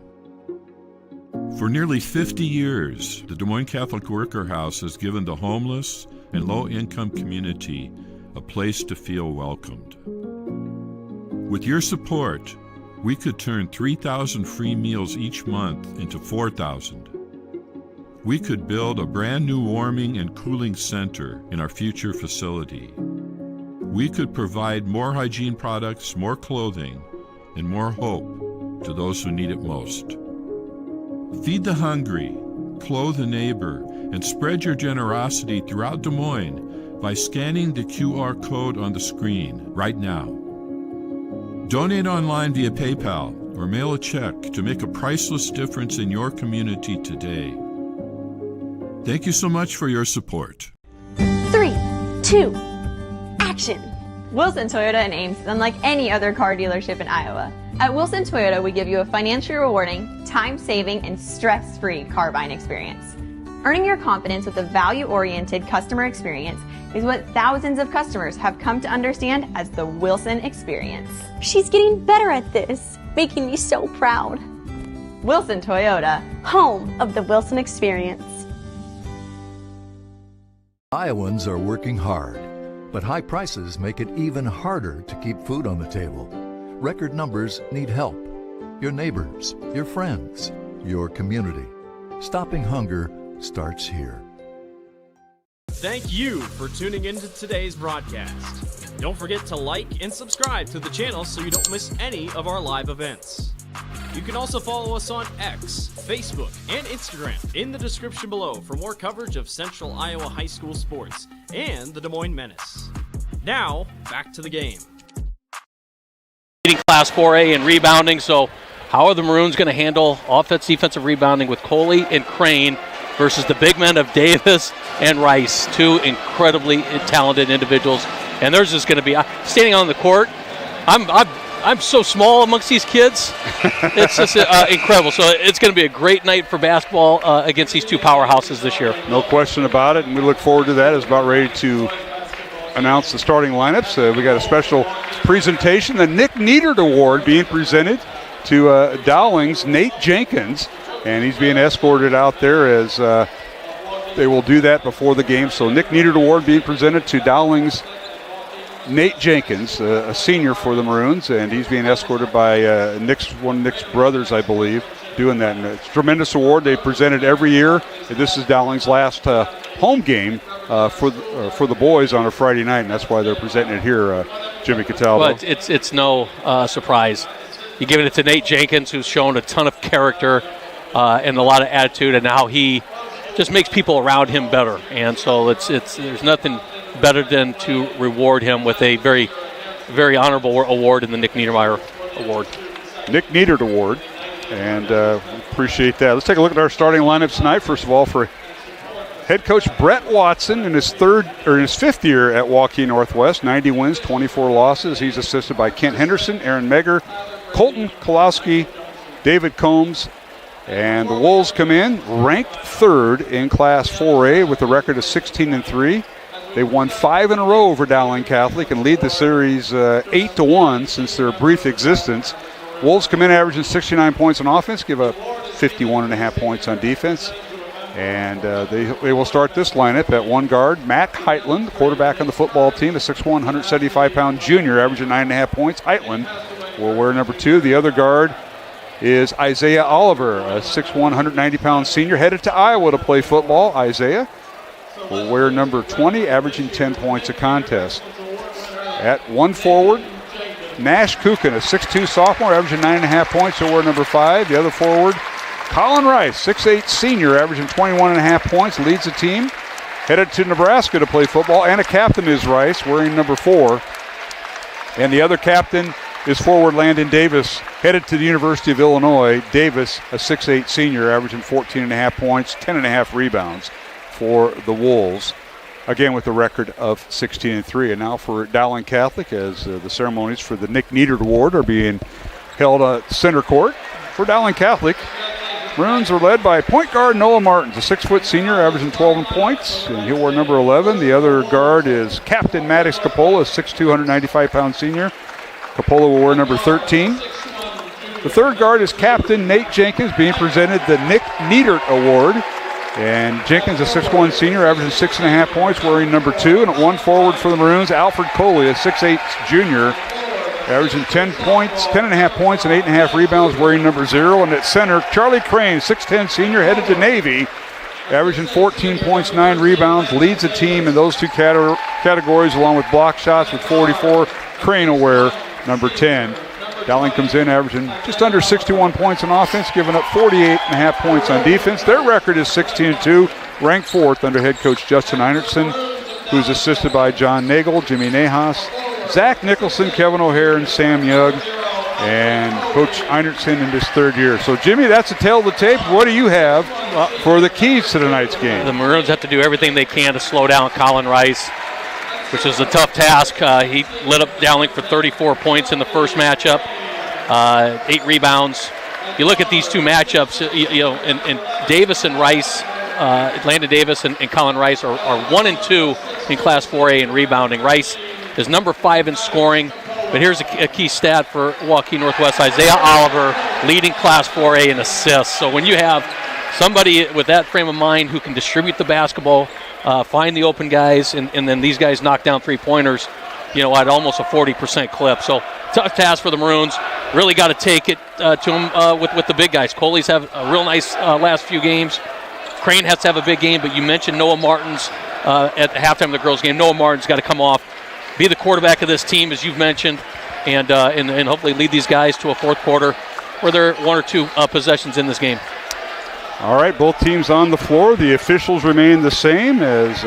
For nearly 50 years, the Des Moines Catholic Worker House has given the homeless and low-income community a place to feel welcomed. With your support, we could turn 3,000 free meals each month into 4,000. We could build a brand new warming and cooling center in our future facility. We could provide more hygiene products, more clothing, and more hope to those who need it most. Feed the hungry, clothe a neighbor, and spread your generosity throughout Des Moines by scanning the QR code on the screen right now. Donate online via PayPal or mail a check to make a priceless difference in your community today. Thank you so much for your support. 3, 2, action! Wilson Toyota in Ames is unlike any other car dealership in Iowa. At Wilson Toyota, we give you a financially rewarding, time-saving, and stress-free car buying experience. Earning your confidence with a value-oriented customer experience is what thousands of customers have come to understand as the Wilson experience. She's getting better at this, making me so proud. Wilson Toyota, home of the Wilson experience. Iowans are working hard, but high prices make it even harder to keep food on the table. Record numbers need help. Your neighbors, your friends, your community. Stopping hunger starts here. Thank you for tuning into today's broadcast. Don't forget to like and subscribe to the channel so you don't miss any of our live events. You can also follow us on X, Facebook, and Instagram in the description below for more coverage of Central Iowa high school sports and the Des Moines Menace. Now, back to the game. Class 4A and rebounding, so how are the Maroons going to handle defensive rebounding with Coley and Crane versus the big men of Davis and Rice, two incredibly talented individuals, and there's just going to be standing on the court. I'm so small amongst these kids. It's just incredible. So it's going to be a great night for basketball against these two powerhouses this year. No question about it, and we look forward to that. It's about ready to announce the starting lineups. We got a special presentation, the Nick Needert Award being presented to Dowling's Nate Jenkins, and he's being escorted out there as they will do that before the game. So Nick Needert Award being presented to Dowling's Nate Jenkins, a senior for the Maroons, and he's being escorted by one of Nick's brothers, I believe, doing that. And it's a tremendous award. They present it every year. This is Dowling's last home game for the boys on a Friday night, and that's why they're presenting it here, Jimmy Cataldo. Well, it's no surprise. You're giving it to Nate Jenkins, who's shown a ton of character and a lot of attitude, and now he just makes people around him better. And so there's nothing better than to reward him with a very, very honorable award in the Nick Niedermeyer Award. Nick Needert Award, and appreciate that. Let's take a look at our starting lineups tonight. First of all, for head coach Brett Watson in his fifth year at Waukee Northwest, 90 wins, 24 losses. He's assisted by Kent Henderson, Aaron Megger, Colton Kolowski, David Combs, and the Wolves come in ranked third in Class 4A with a record of 16-3. They won 5 in a row over Dowling Catholic and lead the series 8-1 since their brief existence. Wolves come in averaging 69 points on offense, give up 51.5 points on defense. And they will start this lineup at one guard. Matt Heitland, the quarterback on the football team, a 6'1", 175-pound junior, averaging 9.5 points. Heitland will wear number 2. The other guard is Isaiah Oliver, a 6'1", 190-pound senior, headed to Iowa to play football. Isaiah will wear number 20, averaging 10 points a contest. At one forward, Nash Kukin, a 6'2" sophomore, averaging 9.5 points. He'll wear number 5. The other forward, Colin Rice, 6'8" senior, averaging 21.5 points, leads the team. Headed to Nebraska to play football, and a captain is Rice, wearing number 4. And the other captain is forward Landon Davis, headed to the University of Illinois. Davis, a 6'8" senior, averaging 14.5 points, 10.5 rebounds for the Wolves, again with a record of 16-3. And now for Dowling Catholic, as the ceremonies for the Nick Needert Award are being held at center court. For Dowling Catholic, Maroons are led by point guard Noah Martins, a 6-foot senior, averaging 12 points, and he'll wear number 11. The other guard is Captain Maddox Capola, a 6'2", 195-pound senior. Capola will wear number 13. The third guard is Captain Nate Jenkins, being presented the Nick Needert Award. And Jenkins, a 6'1" senior, averaging 6.5 points, wearing number 2. And at one forward for the Maroons, Alfred Coley, a 6'8" junior, averaging 10.5 points and 8.5 rebounds, wearing number 0. And at center, Charlie Crane, 6'10" senior, headed to Navy, averaging 14 points, 9 rebounds, leads the team in those two categories along with block shots with 44. Crane will wear number 10. Dowling comes in averaging just under 61 points on offense, giving up 48.5 points on defense. Their record is 16-2, ranked 4th under head coach Justin Einertson, who's assisted by John Nagel, Jimmy Nahas, Zach Nicholson, Kevin O'Hare, and Sam Young, and Coach Einertson in his 3rd year. So, Jimmy, that's a tale of the tape. What do you have for the keys to tonight's game? The Maroons have to do everything they can to slow down Colin Rice, which is a tough task. He lit up Dowling for 34 points in the first matchup, 8 rebounds. You look at these two matchups, and Davis and Rice, Landon Davis and Colin Rice are 1 and 2 in Class 4A in rebounding. Rice is number 5 in scoring, but here's a key stat for Waukee Northwest. Isaiah Oliver leading Class 4A in assists. So when you have somebody with that frame of mind who can distribute the basketball, find the open guys, and then these guys knock down 3-pointers, at almost a 40% clip. So tough task for the Maroons. Really got to take it to them with the big guys. Coley's have a real nice last few games. Crane has to have a big game, but you mentioned Noah Martin's at the halftime of the girls' game. Noah Martin's got to come off, be the quarterback of this team, as you've mentioned, and hopefully lead these guys to a fourth quarter where there are one or two possessions in this game. All right, both teams on the floor. The officials remain the same as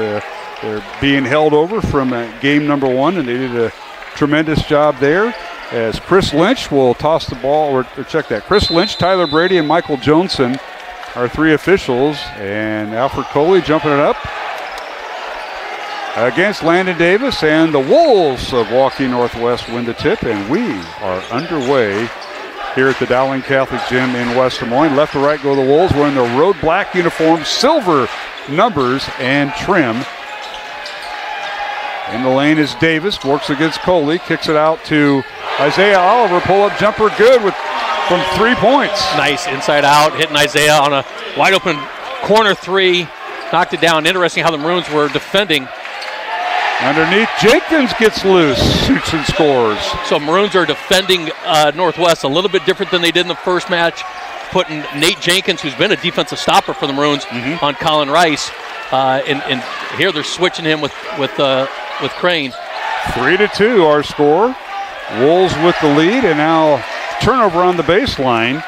they're being held over from game number one, and they did a tremendous job there. As Chris Lynch will toss the ball, or check that. Chris Lynch, Tyler Brady, and Michael Johnson are three officials, and Alfred Coley jumping it up against Landon Davis, and the Wolves of Waukee Northwest win the tip, and we are underway here at the Dowling Catholic Gym in West Des Moines. Left to right go the Wolves, wearing their road black uniforms, silver numbers and trim. In the lane is Davis, works against Coley, kicks it out to Isaiah Oliver, pull-up jumper good from 3 points. Nice inside out, hitting Isaiah on a wide open corner three, knocked it down. Interesting how the Maroons were defending. Underneath, Jenkins gets loose, shoots and scores. So Maroons are defending Northwest a little bit different than they did in the first match, putting Nate Jenkins, who's been a defensive stopper for the Maroons, on Colin Rice. And here they're switching him with Crane. 3-2 our score. Wolves with the lead, and now turnover on the baseline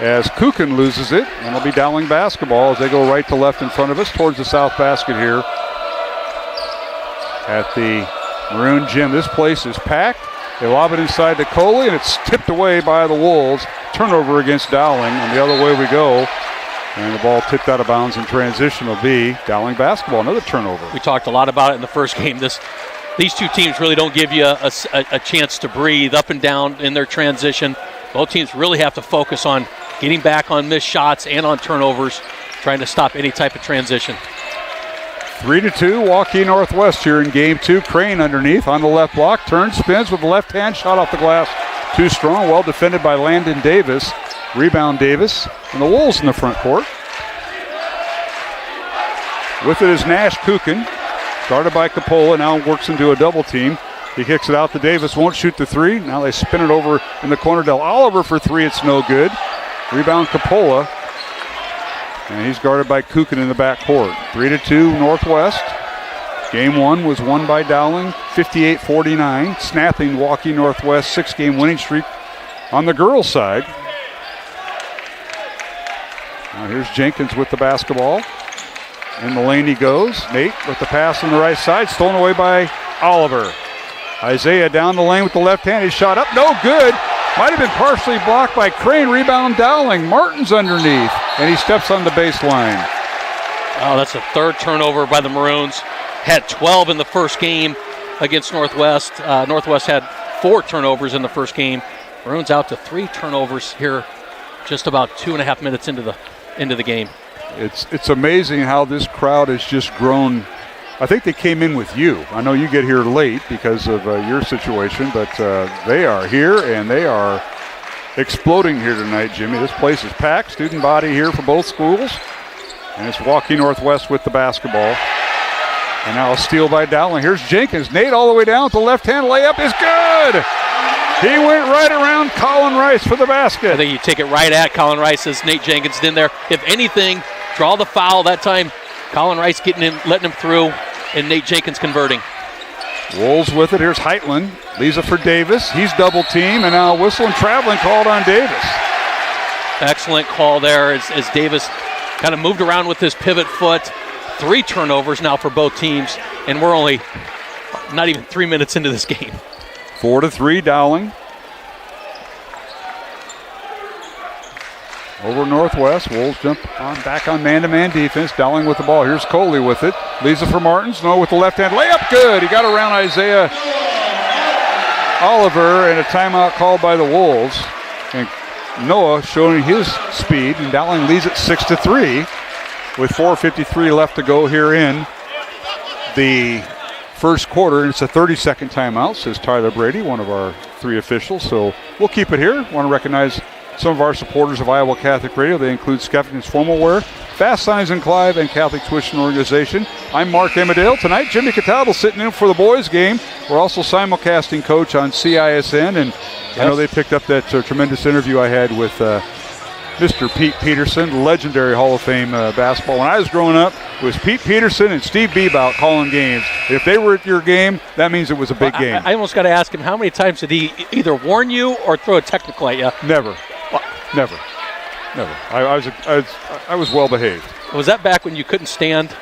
as Kukin loses it, and it'll be Dowling basketball as they go right to left in front of us towards the south basket here at the Maroon Gym. This place is packed. They lob it inside to Coley, and it's tipped away by the Wolves. Turnover against Dowling, and the other way we go. And the ball tipped out of bounds in transition will be Dowling basketball. Another turnover. We talked a lot about it in the first game. These two teams really don't give you a chance to breathe up and down in their transition. Both teams really have to focus on getting back on missed shots and on turnovers, trying to stop any type of transition. 3-2, Waukee Northwest here in game two. Crane underneath on the left block, turns, spins with the left hand, shot off the glass. Too strong, well defended by Landon Davis. Rebound Davis, and the Wolves in the front court. With it is Nash Kukin. Started by Capola, now works into a double team. He kicks it out to Davis, won't shoot the three. Now they spin it over in the corner. Del Oliver for three, it's no good. Rebound Capola. And he's guarded by Kukin in the backcourt. 3-2 Northwest. Game one was won by Dowling, 58-49, snapping Waukee Northwest 6-game winning streak on the girls' side. Now here's Jenkins with the basketball. In the lane he goes. Nate with the pass on the right side, stolen away by Oliver. Isaiah down the lane with the left hand. His shot up, no good. Might have been partially blocked by Crane. Rebound Dowling. Martin's underneath, and he steps on the baseline. Oh, that's a third turnover by the Maroons. Had 12 in the first game against Northwest. Northwest had 4 turnovers in the first game. Maroons out to 3 turnovers here, just about 2.5 minutes into the game. It's amazing how this crowd has just grown. I think they came in with you. I know you get here late because of your situation, but they are here and they are exploding here tonight, Jimmy. This place is packed. Student body here for both schools. And it's Waukee Northwest with the basketball. And now a steal by Dowling. Here's Jenkins. Nate all the way down with the left-hand layup is good. He went right around Colin Rice for the basket. I think you take it right at Colin Rice as Nate Jenkins in there. If anything, draw the foul. That time, Colin Rice getting in, letting him through, and Nate Jenkins converting. Wolves with it. Here's Heitland. Leaves it for Davis. He's double team, and now whistle and traveling called on Davis. Excellent call there as Davis kind of moved around with his pivot foot. 3 turnovers now for both teams, and we're only not even 3 minutes into this game. 4-3 Dowling. Over Northwest. Wolves jump back on man-to-man defense. Dowling with the ball. Here's Coley with it. Leaves it for Martins. No, with the left hand. Layup good. He got around Isaiah Oliver, and a timeout called by the Wolves. And Noah showing his speed, and Dowling leads it 6-3 with 4:53 left to go here in the first quarter. And it's a 30-second timeout, says Tyler Brady, one of our 3 officials. So we'll keep it here. Want to recognize some of our supporters of Iowa Catholic Radio. They include Skeffington's Formal Wear, Fast Signs and Clive, and Catholic Tuition Organization. I'm Mark Amadale. Tonight, Jimmy Cataldo sitting in for the boys' game. We're also simulcasting coach on CISN, and I know they picked up that tremendous interview I had with Mr. Pete Peterson, legendary Hall of Fame basketball. When I was growing up, it was Pete Peterson and Steve Bebout calling games. If they were at your game, that means it was a big game. I almost got to ask him, how many times did he either warn you or throw a technical at you? Never. Never. I was well behaved. Was that back when you couldn't stand?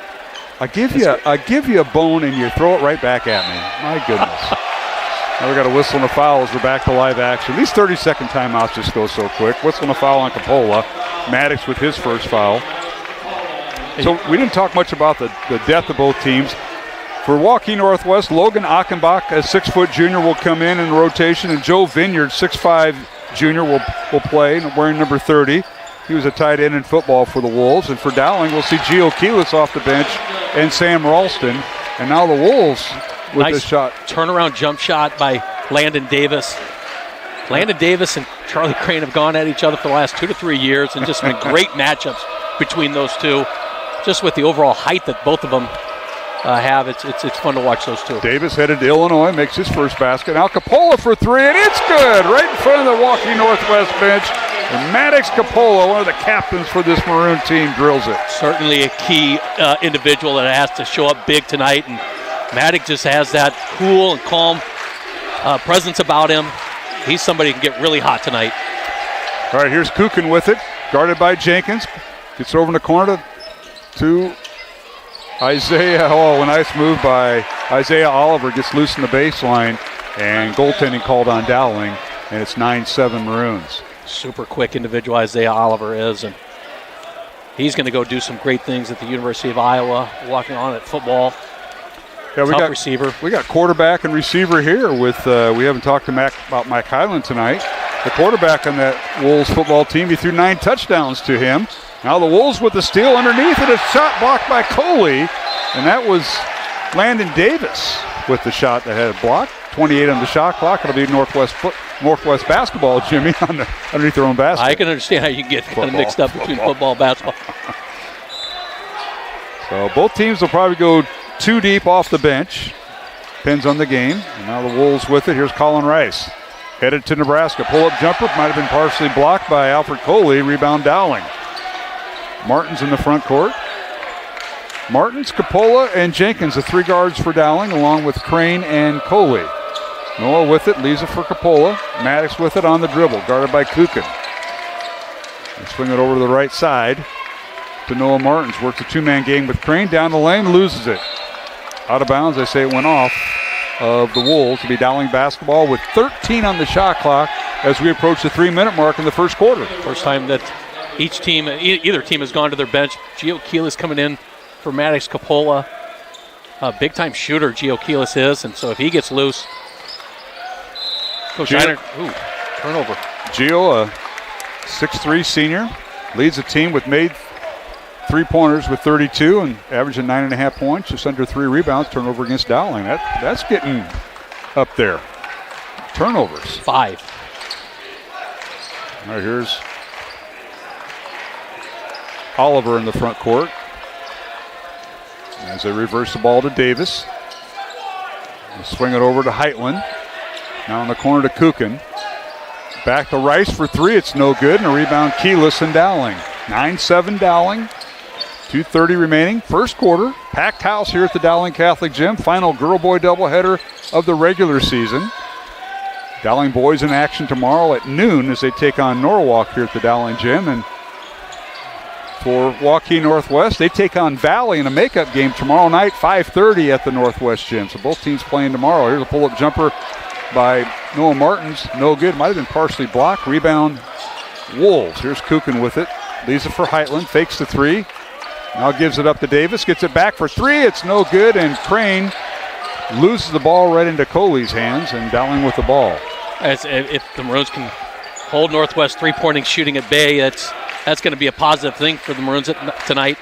I give you a bone and you throw it right back at me. My goodness. Now we got a whistle and a foul as we're back to live action. These 30-second timeouts just go so quick. Whistle and a foul on Coppola. Maddox with his first foul. So we didn't talk much about the depth of both teams. For Waukee Northwest, Logan Achenbach, a 6-foot junior, will come in rotation, and Joe Vineyard, 6'5" junior, will play, wearing number 30. He was a tight end in football for the Wolves. And for Dowling, we'll see Gio Keelis off the bench and Sam Ralston. And now the Wolves with nice the shot. Turnaround jump shot by Landon Davis. Landon Davis and Charlie Crane have gone at each other for the last 2 to 3 years and just been great matchups between those two. Just with the overall height that both of them have, it's fun to watch those two. Davis headed to Illinois, makes his first basket. Now Coppola for 3, and it's good! Right in front of the Waukee Northwest bench. And Maddox Coppola, one of the captains for this Maroon team, drills it. Certainly a key individual that has to show up big tonight, and Maddox just has that cool and calm presence about him. He's somebody who can get really hot tonight. All right, here's Kukin with it, guarded by Jenkins. Gets over in the corner to Isaiah. Oh, a nice move by Isaiah Oliver. Gets loose in the baseline, and goaltending called on Dowling, and it's 9-7 Maroons. Super quick individual Isaiah Oliver is, and he's going to go do some great things at the University of Iowa, walking on at football. Yeah, Tough receiver. We got quarterback and receiver here with, we haven't talked to about Mike Highland tonight. The quarterback on that Wolves football team, he threw 9 touchdowns to him. Now the Wolves with the steal underneath, and a shot blocked by Coley, and that was Landon Davis with the shot that had a block. 28 on the shot clock. It'll be Northwest basketball, Jimmy, underneath their own basket. I can understand how you get kind of mixed up between football and basketball. So both teams will probably go 2 deep off the bench. Depends on the game. And now the Wolves with it. Here's Colin Rice. Headed to Nebraska. Pull-up jumper. Might have been partially blocked by Alfred Coley. Rebound Dowling. Martin's in the front court. Martins, Coppola, and Jenkins, the 3 guards for Dowling, along with Crane and Coley. Noah with it, leaves it for Coppola. Maddox with it on the dribble, guarded by Kukin. They swing it over to the right side to Noah Martins. Works a 2-man game with Crane, down the lane, loses it. Out of bounds, they say it went off of the Wolves. To be Dowling basketball with 13 on the shot clock as we approach the 3-minute mark in the first quarter. First time that either team has gone to their bench. Gio Keelis coming in for Maddox Coppola. A big-time shooter, Gio Keelis is, and so if he gets loose, Coach Shiner, turnover. Gio, a 6'3" senior, leads the team with made 3-pointers with 32 and averaging 9.5 points, just under 3 rebounds. Turnover against Dowling. That's getting up there. Turnovers. 5. All right, here's Oliver in the front court as they reverse the ball to Davis. They swing it over to Heitland. Now in the corner to Kukin. Back to Rice for 3. It's no good. And a rebound Keelis and Dowling. 9-7 Dowling. 2:30 remaining. First quarter. Packed house here at the Dowling Catholic Gym. Final girl-boy doubleheader of the regular season. Dowling boys in action tomorrow at noon as they take on Norwalk here at the Dowling Gym. And for Waukee Northwest, they take on Valley in a makeup game tomorrow night, 5:30 at the Northwest Gym. So both teams playing tomorrow. Here's a pull-up jumper by Noah Martins. No good. Might have been partially blocked. Rebound Wolves. Here's Kukin with it. Leaves it for Heitland. Fakes the 3. Now gives it up to Davis. Gets it back for 3. It's no good. And Crane loses the ball right into Coley's hands. And Dowling with the ball. If the Maroons can hold Northwest 3-pointing shooting at bay, that's going to be a positive thing for the Maroons tonight.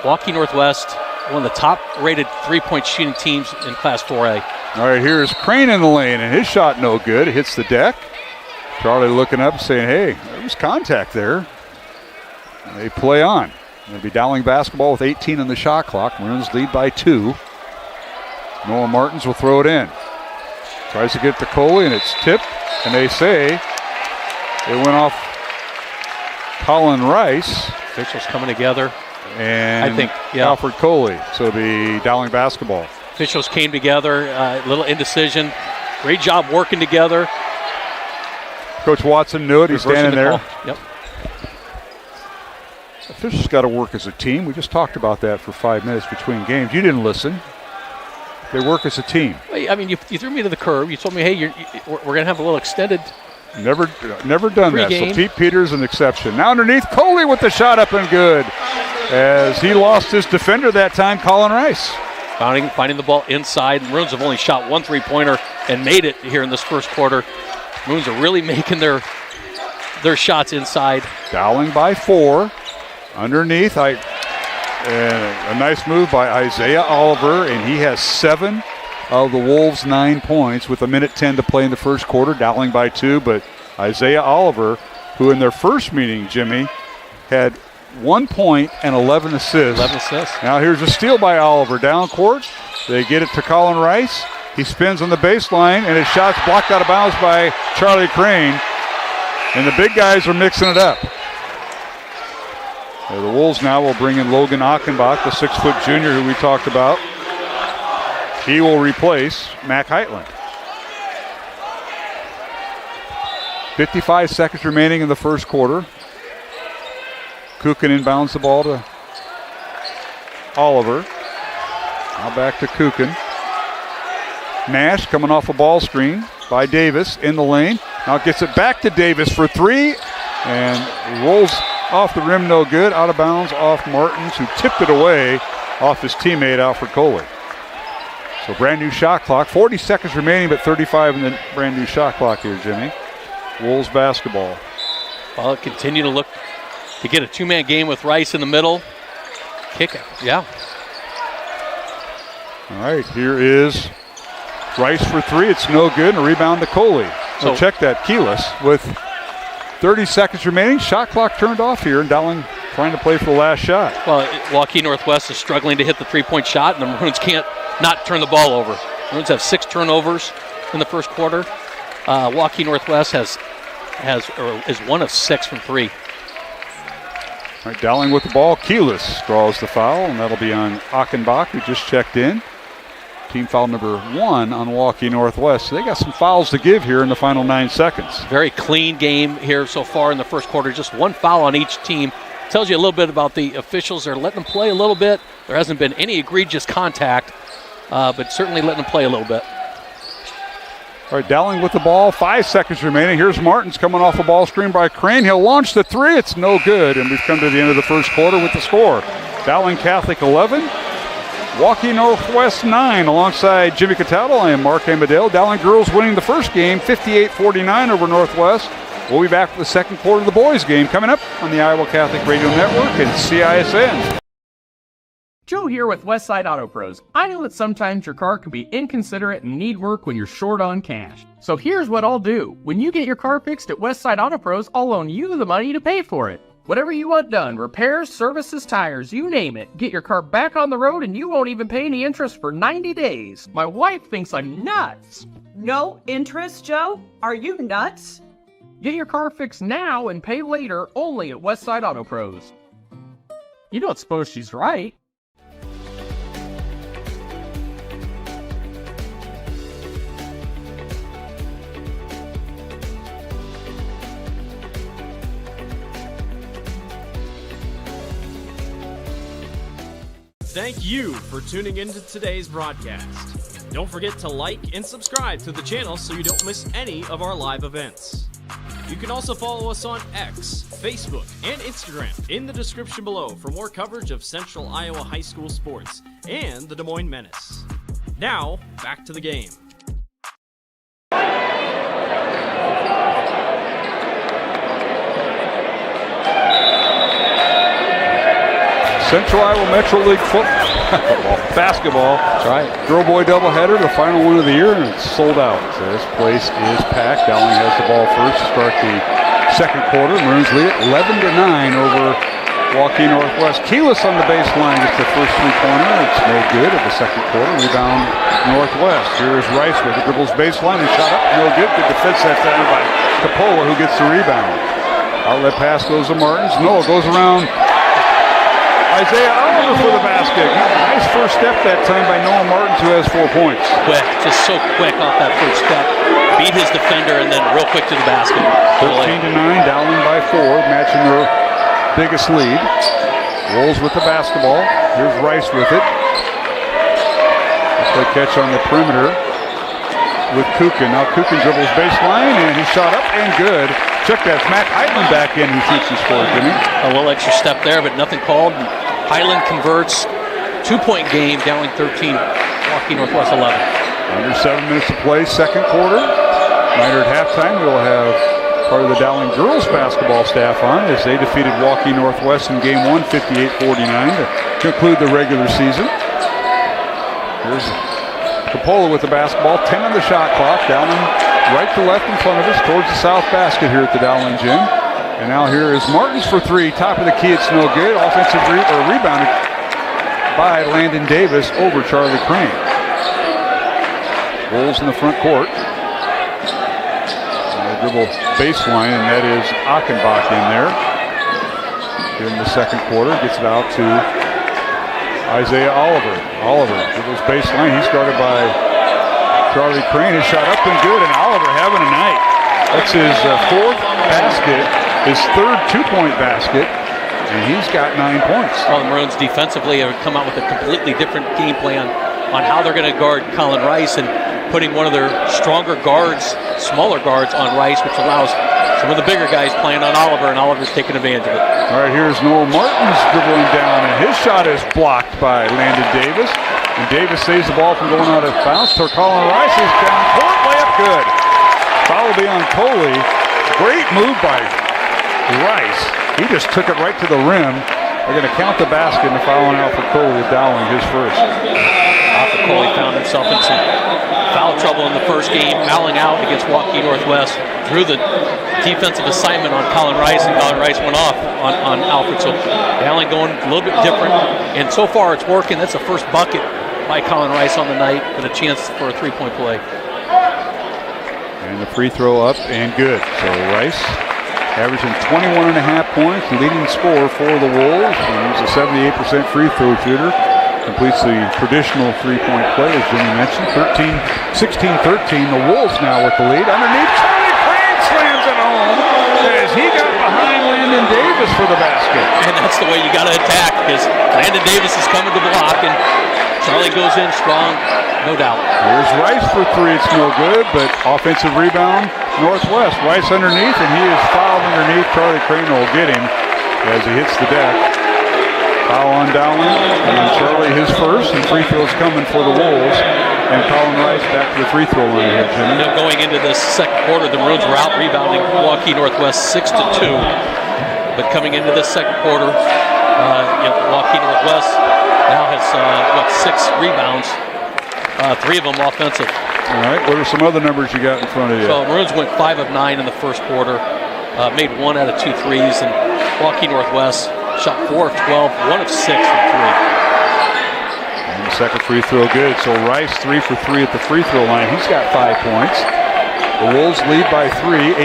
Waukee Northwest, one of the top-rated 3-point shooting teams in Class 4A. All right, here's Crane in the lane, and his shot no good. It hits the deck. Charlie looking up saying, hey, there was contact there. And they play on. It'll be Dowling basketball with 18 on the shot clock. Maroons lead by 2. Noah Martins will throw it in. Tries to get to Coley, and it's tipped. And they say it went off Colin Rice. Officials coming together. And I think, yeah. Alfred Coley. So it'll be Dowling basketball. Officials came together, a little indecision. Great job working together. Coach Watson knew it. He's standing there. Yep. Officials got to work as a team. We just talked about that for 5 minutes between games. You didn't listen. They work as a team. I mean, you threw me to the curb. You told me, hey, we're going to have a little extended. Never done that. Pregame. So Pete Peters an exception. Now underneath, Coley with the shot up and good. As he lost his defender that time, Colin Rice. Finding the ball inside. Maroons have only shot 1 3-pointer and made it here in this first quarter. Maroons are really making their shots inside. Dowling by 4. Underneath, a nice move by Isaiah Oliver, and he has 7 of the Wolves' 9 points with 1:10 to play in the first quarter. Dowling by 2, but Isaiah Oliver, who in their first meeting, Jimmy, had 1 point and 11 assists. 11 assists. Now here's a steal by Oliver down court. They get it to Colin Rice. He spins on the baseline, and his shot's blocked out of bounds by Charlie Crane. And the big guys are mixing it up. The Wolves now will bring in Logan Achenbach, the 6-foot junior who we talked about. He will replace Mac Heitland. 55 seconds remaining in the first quarter. Kukin inbounds the ball to Oliver. Now back to Kukin. Nash coming off a ball screen by Davis in the lane. Now gets it back to Davis for 3. And rolls off the rim, no good. Out of bounds off Martins, who tipped it away off his teammate Alfred Coley. So brand new shot clock. 40 seconds remaining, but 35 in the brand new shot clock here, Jimmy. Wolves basketball. Well, continue to look to get a 2-man game with Rice in the middle. Kick it, yeah. All right, here is Rice for 3. It's no good, and a rebound to Coley. So check that. Keyless with 30 seconds remaining. Shot clock turned off here, and Dowling trying to play for the last shot. Well, Waukee Northwest is struggling to hit the 3-point shot, and the Maroons can't not turn the ball over. Maroons have 6 turnovers in the first quarter. Waukee Northwest is 1 of 6 from 3. All right, Dowling with the ball. Keyless draws the foul, and that'll be on Achenbach, who just checked in. Team foul number 1 on Waukee Northwest. So they got some fouls to give here in the final 9 seconds. Very clean game here so far in the first quarter. Just 1 foul on each team. Tells you a little bit about the officials. They're letting them play a little bit. There hasn't been any egregious contact, but certainly letting them play a little bit. All right, Dowling with the ball. 5 seconds remaining. Here's Martins coming off a ball screen by Crane. He'll launch the 3. It's no good, and we've come to the end of the first quarter with the score. Dowling Catholic 11. Waukee Northwest 9 alongside Jimmy Cataldo. I am Mark Amadale. Dowling girls winning the first game 58-49 over Northwest. We'll be back for the second quarter of the boys game coming up on the Iowa Catholic Radio Network and CISN. Joe here with Westside Auto Pros. I know that sometimes your car can be inconsiderate and need work when you're short on cash. So here's what I'll do. When you get your car fixed at Westside Auto Pros, I'll loan you the money to pay for it. Whatever you want done, repairs, services, tires, you name it. Get your car back on the road and you won't even pay any interest for 90 days. My wife thinks I'm nuts. No interest, Joe? Are you nuts? Get your car fixed now and pay later only at Westside Auto Pros. You don't suppose she's right? Thank you for tuning into today's broadcast. Don't forget to like and subscribe to the channel so you don't miss any of our live events. You can also follow us on X, Facebook, and Instagram in the description below for more coverage of Central Iowa high school sports and the Des Moines Menace. Now, back to the game. Central Iowa Metro League basketball. That's right. Girl boy doubleheader, the final one of the year, and it's sold out. So this place is packed. Dowling has the ball first to start the second quarter. Maroons lead it 11-9 over Waukee Northwest. Keyless on the baseline gets the first 3-pointer. It's no good at the second quarter. Rebound Northwest. Here is Rice with the dribbles baseline and shot up. No good. Good defense that time by Capola, who gets the rebound. Outlet pass goes to Martins. Noah goes around Isaiah Oliver for the basket. Nice first step that time by Noah Martins, who has 4 points. Quick, just so quick off that first step. Beat his defender and then real quick to the basket. 13-9, Dowling by 4, matching their biggest lead. Wolves with the basketball. Here's Rice with it. Play catch on the perimeter with Kukin. Now Kukin dribbles baseline, and he shot up and good. Check that. It's Matt Heitland back in who shoots and scores, Jimmy. A little extra step there, but nothing called. Highland converts. 2-point game, Dowling 13, Waukee Northwest 11. Under 7 minutes to play, second quarter. Minor at halftime. We'll have part of the Dowling girls basketball staff on as they defeated Waukee Northwest in game 1, 58-49 to conclude the regular season. Here's Coppola with the basketball, 10 on the shot clock. Dowling right to left in front of us towards the south basket here at the Dowling gym. And now here is Martins for 3, top of the key, it's no good. Offensive rebounded by Landon Davis over Charlie Crane. Wolves in the front court. Dribble baseline, and that is Achenbach in there. Here in the second quarter, gets it out to Isaiah Oliver. Oliver dribbles baseline. He's guarded by Charlie Crane. His shot up and good, and Oliver having a night. That's his fourth basket, his third 2-point basket, and he's got 9 points. Well, the Maroons defensively have come out with a completely different game plan on how they're going to guard Colin Rice, and putting one of their stronger guards, smaller guards on Rice, which allows some of the bigger guys playing on Oliver, and Oliver's taking advantage of it. All right, here's Noah Martins dribbling down, and his shot is blocked by Landon Davis. And Davis saves the ball from going out of bounds. Colin Rice is down court, layup good. Foul will be on Coley. Great move by Rice. He just took it right to the rim. They're going to count the basket and the foul on Alfred Coley, Dowling, his first. Alfred Coley found himself in some foul trouble in the first game, fouling out against Waukee Northwest. Drew the defensive assignment on Colin Rice, and Colin Rice went off on Alfred. So Dowling going a little bit different, and so far it's working. That's the first bucket by Colin Rice on the night, with a chance for a 3-point play. And the free throw up and good. So Rice averaging 21.5 points, leading scorer for the Wolves. He's a 78% free throw shooter. Completes the traditional 3-point play, as Jimmy mentioned. 16-13. The Wolves now with the lead. Underneath, Charlie Crane slams it home as he got behind Landon Davis for the basket. And that's the way you got to attack, because Landon Davis is coming to block, and Charlie goes in strong, no doubt. Here's Rice for 3. It's no good, but offensive rebound, Northwest. Rice underneath, and he is fouled underneath. Charlie Crane will get him as he hits the deck. Foul on Dowling, and Charlie his first, and free throws coming for the Wolves. And Colin Rice back to the free throw line here, Jimmy. Now going into the second quarter, the Maroons were out rebounding Waukee Northwest 6-2. But coming into this second quarter, Waukee Northwest now has 6 rebounds, 3 of them offensive. All right, what are some other numbers you got in front of you? So Maroons went 5 of 9 in the first quarter, made 1 out of 2 threes, and Waukee Northwest shot 4 of 12, 1 of 6 from 3. And the second free throw good. So Rice 3 for 3 at the free throw line. He's got 5 points. The Wolves lead by 3,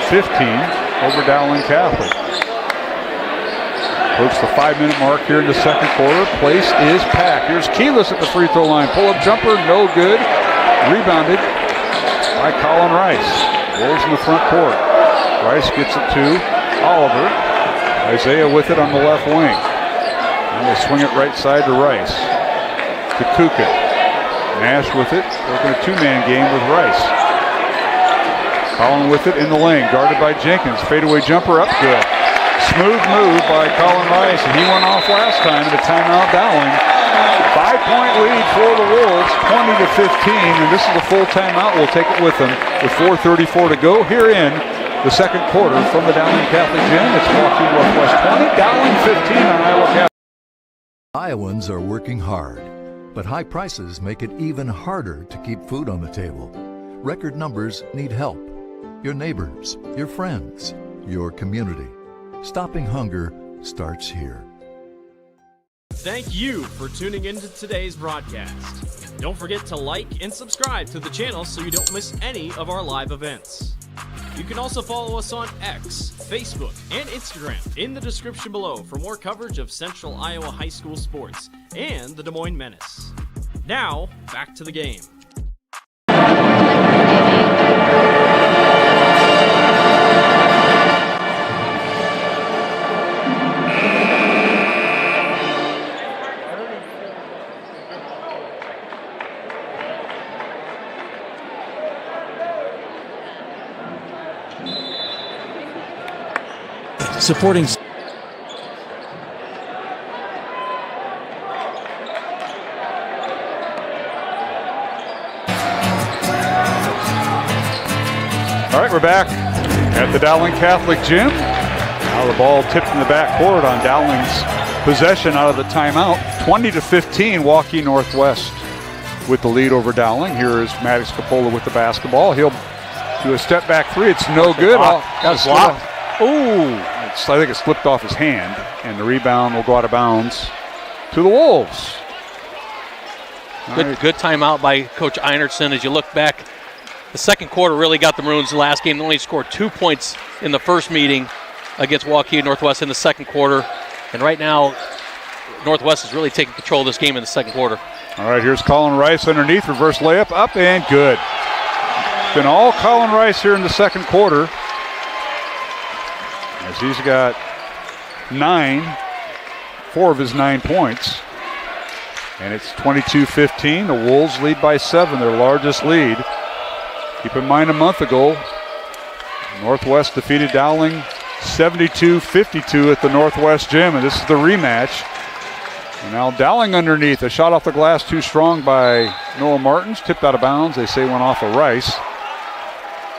18-15 over Dowling Catholic. Approach the 5-minute mark here in the second quarter. Place is packed. Here's Keyless at the free throw line. Pull-up jumper, no good. Rebounded by Colin Rice. Wolves in the front court. Rice gets it to Oliver. Isaiah with it on the left wing. And they swing it right side to Rice. To Kukin. Nash with it. Working a 2-man game with Rice. Colin with it in the lane. Guarded by Jenkins. Fadeaway jumper up good. Smooth move by Colin Rice. And he went off last time at a timeout Dowling. 5-point lead for the Wolves. 20-15. And this is a full timeout. We'll take it with them with 4:34 to go here in the second quarter from the Dowling Catholic Gym. It's Waukee Northwest 20, Dowling 15 on Iowa Catholic. Iowans are working hard, but high prices make it even harder to keep food on the table. Record numbers need help. Your neighbors, your friends, your community. Stopping hunger starts here. Thank you for tuning into today's broadcast. Don't forget to like and subscribe to the channel so you don't miss any of our live events. You can also follow us on X, Facebook, and Instagram in the description below for more coverage of Central Iowa high school sports and the Des Moines Menace. Now, back to the game. Supporting. All right, we're back at the Dowling Catholic Gym. Now the ball tipped in the backcourt on Dowling's possession out of the timeout. 20-15, Waukee Northwest with the lead over Dowling. Here is Maddox Capola with the basketball. He'll do a step back three. It's no good. That's blocked. Ooh. I think it slipped off his hand, and the rebound will go out of bounds to the Wolves. Good timeout by Coach Einertson. As you look back, the second quarter really got the Maroons the last game. They only scored 2 points in the first meeting against Waukee Northwest in the second quarter. And right now, Northwest is really taking control of this game in the second quarter. All right, here's Colin Rice underneath. Reverse layup, up and good. It's been all Colin Rice here in the second quarter, as he's got 4 of his 9 points. And it's 22-15. The Wolves lead by 7, their largest lead. Keep in mind a month ago, Northwest defeated Dowling 72-52 at the Northwest Gym, and this is the rematch. And now Dowling underneath. A shot off the glass too strong by Noah Martins. Tipped out of bounds. They say went off of Rice.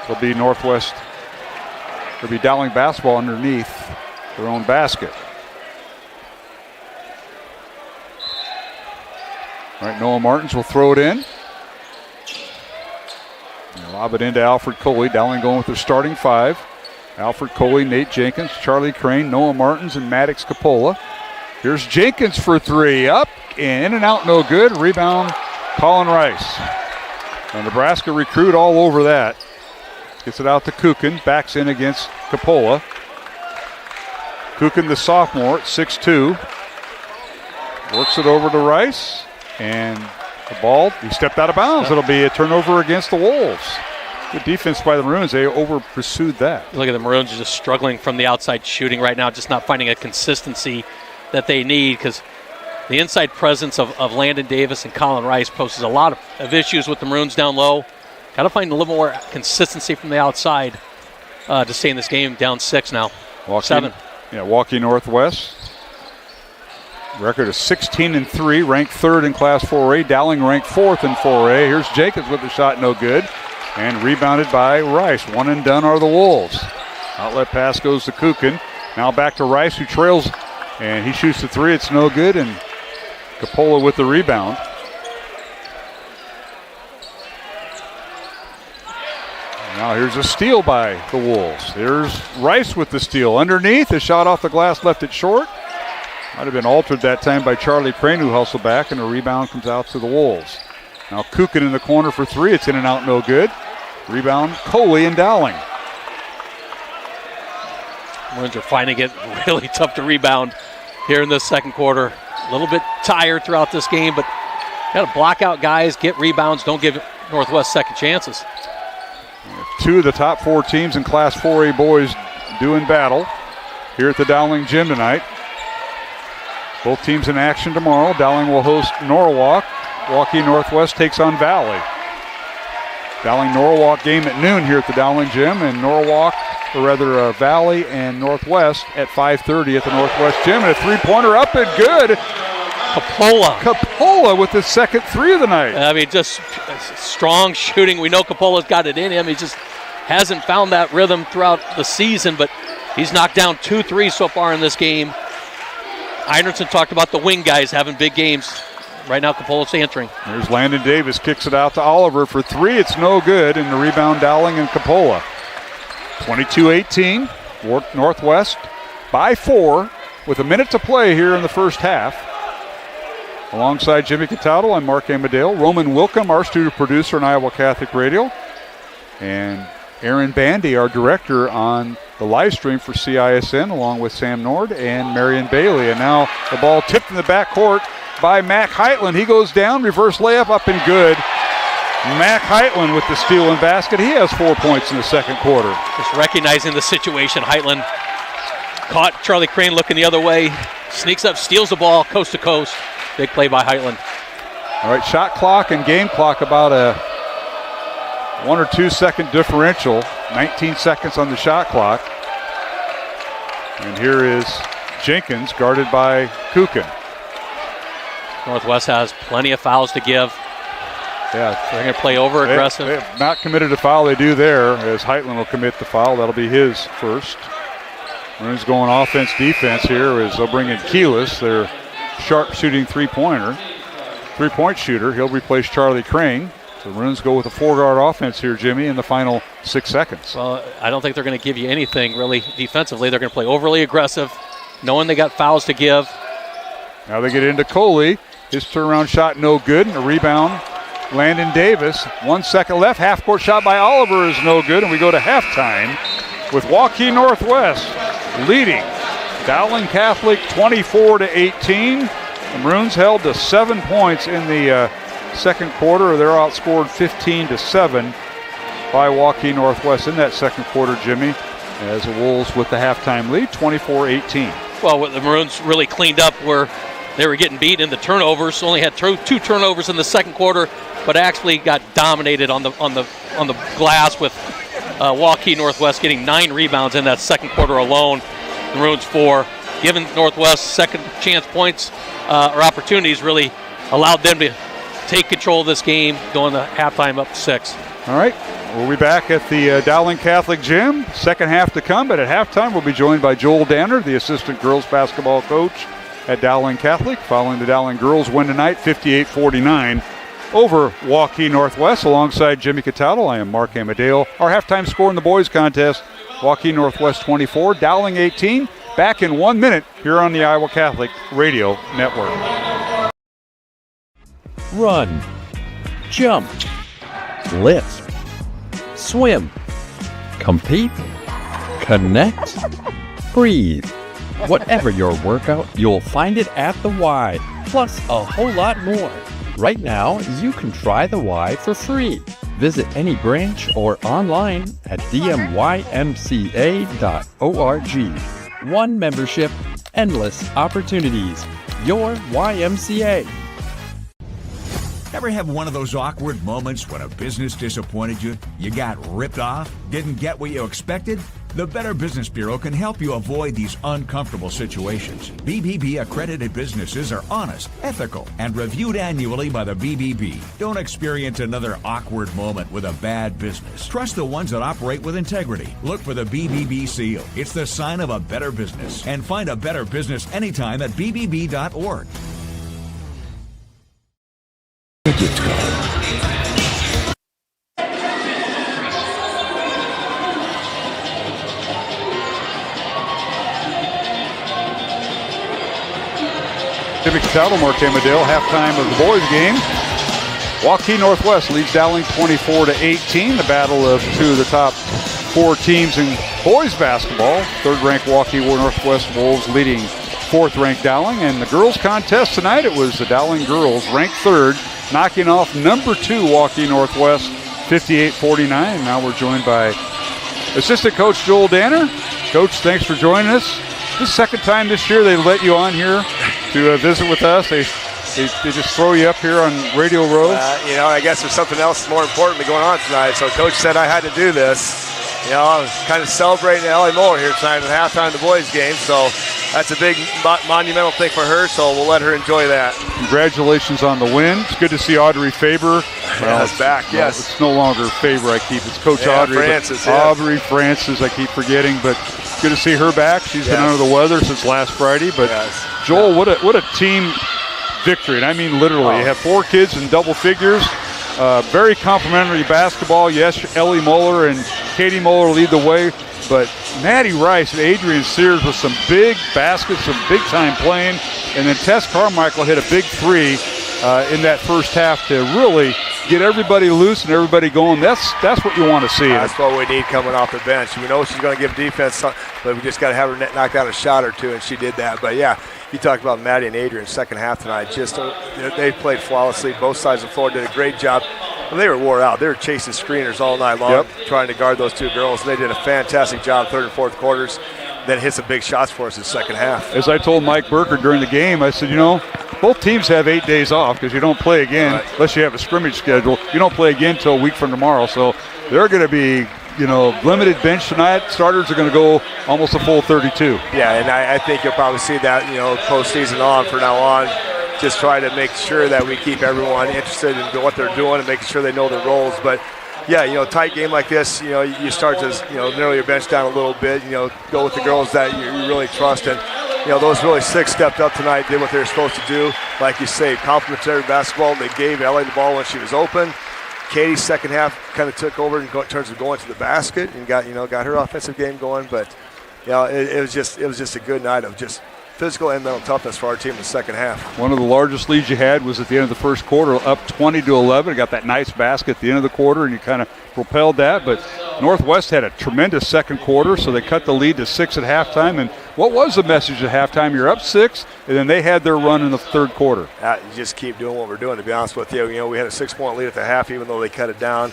It'll be Northwest. It'll be Dowling basketball underneath their own basket. All right, Noah Martins will throw it in. And lob it into Alfred Coley. Dowling going with their starting 5. Alfred Coley, Nate Jenkins, Charlie Crane, Noah Martins, and Maddox Capola. Here's Jenkins for 3. Up and in and out, no good. Rebound, Colin Rice. A Nebraska recruit all over that. Gets it out to Kukin. Backs in against Capola. Kukin, the sophomore, at 6'2". Works it over to Rice. And the ball, he stepped out of bounds. It'll be a turnover against the Wolves. Good defense by the Maroons. They over-pursued that. Look at the Maroons just struggling from the outside shooting right now, just not finding a consistency that they need, because the inside presence of Landon Davis and Colin Rice poses a lot of issues with the Maroons down low. Got to find a little more consistency from the outside to stay in this game. Down 6 now. 7. Yeah, Waukee Northwest. Record of 16-3, ranked 3rd in Class 4A. Dowling ranked 4th in 4A. Here's Jenkins with the shot, no good. And rebounded by Rice. One and done are the Wolves. Outlet pass goes to Kukin. Now back to Rice, who trails, and he shoots the 3. It's no good, and Capola with the rebound. Now here's a steal by the Wolves. There's Rice with the steal. Underneath, a shot off the glass, left it short. Might have been altered that time by Charlie Crane, who hustled back, and a rebound comes out to the Wolves. Now Kukin in the corner for 3. It's in and out, no good. Rebound, Coley and Dowling. Maroons are finding it really tough to rebound here in the second quarter. A little bit tired throughout this game, but got to block out guys, get rebounds, don't give Northwest second chances. 2 of the top 4 teams in Class 4A boys doing battle here at the Dowling Gym tonight. Both teams in action tomorrow. Dowling will host Norwalk. Waukee Northwest takes on Valley. Dowling-Norwalk game at noon here at the Dowling Gym, and Valley and Northwest at 5:30 at the Northwest Gym. And a 3-pointer up and good. Capola with his second 3 of the night. I mean, just strong shooting. We know Capola's got it in him. He just hasn't found that rhythm throughout the season, but he's knocked down 2 threes so far in this game. Einertson talked about the wing guys having big games. Right now, Capola's answering. There's Landon Davis, kicks it out to Oliver for 3. It's no good, and the rebound Dowling and Capola. 22-18, Northwest by 4 with a minute to play here in the first half. Alongside Jimmy Cataldo, I'm Mark Amadale. Roman Wilkham, our studio producer on Iowa Catholic Radio. And Aaron Bandy, our director on the live stream for CISN, along with Sam Nord and Marion Bailey. And now the ball tipped in the backcourt by Mac Heitland. He goes down, reverse layup up and good. Mac Heitland with the steal and basket. He has 4 points in the second quarter. Just recognizing the situation. Heitland caught Charlie Crane looking the other way, sneaks up, steals the ball coast to coast. Big play by Heitland. All right, shot clock and game clock about a 1 or 2 second differential. 19 seconds on the shot clock. And here is Jenkins guarded by Kukin. Northwest has plenty of fouls to give. Yeah, they're going to play over aggressive. They have not committed a foul. They do there, as Heitland will commit the foul. That'll be his first. Maroons going offense defense here as they'll bring in Keelis, their sharp shooting three-point shooter. He'll replace Charlie Crane. So the Maroons go with a 4-guard offense here, Jimmy, in the final 6 seconds. Well, I don't think they're going to give you anything really defensively. They're going to play overly aggressive, knowing they got fouls to give. Now they get into Coley. His turnaround shot no good, and a rebound. Landon Davis, 1 second left. Half-court shot by Oliver is no good, and we go to halftime with Waukee Northwest leading Dowling Catholic 24-18. The Maroons held to 7 points in the second quarter. They're outscored 15-7 by Waukee Northwest in that second quarter, Jimmy, as the Wolves with the halftime lead, 24-18. Well, what the Maroons really cleaned up where they were getting beat in the turnovers. Only had 2 turnovers in the second quarter, but actually got dominated on the glass with Waukee Northwest getting 9 rebounds in that second quarter alone. The Maroons 4, giving Northwest second chance points or opportunities, really allowed them to take control of this game, going to halftime up 6. All right, we'll be back at the Dowling Catholic Gym. Second half to come, but at halftime we'll be joined by Joel Danner, the assistant girls basketball coach at Dowling Catholic, following the Dowling girls win tonight 58-49 over Waukee Northwest. Alongside Jimmy Cataldo, I am Mark Amadeo. Our halftime score in the boys contest, Waukee Northwest 24, Dowling 18. Back in 1 minute here on the Iowa Catholic Radio Network. Run, jump, lift, swim, compete, connect, breathe. Whatever your workout, you'll find it at the Y, plus a whole lot more. Right now, you can try the Y for free. Visit any branch or online at dmymca.org. One membership, endless opportunities. Your YMCA. Ever have one of those awkward moments when a business disappointed you? You got ripped off? Didn't get what you expected? The Better Business Bureau can help you avoid these uncomfortable situations. BBB accredited businesses are honest, ethical, and reviewed annually by the BBB. Don't experience another awkward moment with a bad business. Trust the ones that operate with integrity. Look for the BBB seal. It's the sign of a better business. And find a better business anytime at bbb.org. Jimmy Cataldo, Mark Amadale, halftime of the boys game. Waukee Northwest leads Dowling 24-18. The battle of 2 of the top 4 teams in boys basketball. Third-ranked Waukee Northwest Wolves leading 4th-ranked Dowling. And the girls contest tonight, it was the Dowling girls ranked 3rd, knocking off number 2 Waukee Northwest 58-49. And now we're joined by assistant coach Joel Danner. Coach, thanks for joining us. This is the second time this year they let you on here to visit with us. They just throw you up here on Radio Row. I guess there's something else more important going on tonight. So Coach said I had to do this. I was kind of celebrating Ellie Moeller here tonight at halftime of the boys game. So that's a big monumental thing for her. So we'll let her enjoy that. Congratulations on the win. It's good to see Audrey Faber. It's back, yes. It's no longer Faber I keep. It's Coach Audrey. Francis, Aubrey Francis, I keep forgetting. But good to see her back. She's been under the weather since last Friday. But Joel, what a team victory. And I mean literally. You have 4 kids in double figures. Very complimentary basketball. Yes, Ellie Moeller and Katie Moeller lead the way. But Maddie Rice and Adrian Sears with some big baskets, some big-time playing. And then Tess Carmichael hit a big 3 in that first half to really get everybody loose and everybody going. That's what you want to see. That's what we need coming off the bench. We know she's going to give defense, but we just got to have her knock down a shot or two, and she did that. But, yeah, you talked about Maddie and Adrian second half tonight. Just they played flawlessly. Both sides of the floor did a great job. And they were wore out. They were chasing screeners all night long, trying to guard those two girls. And they did a fantastic job third and fourth quarters. Then hit some big shots for us in the second half. As I told Mike Burker during the game, I said, both teams have 8 days off because you don't play again unless you have a scrimmage schedule. You don't play again until a week from tomorrow. So they're going to be, limited bench tonight. Starters are going to go almost a full 32. Yeah, and I think you'll probably see that, postseason on from now on. Just try to make sure that we keep everyone interested in what they're doing and making sure they know their roles. But yeah, tight game like this, you start to, narrow your bench down a little bit, go with the girls that you really trust. And, those really six stepped up tonight, did what they were supposed to do. Like you say, complementary basketball. They gave Ellie the ball when she was open. Katie, second half, kind of took over in terms of going to the basket and got her offensive game going. But, it was just a good night of just physical and mental toughness for our team in the second half. One of the largest leads you had was at the end of the first quarter, up 20-11. Got that nice basket at the end of the quarter, and you kind of propelled that. But Northwest had a tremendous second quarter, so they cut the lead to 6 at halftime. And what was the message at halftime? You're up 6, and then they had their run in the third quarter. You just keep doing what we're doing, to be honest with you. We had a 6-point lead at the half, even though they cut it down.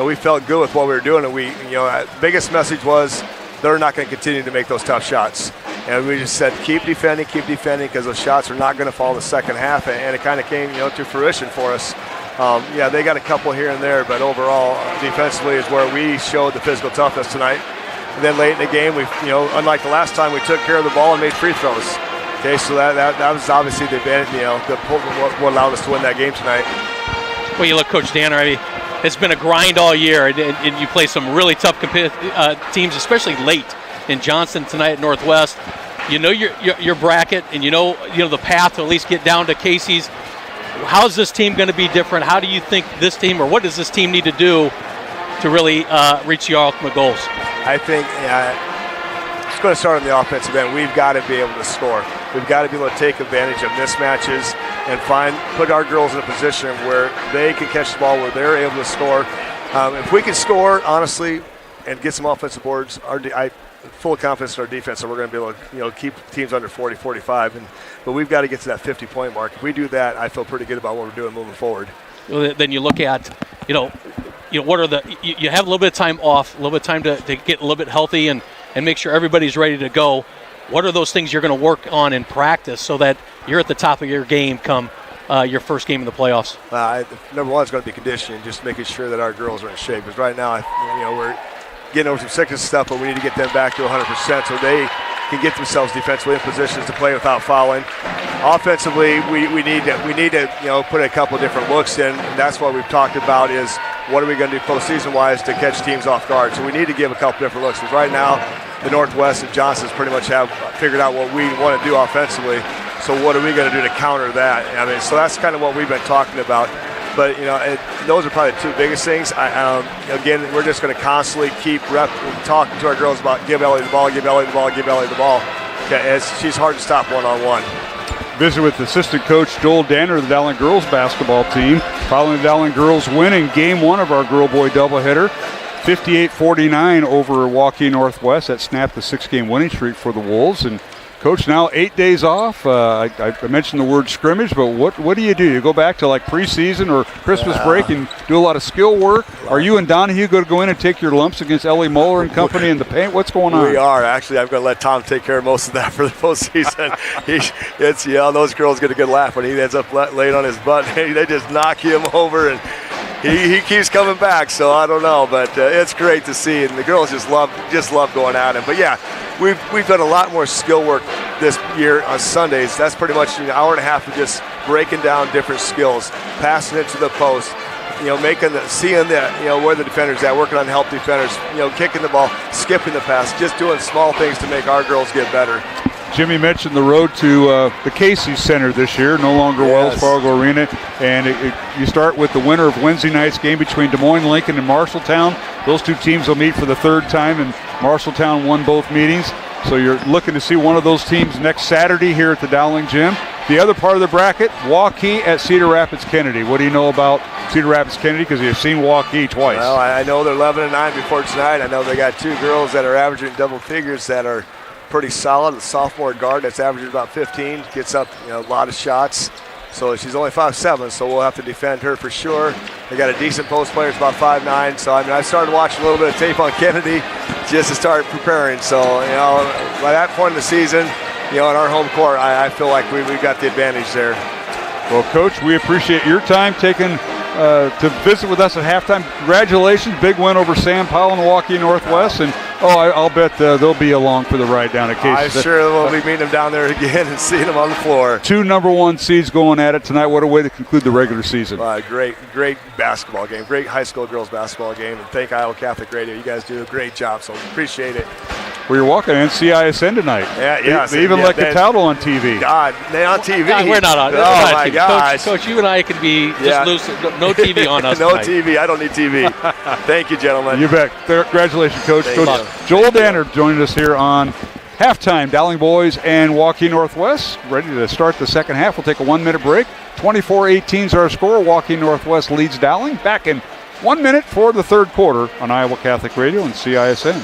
We felt good with what we were doing, and the biggest message was they're not going to continue to make those tough shots. And we just said, keep defending, because those shots are not going to fall in the second half, and it kind of came, to fruition for us. They got a couple here and there, but overall, defensively is where we showed the physical toughness tonight. And then late in the game, we, unlike the last time, we took care of the ball and made free throws. Okay, so that was obviously the advantage, what allowed us to win that game tonight. Well, you look, Coach Danner, it's been a grind all year, and you play some really tough teams, especially late. In Johnston tonight at Northwest, your bracket, and the path to at least get down to Casey's. How's this team going to be different? How do you think this team, or what does this team need to do to really reach the ultimate goals? I think it's going to start on the offensive end. We've got to be able to score. We've got to be able to take advantage of mismatches and put our girls in a position where they can catch the ball, where they're able to score. If we can score, honestly, and get some offensive boards, full confidence in our defense, so we're going to be able to, keep teams under 40, 45. But we've got to get to that 50-point mark. If we do that, I feel pretty good about what we're doing moving forward. Well, then you look at, what are you have a little bit of time off, a little bit of time to get a little bit healthy and make sure everybody's ready to go. What are those things you're going to work on in practice so that you're at the top of your game come your first game in the playoffs? Number one is going to be conditioning, just making sure that our girls are in shape. Because right now, we're getting over some sickness and stuff, but we need to get them back to 100% so they can get themselves defensively in positions to play without fouling. Offensively, we need to put a couple of different looks in, and that's what we've talked about is what are we going to do postseason-wise to catch teams off guard. So we need to give a couple different looks because right now the Northwest and Johnson's pretty much have figured out what we want to do offensively. So what are we going to do to counter that? So that's kind of what we've been talking about. But, those are probably the two biggest things. Again, we're just going to constantly keep talking to our girls about give Ellie the ball, give Ellie the ball, give Ellie the ball. Okay, she's hard to stop one-on-one. Visit with assistant coach Joel Danner of the Dowling girls basketball team. Following the Dowling girls winning game one of our girl-boy doubleheader, 58-49 over Waukee Northwest. That snapped the 6-game winning streak for the Wolves. And Coach, now 8 days off. I mentioned the word scrimmage, but what do? You go back to like preseason or Christmas break and do a lot of skill work? Are you and Donahue going to go in and take your lumps against Ellie Moeller and company in the paint? What's going on? We are. Actually, I'm going to let Tom take care of most of that for the postseason. Those girls get a good laugh when he ends up laying on his butt. They just knock him over, and he keeps coming back. So I don't know, but it's great to see, and the girls just love going at him. But yeah, we've done a lot more skill work this year on Sundays. That's pretty much an hour and a half of just breaking down different skills, passing it to the post, seeing where the defender's at, working on help defenders, kicking the ball, skipping the pass, just doing small things to make our girls get better. Jimmy mentioned the road to the Casey's Center this year, no longer Wells Fargo Arena. And you start with the winner of Wednesday night's game between Des Moines, Lincoln, and Marshalltown. Those two teams will meet for the third time, and Marshalltown won both meetings. So you're looking to see one of those teams next Saturday here at the Dowling Gym. The other part of the bracket, Waukee at Cedar Rapids Kennedy. What do you know about Cedar Rapids Kennedy because you've seen Waukee twice. Well, I know they're 11-9 before tonight. I know they got 2 girls that are averaging double figures that are pretty solid. The sophomore guard that's averaging about 15 gets up a lot of shots. So she's only 5'7", so we'll have to defend her for sure. They got a decent post player, it's about 5'9". So I started watching a little bit of tape on Kennedy just to start preparing. So by that point in the season, in our home court, I feel like we've got the advantage there. Well, Coach, we appreciate your time taking to visit with us at halftime. Congratulations, big win over Sam Powell and Waukee Northwest, and I'll bet they'll be along for the ride down at Casey. I'm sure we'll be meeting them down there again and seeing them on the floor. 2 #1 seeds going at it tonight. What a way to conclude the regular season. Great basketball game, great high school girls basketball game, and thank Iowa Catholic Radio. You guys do a great job, so appreciate it. Well, you're walking in CISN tonight. Yeah. They even let the title on TV. God, they on TV. God, we're not on. Oh, my gosh. Coach, you and I can be just loose. No TV on us No tonight. TV. I don't need TV. Thank you, gentlemen. You bet. Congratulations, Coach. Thank Coach you. Joel Danner joining us here on halftime. Dowling boys and Waukee Northwest ready to start the second half. We'll take a 1-minute break. 24-18 is our score. Waukee Northwest leads Dowling. Back in 1 minute for the third quarter on Iowa Catholic Radio and CISN.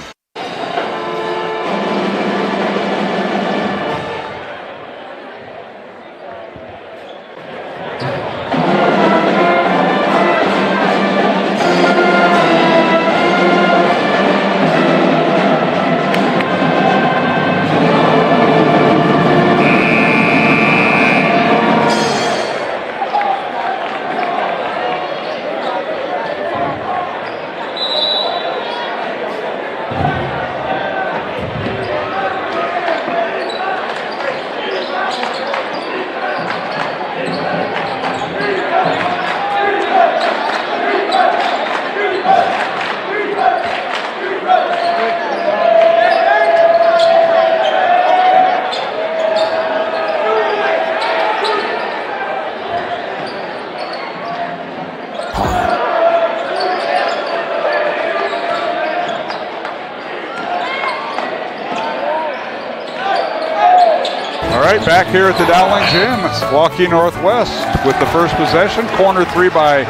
Back here at the Dowling Gym, it's Waukee Northwest with the first possession. Corner 3 by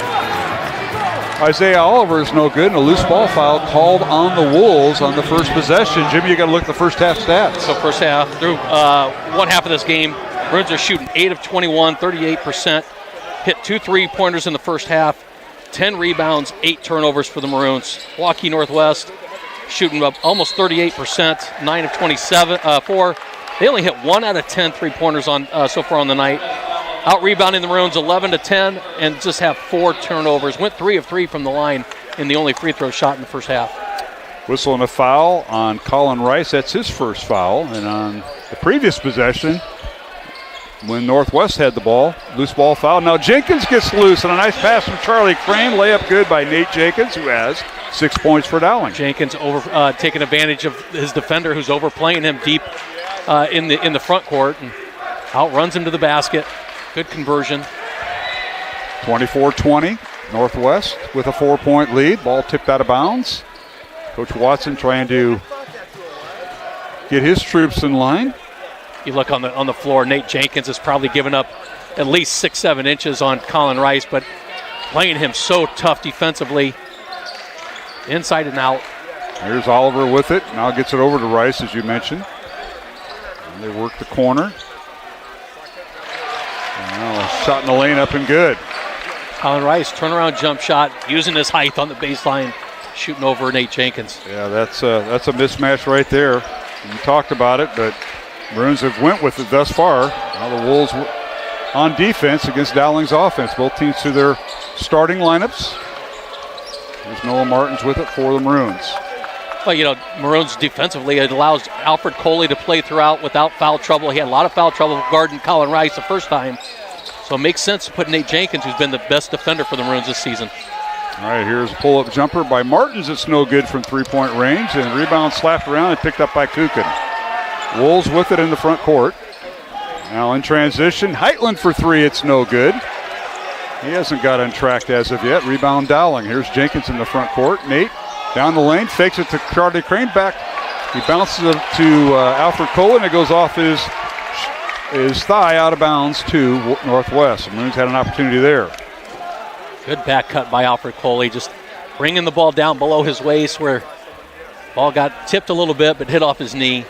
Isaiah Oliver is no good, and a loose ball foul called on the Wolves on the first possession. Jimmy, you got to look at the first half stats. So first half, through one half of this game, Bruins are shooting 8 of 21, 38%. Hit 2 3-pointers in the first half, 10 rebounds, 8 turnovers for the Maroons. Waukee Northwest shooting up almost 38%, 9 of 27, 4. They only hit 1 out of 10 3-pointers on so far on the night. Out-rebounding the Maroons 11-10 and just have 4 turnovers. Went 3 of 3 from the line in the only free throw shot in the first half. Whistle and a foul on Colin Rice. That's his first foul. And on the previous possession, when Northwest had the ball, loose ball foul. Now Jenkins gets loose, and a nice pass from Charlie Crane. Layup good by Nate Jenkins, who has 6 points for Dowling. Jenkins taking advantage of his defender, who's overplaying him deep in the front court, and outruns him to the basket. Good conversion. 24-20, Northwest with a 4-point lead. Ball tipped out of bounds. Coach Watson trying to get his troops in line. You look on the floor, Nate Jenkins has probably given up at least 6-7 inches on Colin Rice, but playing him so tough defensively, inside and out. Here's Oliver with it. Now gets it over to Rice, as you mentioned. And they work the corner. Well, shot in the lane up and good. Colin Rice, turnaround jump shot, using his height on the baseline, shooting over Nate Jenkins. Yeah, that's a mismatch right there. We talked about it, but Maroons have went with it thus far. Now the Wolves on defense against Dowling's offense. Both teams to their starting lineups. There's Noah Martins with it for the Maroons. Well, Maroons defensively, it allows Alfred Coley to play throughout without foul trouble. He had a lot of foul trouble guarding Colin Rice the first time. So it makes sense to put Nate Jenkins, who's been the best defender for the Maroons this season. All right, here's a pull-up jumper by Martins. It's no good from three-point range. And rebound slapped around and picked up by Kukin. Wolves with it in the front court. Now in transition, Heitland for 3. It's no good. He hasn't got untracked as of yet. Rebound Dowling. Here's Jenkins in the front court. Nate down the lane, fakes it to Charlie Crane back. He bounces it to Alfred Cole, and it goes off his thigh out of bounds to Northwest. The Maroons had an opportunity there. Good back cut by Alfred Coley, just bringing the ball down below his waist where ball got tipped a little bit but hit off his knee.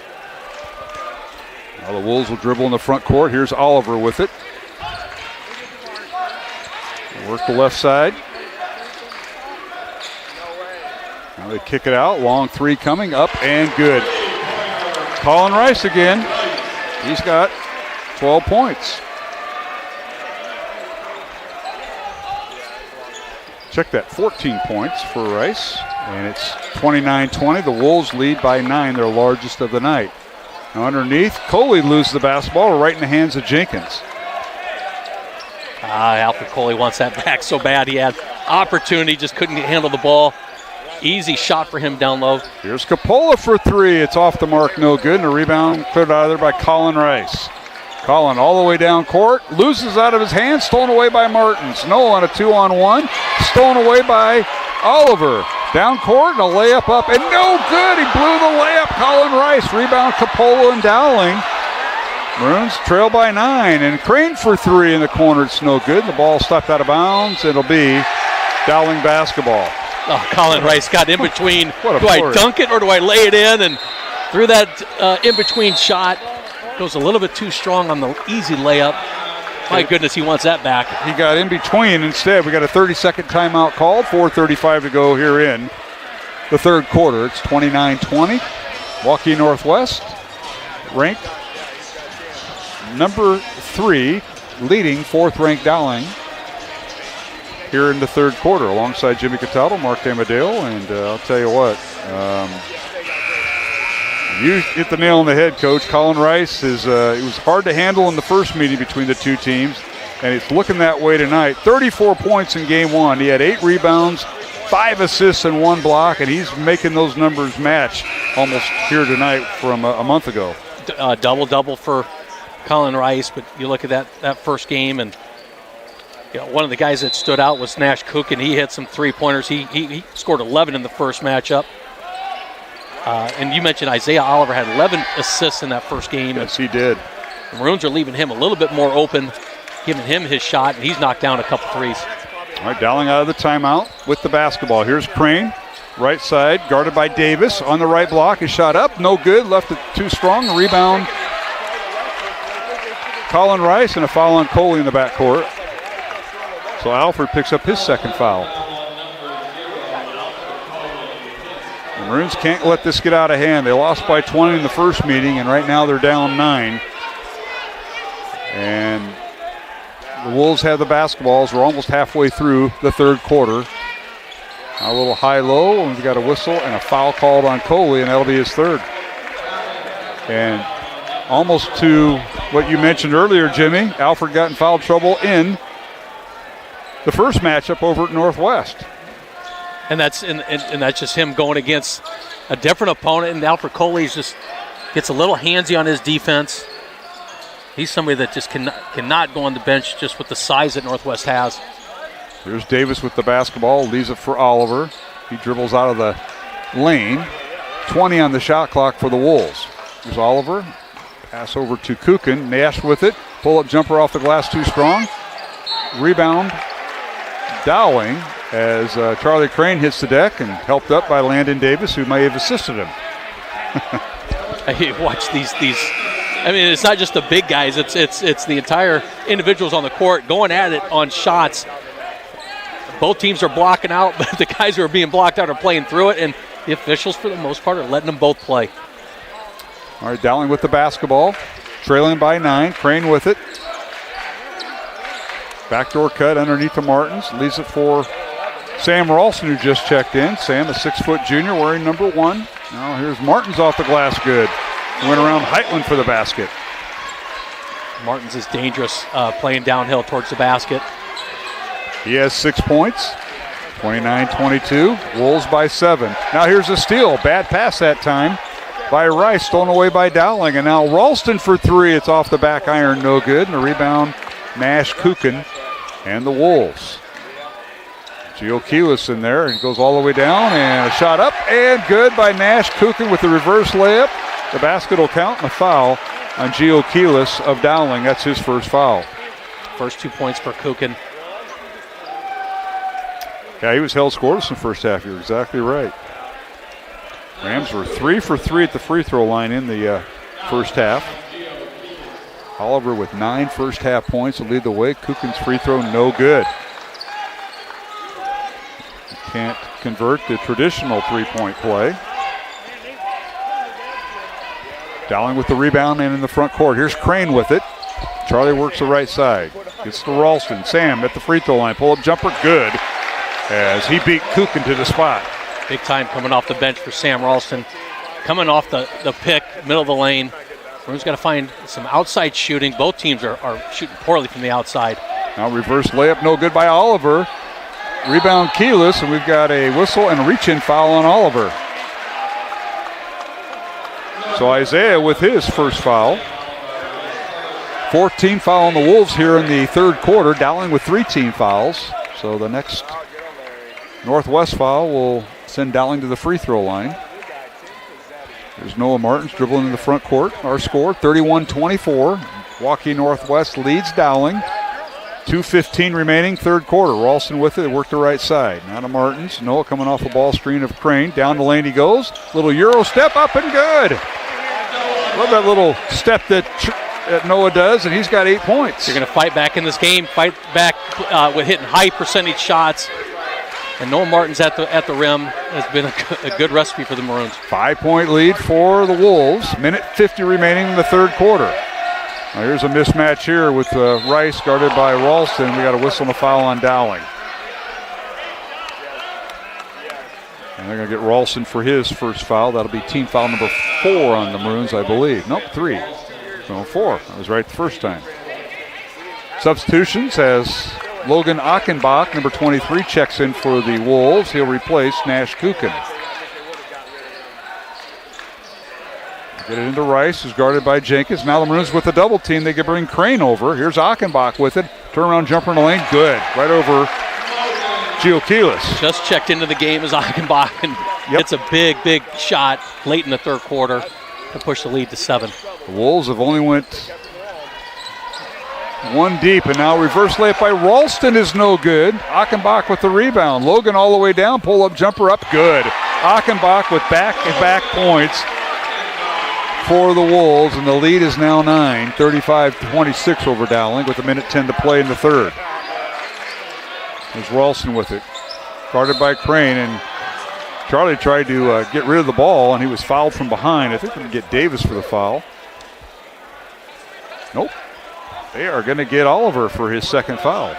Now the Wolves will dribble in the front court. Here's Oliver with it. Work the left side. Now they kick it out. Long three coming up and good. Colin Rice again. He's got 12 points. Check that, 14 points for Rice. And it's 29-20. The Wolves lead by 9, their largest of the night. Now underneath, Coley loses the basketball right in the hands of Jenkins. Alfred Coley wants that back so bad. He had opportunity, just couldn't handle the ball. Easy shot for him down low. Here's Capola for three. It's off the mark, no good. And a rebound cleared out of there by Colin Rice. Colin all the way down court, loses out of his hands, stolen away by Martins. No on a 2-on-1, stolen away by Oliver. Down court and a layup up, and no good. He blew the layup. Colin Rice, rebound Capola and Dowling. Maroons trail by 9, and Crane for three in the corner. It's no good. The ball stopped out of bounds. It'll be Dowling basketball. Oh, Colin Rice got in between. Do play. I dunk it or do I lay it in? And threw that in-between shot. Goes a little bit too strong on the easy layup. My goodness, he wants that back. He got in between instead. We got a 30-second timeout called. 4:35 to go here in the third quarter. It's 29-20. Waukee Northwest ranked number 3, leading 4th-ranked Dowling here in the third quarter, alongside Jimmy Cataldo, Mark Amadeo, and I'll tell you what, you hit the nail on the head, Coach. Colin Rice it was hard to handle in the first meeting between the two teams, and it's looking that way tonight. 34 points in game one. He had 8 rebounds, 5 assists, and 1 block, and he's making those numbers match almost here tonight from a month ago. Double-double for Colin Rice, but you look at that first game, and one of the guys that stood out was Nash Cook, and he hit some three-pointers. He scored 11 in the first matchup. And you mentioned Isaiah Oliver had 11 assists in that first game. Yes, he did. The Maroons are leaving him a little bit more open, giving him his shot, and he's knocked down a couple threes. All right, Dowling out of the timeout with the basketball. Here's Crane, right side, guarded by Davis on the right block. His shot up, no good, left it too strong. Rebound, Colin Rice, and a foul on Coley in the backcourt. So Alfred picks up his second foul. The Maroons can't let this get out of hand. They lost by 20 in the first meeting, and right now they're down 9. And the Wolves have the basketballs. We're almost halfway through the third quarter. A little high-low, and we've got a whistle and a foul called on Coley, and that'll be his third. And almost to what you mentioned earlier, Jimmy, Alfred got in foul trouble in the first matchup over at Northwest. And that's just him going against a different opponent, and Alfred Coley just gets a little handsy on his defense. He's somebody that just cannot go on the bench just with the size that Northwest has. Here's Davis with the basketball, leaves it for Oliver. He dribbles out of the lane. 20 on the shot clock for the Wolves. Here's Oliver. Pass over to Kukin. Nash with it. Pull-up jumper off the glass too strong. Rebound, Dowling, as Charlie Crane hits the deck and helped up by Landon Davis, who may have assisted him. I watch these. I mean, it's not just the big guys. It's the entire individuals on the court going at it on shots. Both teams are blocking out, but the guys who are being blocked out are playing through it, and the officials, for the most part, are letting them both play. All right, Dowling with the basketball, trailing by 9. Crane with it. Backdoor cut underneath the Martins. Leaves it for Sam Ralston, who just checked in. Sam, a 6-foot junior, wearing number 1. Now here's Martins off the glass, good. Went around Heitland for the basket. Martins is dangerous playing downhill towards the basket. He has 6 points. 29-22. Wolves by 7. Now here's a steal. Bad pass that time by Rice. Stolen away by Dowling. And now Ralston for 3. It's off the back iron. No good. And a rebound, Nash Kukin and the Wolves. Giokelis in there. He goes all the way down. And a shot up. And good by Nash Kukin with the reverse layup. The basket will count, and a foul on Giokelis of Dowling. That's his first foul. First 2 points for Kukin. Yeah, he was held scoreless in the first half. You're exactly right. Rams were 3 for 3 at the free throw line in the first half. Oliver with 9 first half points to lead the way. Kuchen's free throw no good. Can't convert the traditional three-point play. Dowling with the rebound and in the front court. Here's Crane with it. Charlie works the right side. Gets to Ralston. Sam at the free throw line. Pull-up jumper, good. As he beat Kuchen to the spot. Big time coming off the bench for Sam Ralston. Coming off the pick, middle of the lane. Maroons got to find some outside shooting. Both teams are shooting poorly from the outside. Now reverse layup, no good by Oliver. Rebound keyless, and we've got a whistle and a reach-in foul on Oliver. So Isaiah with his first foul. 14 foul on the Wolves here in the third quarter. Dowling with 3 team fouls. So the next Northwest foul will send Dowling to the free throw line. There's Noah Martins dribbling in the front court. Our score, 31-24. Waukee Northwest leads Dowling. 2:15 remaining, third quarter. Ralston with it, they work the right side. Now to Martins. Noah coming off the ball screen of Crane. Down the lane he goes. Little Euro step up and good. Love that little step that Noah does, and he's got 8 points. You're going to fight back in this game, fight back with hitting high percentage shots. And Noah Martins at the rim has been a good recipe for the Maroons. 5-point lead for the Wolves. Minute 50 remaining in the third quarter. Now here's a mismatch here with Rice guarded by Ralston. We got a whistle and a foul on Dowling. And they're going to get Ralston for his first foul. That'll be team foul number 4 on the Maroons, I believe. Nope, 3. No, 4. I was right the first time. Substitutions as Logan Achenbach, number 23, checks in for the Wolves. He'll replace Nash Kuchen. Get it into Rice, who's guarded by Jenkins. Now the Maroons with the double team. They can bring Crane over. Here's Achenbach with it. Turnaround jumper in the lane. Good. Right over Giokelis. Just checked into the game as Achenbach and hits a big shot late in the third quarter to push the lead to 7. The Wolves have only went 1 deep, and now reverse layup by Ralston is no good. Achenbach with the rebound. Logan all the way down. Pull-up jumper up. Good. Achenbach with back-to-back points for the Wolves, and the lead is now 9, 35-26 over Dowling with 1:10 to play in the third. There's Ralston with it, guarded by Crane, and Charlie tried to get rid of the ball, and he was fouled from behind. I think we can get Davis for the foul. Nope. They are going to get Oliver for his second foul.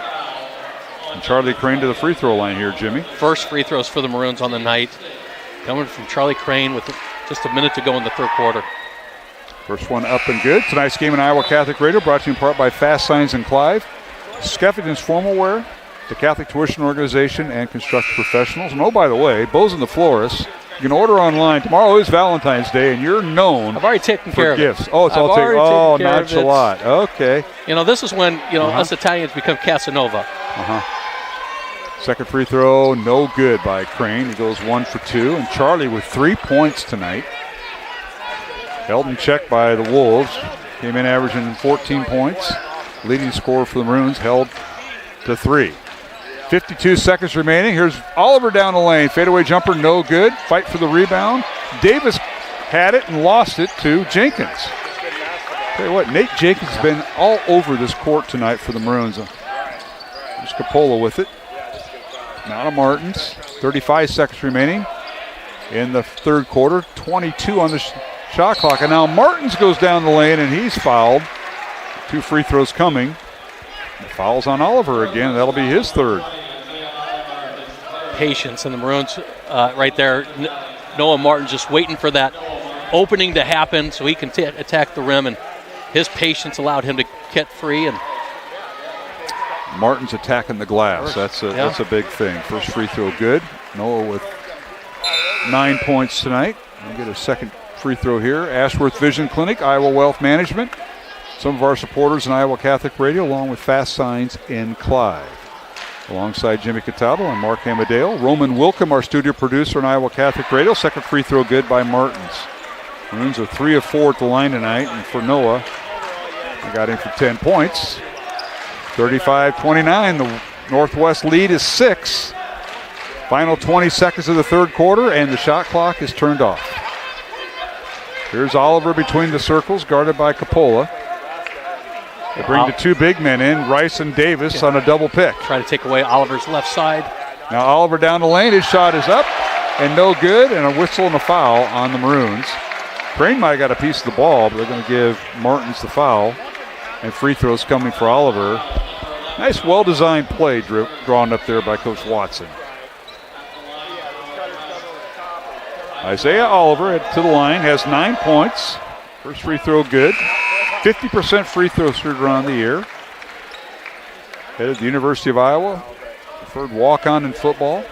And Charlie Crane to the free throw line here, Jimmy. First free throws for the Maroons on the night, coming from Charlie Crane with just a minute to go in the third quarter. First one up and good. Tonight's game in Iowa Catholic Radio brought to you in part by Fast Signs and Clive, Skeffington's Formal Wear, the Catholic Tuition Organization, and Construction Professionals. And oh, by the way, Bozen the Florist, you can order online. Tomorrow is Valentine's Day, and you're known I've already taken for care gifts. Of it. Oh, it's all taken. Oh, not a lot. Okay. You know, this is when, us Italians become Casanova. Second free throw, no good by Crane. He goes 1 for 2. And Charlie with 3 points tonight. Held in check by the Wolves. Came in averaging 14 points. Leading scorer for the Maroons held to 3. 52 seconds remaining. Here's Oliver down the lane. Fadeaway jumper, no good. Fight for the rebound. Davis had it and lost it to Jenkins. Tell you what, Nate Jenkins has been all over this court tonight for the Maroons. There's Capola with it. Now to Martins. 35 seconds remaining in the third quarter. 22 on the shot clock. And now Martins goes down the lane and he's fouled. 2 free throws coming. The foul's on Oliver again. That'll be his third. Patience, and the Maroons right there. Noah Martin just waiting for that opening to happen so he can attack the rim, and his patience allowed him to get free. And Martin's attacking the glass. That's a big thing. First free throw good. Noah with 9 points tonight. We'll get a second free throw here. Ashworth Vision Clinic, Iowa Wealth Management. Some of our supporters in Iowa Catholic Radio, along with Fast Signs in Clive. Alongside Jimmy Cataldo and Mark Amadale. Roman Wilkham, our studio producer in Iowa Catholic Radio. Second free throw good by Martins. Maroons are 3 of 4 at the line tonight. And for Noah, he got in for 10 points. 35-29. The Northwest lead is 6. Final 20 seconds of the third quarter, and the shot clock is turned off. Here's Oliver between the circles, guarded by Coppola. They bring the two big men in, Rice and Davis, on a double pick. Try to take away Oliver's left side. Now Oliver down the lane. His shot is up and no good, and a whistle and a foul on the Maroons. Crane might have got a piece of the ball, but they're going to give Martins the foul. And free throws coming for Oliver. Nice, well-designed play drawn up there by Coach Watson. Isaiah Oliver to the line, has 9 points. First free throw good. 50% free throw shooter on the year. Headed to the University of Iowa. Preferred walk-on in football.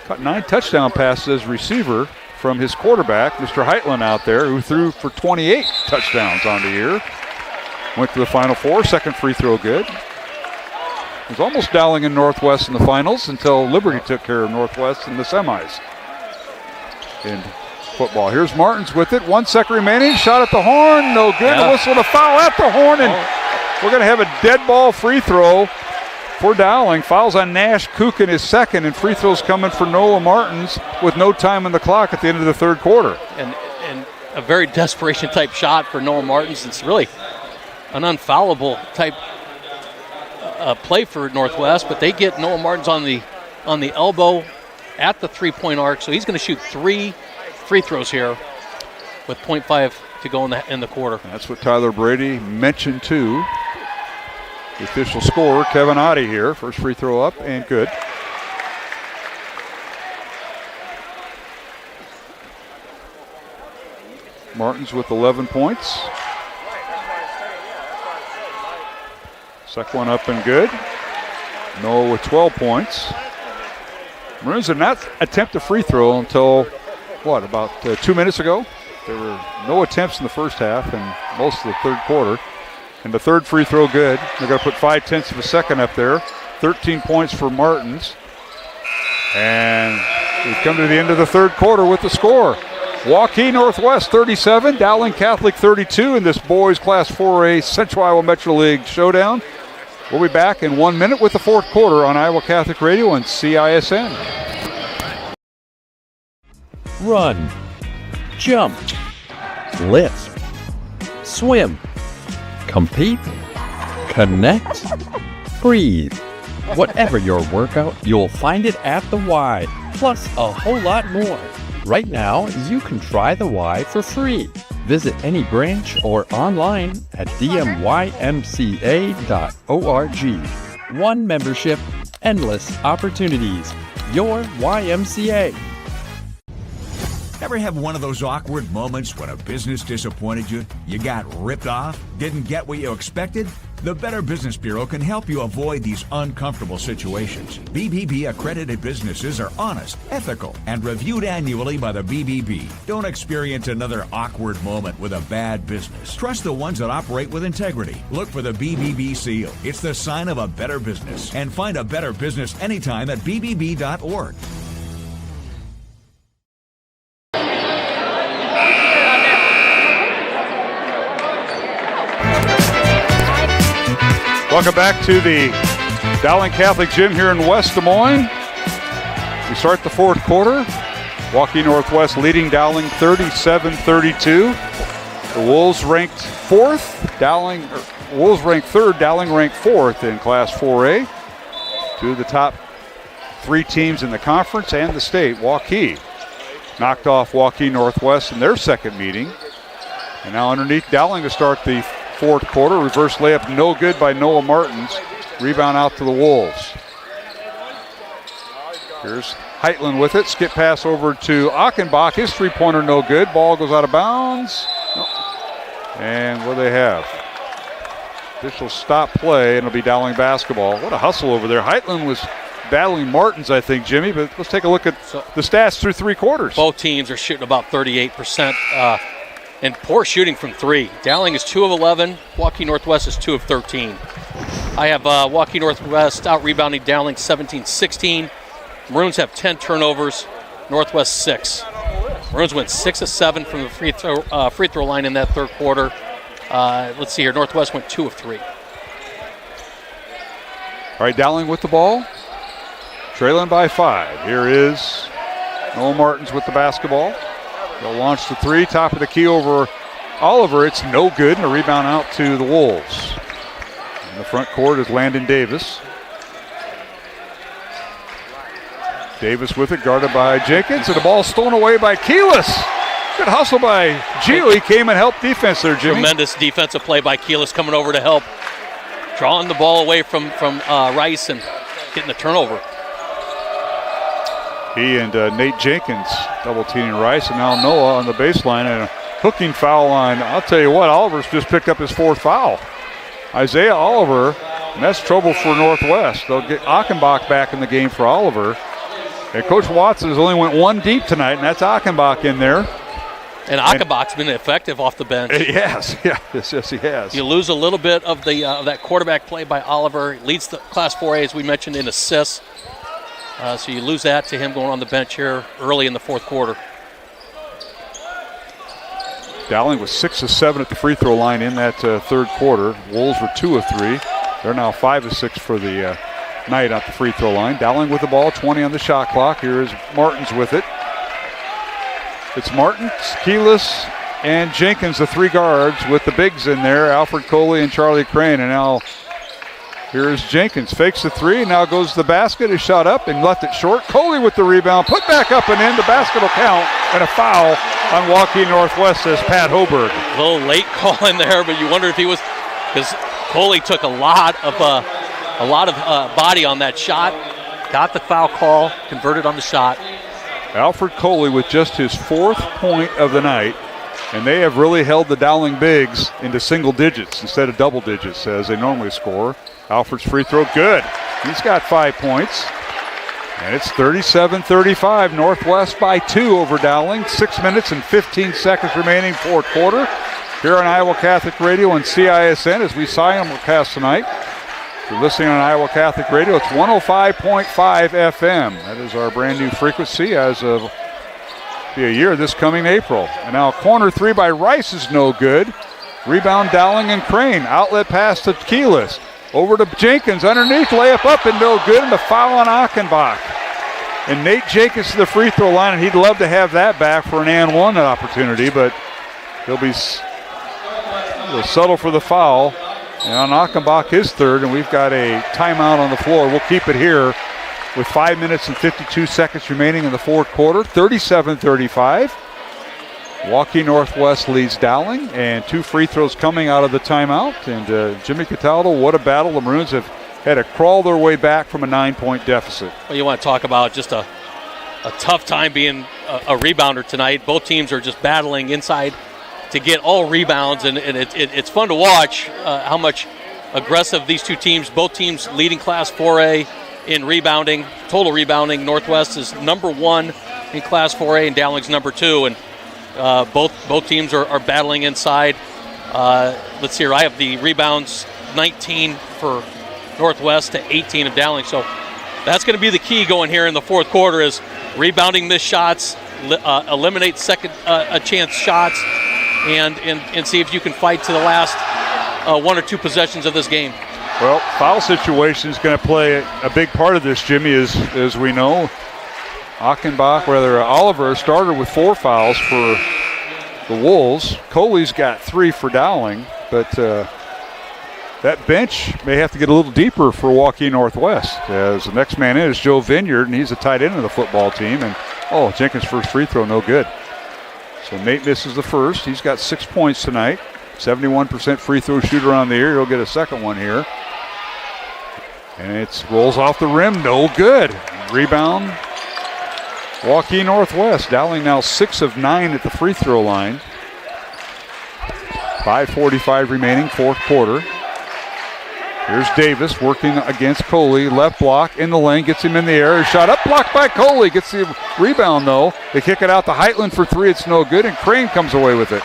Caught 9 touchdown passes as receiver from his quarterback, Mr. Heitland, out there, who threw for 28 touchdowns on the year. Went to the Final Four, second free throw good. Was almost Dowling in Northwest in the finals until Liberty took care of Northwest in the semis. In football. Here's Martins with it. 1 second remaining. Shot at the horn. No good. A whistle and a foul at the horn. And we're going to have a dead ball free throw for Dowling. Fouls on Nash. Kukin is second. And free throws coming for Noah Martins with no time on the clock at the end of the third quarter. And a very desperation type shot for Noah Martins. It's really an unfoulable type play for Northwest. But they get Noah Martins on the elbow at the three-point arc, so he's going to shoot 3 free throws here with 0.5 to go in the quarter. That's what Tyler Brady mentioned too. The official scorer, Kevin Oddie here. First free throw up and good. Martins with 11 points. Second one up and good. Noah with 12 points. Maroons did not attempt a free throw until, about 2 minutes ago? There were no attempts in the first half and most of the third quarter. And the third free throw good. They're going to put 0.5 of a second up there. 13 points for Martins. And we've come to the end of the third quarter with the score. Waukee Northwest 37, Dowling Catholic 32 in this boys Class 4A Central Iowa Metro League showdown. We'll be back in 1 minute with the fourth quarter on Iowa Catholic Radio and CISN. Run, jump, lift, swim, compete, connect, breathe. Whatever your workout, you'll find it at the Y, plus a whole lot more. Right now, you can try the Y for free. Visit any branch or online at dmymca.org. One membership, endless opportunities. Your YMCA. Ever have one of those awkward moments when a business disappointed you? You got ripped off? Didn't get what you expected? The Better Business Bureau can help you avoid these uncomfortable situations. BBB accredited businesses are honest, ethical, and reviewed annually by the BBB. Don't experience another awkward moment with a bad business. Trust the ones that operate with integrity. Look for the BBB seal. It's the sign of a better business. And find a better business anytime at bbb.org. Welcome back to the Dowling Catholic Gym here in West Des Moines. We start the fourth quarter. Waukee Northwest leading Dowling 37-32. The Wolves ranked fourth. Wolves ranked third. Dowling ranked fourth in Class 4A. Two of the top 3 teams in the conference and the state. Waukee knocked off Waukee Northwest in their second meeting. And now underneath Dowling to start the fourth quarter. Reverse layup no good by Noah Martins. Rebound out to the Wolves. Here's Heitland with it. Skip pass over to Achenbach. His three-pointer no good. Ball goes out of bounds. And what do they have? Official stop play, and it'll be Dowling basketball. What a hustle over there. Heitland was battling Martins, I think, Jimmy, but let's take a look at the stats through 3 quarters. Both teams are shooting about 38%. And poor shooting from 3. Dowling is 2 of 11. Waukee Northwest is 2 of 13. I have Waukee Northwest out-rebounding Dowling 17-16. Maroons have 10 turnovers. Northwest 6. Maroons went 6 of 7 from the free throw line in that third quarter. Let's see here. Northwest went 2 of 3. All right, Dowling with the ball. trailing by 5. Here is Noah Martins with the basketball. They'll launch the three, top of the key over Oliver. It's no good, and a rebound out to the Wolves. In the front court is Landon Davis. Davis with it, guarded by Jenkins, and the ball stolen away by Keelis. Good hustle by Gio. He came and helped defense there, Jimmy. Tremendous defensive play by Keelis coming over to help. Drawing the ball away from Rice and getting the turnover. He and Nate Jenkins double teaming Rice, and now Noah on the baseline, and a hooking foul line. I'll tell you what, Oliver's just picked up his 4th foul. Isaiah Oliver, and that's trouble for Northwest. They'll get Achenbach back in the game for Oliver. And Coach Watson has only went 1 deep tonight, and that's Achenbach in there. And Achenbach's been effective off the bench. Yes, yes, he has. You lose a little bit of the that quarterback play by Oliver. He leads the Class 4A, as we mentioned, in assists. So you lose that to him going on the bench here early in the 4th quarter. Dowling was 6 of 7 at the free throw line in that 3rd quarter. Wolves were 2 of 3. They're now 5 of 6 for the night at the free throw line. Dowling with the ball, 20 on the shot clock. Here is Martins with it. It's Martins, Keelis, and Jenkins, the 3 guards, with the bigs in there, Alfred Coley and Charlie Crane. And now here's Jenkins, fakes the 3, now goes to the basket, is shot up and left it short. Coley with the rebound, put back up and in, the basket will count, and a foul on Waukee Northwest, says Pat Hoberg. A little late call in there, but you wonder if he was, because Coley took a lot of body on that shot, got the foul call, converted on the shot. Alfred Coley with just his 4th point of the night, and they have really held the Dowling bigs into single digits instead of double digits as they normally score. Alfred's free throw, good. He's got 5 points. And it's 37-35, Northwest by 2 over Dowling. 6 minutes and 15 seconds remaining, 4th quarter. Here on Iowa Catholic Radio and CISN as we simulcast tonight. If you're listening on Iowa Catholic Radio, it's 105.5 FM. That is our brand new frequency as of be a year this coming April. And now corner 3 by Rice is no good. Rebound Dowling and Crane. Outlet pass to Keelis. Over to Jenkins underneath, layup up and no good, and a foul on Achenbach. And Nate Jenkins to the free throw line, and he'd love to have that back for an and 1 opportunity, but he'll settle for the foul. And on Achenbach, his 3rd, and we've got a timeout on the floor. We'll keep it here with 5 minutes and 52 seconds remaining in the 4th quarter, 37-35. Waukee Northwest leads Dowling, and 2 free throws coming out of the timeout. And Jimmy Cataldo, what a battle. The Maroons have had to crawl their way back from a 9-point deficit. Well, you want to talk about just a tough time being a rebounder tonight. Both teams are just battling inside to get all rebounds, and it's fun to watch how much aggressive these two teams, both teams leading Class 4A in rebounding, total rebounding. Northwest is number 1 in Class 4A, and Dowling's number 2, and both teams are battling inside. Let's see here, I have the rebounds 19 for Northwest to 18 of Dowling, so that's going to be the key going here in the 4th quarter is rebounding missed shots, eliminate second chance shots, and see if you can fight to the last 1 or 2 possessions of this game. Well, foul situation is going to play a big part of this, Jimmy, as we know. Oliver started with 4 fouls for the Wolves. Coley's got 3 for Dowling, but that bench may have to get a little deeper for Waukee Northwest, as the next man in is Joe Vineyard, and he's a tight end of the football team. And Jenkins' first free throw, no good. So Nate misses the first. He's got 6 points tonight. 71% free throw shooter on the year. He'll get a second one here. And it rolls off the rim, no good. Rebound, Waukee Northwest. Dowling now 6 of 9 at the free throw line. 5:45 remaining, 4th quarter. Here's Davis working against Coley. Left block in the lane, gets him in the air. Shot up, blocked by Coley. Gets the rebound, though. They kick it out to Heitland for 3. It's no good, and Crane comes away with it.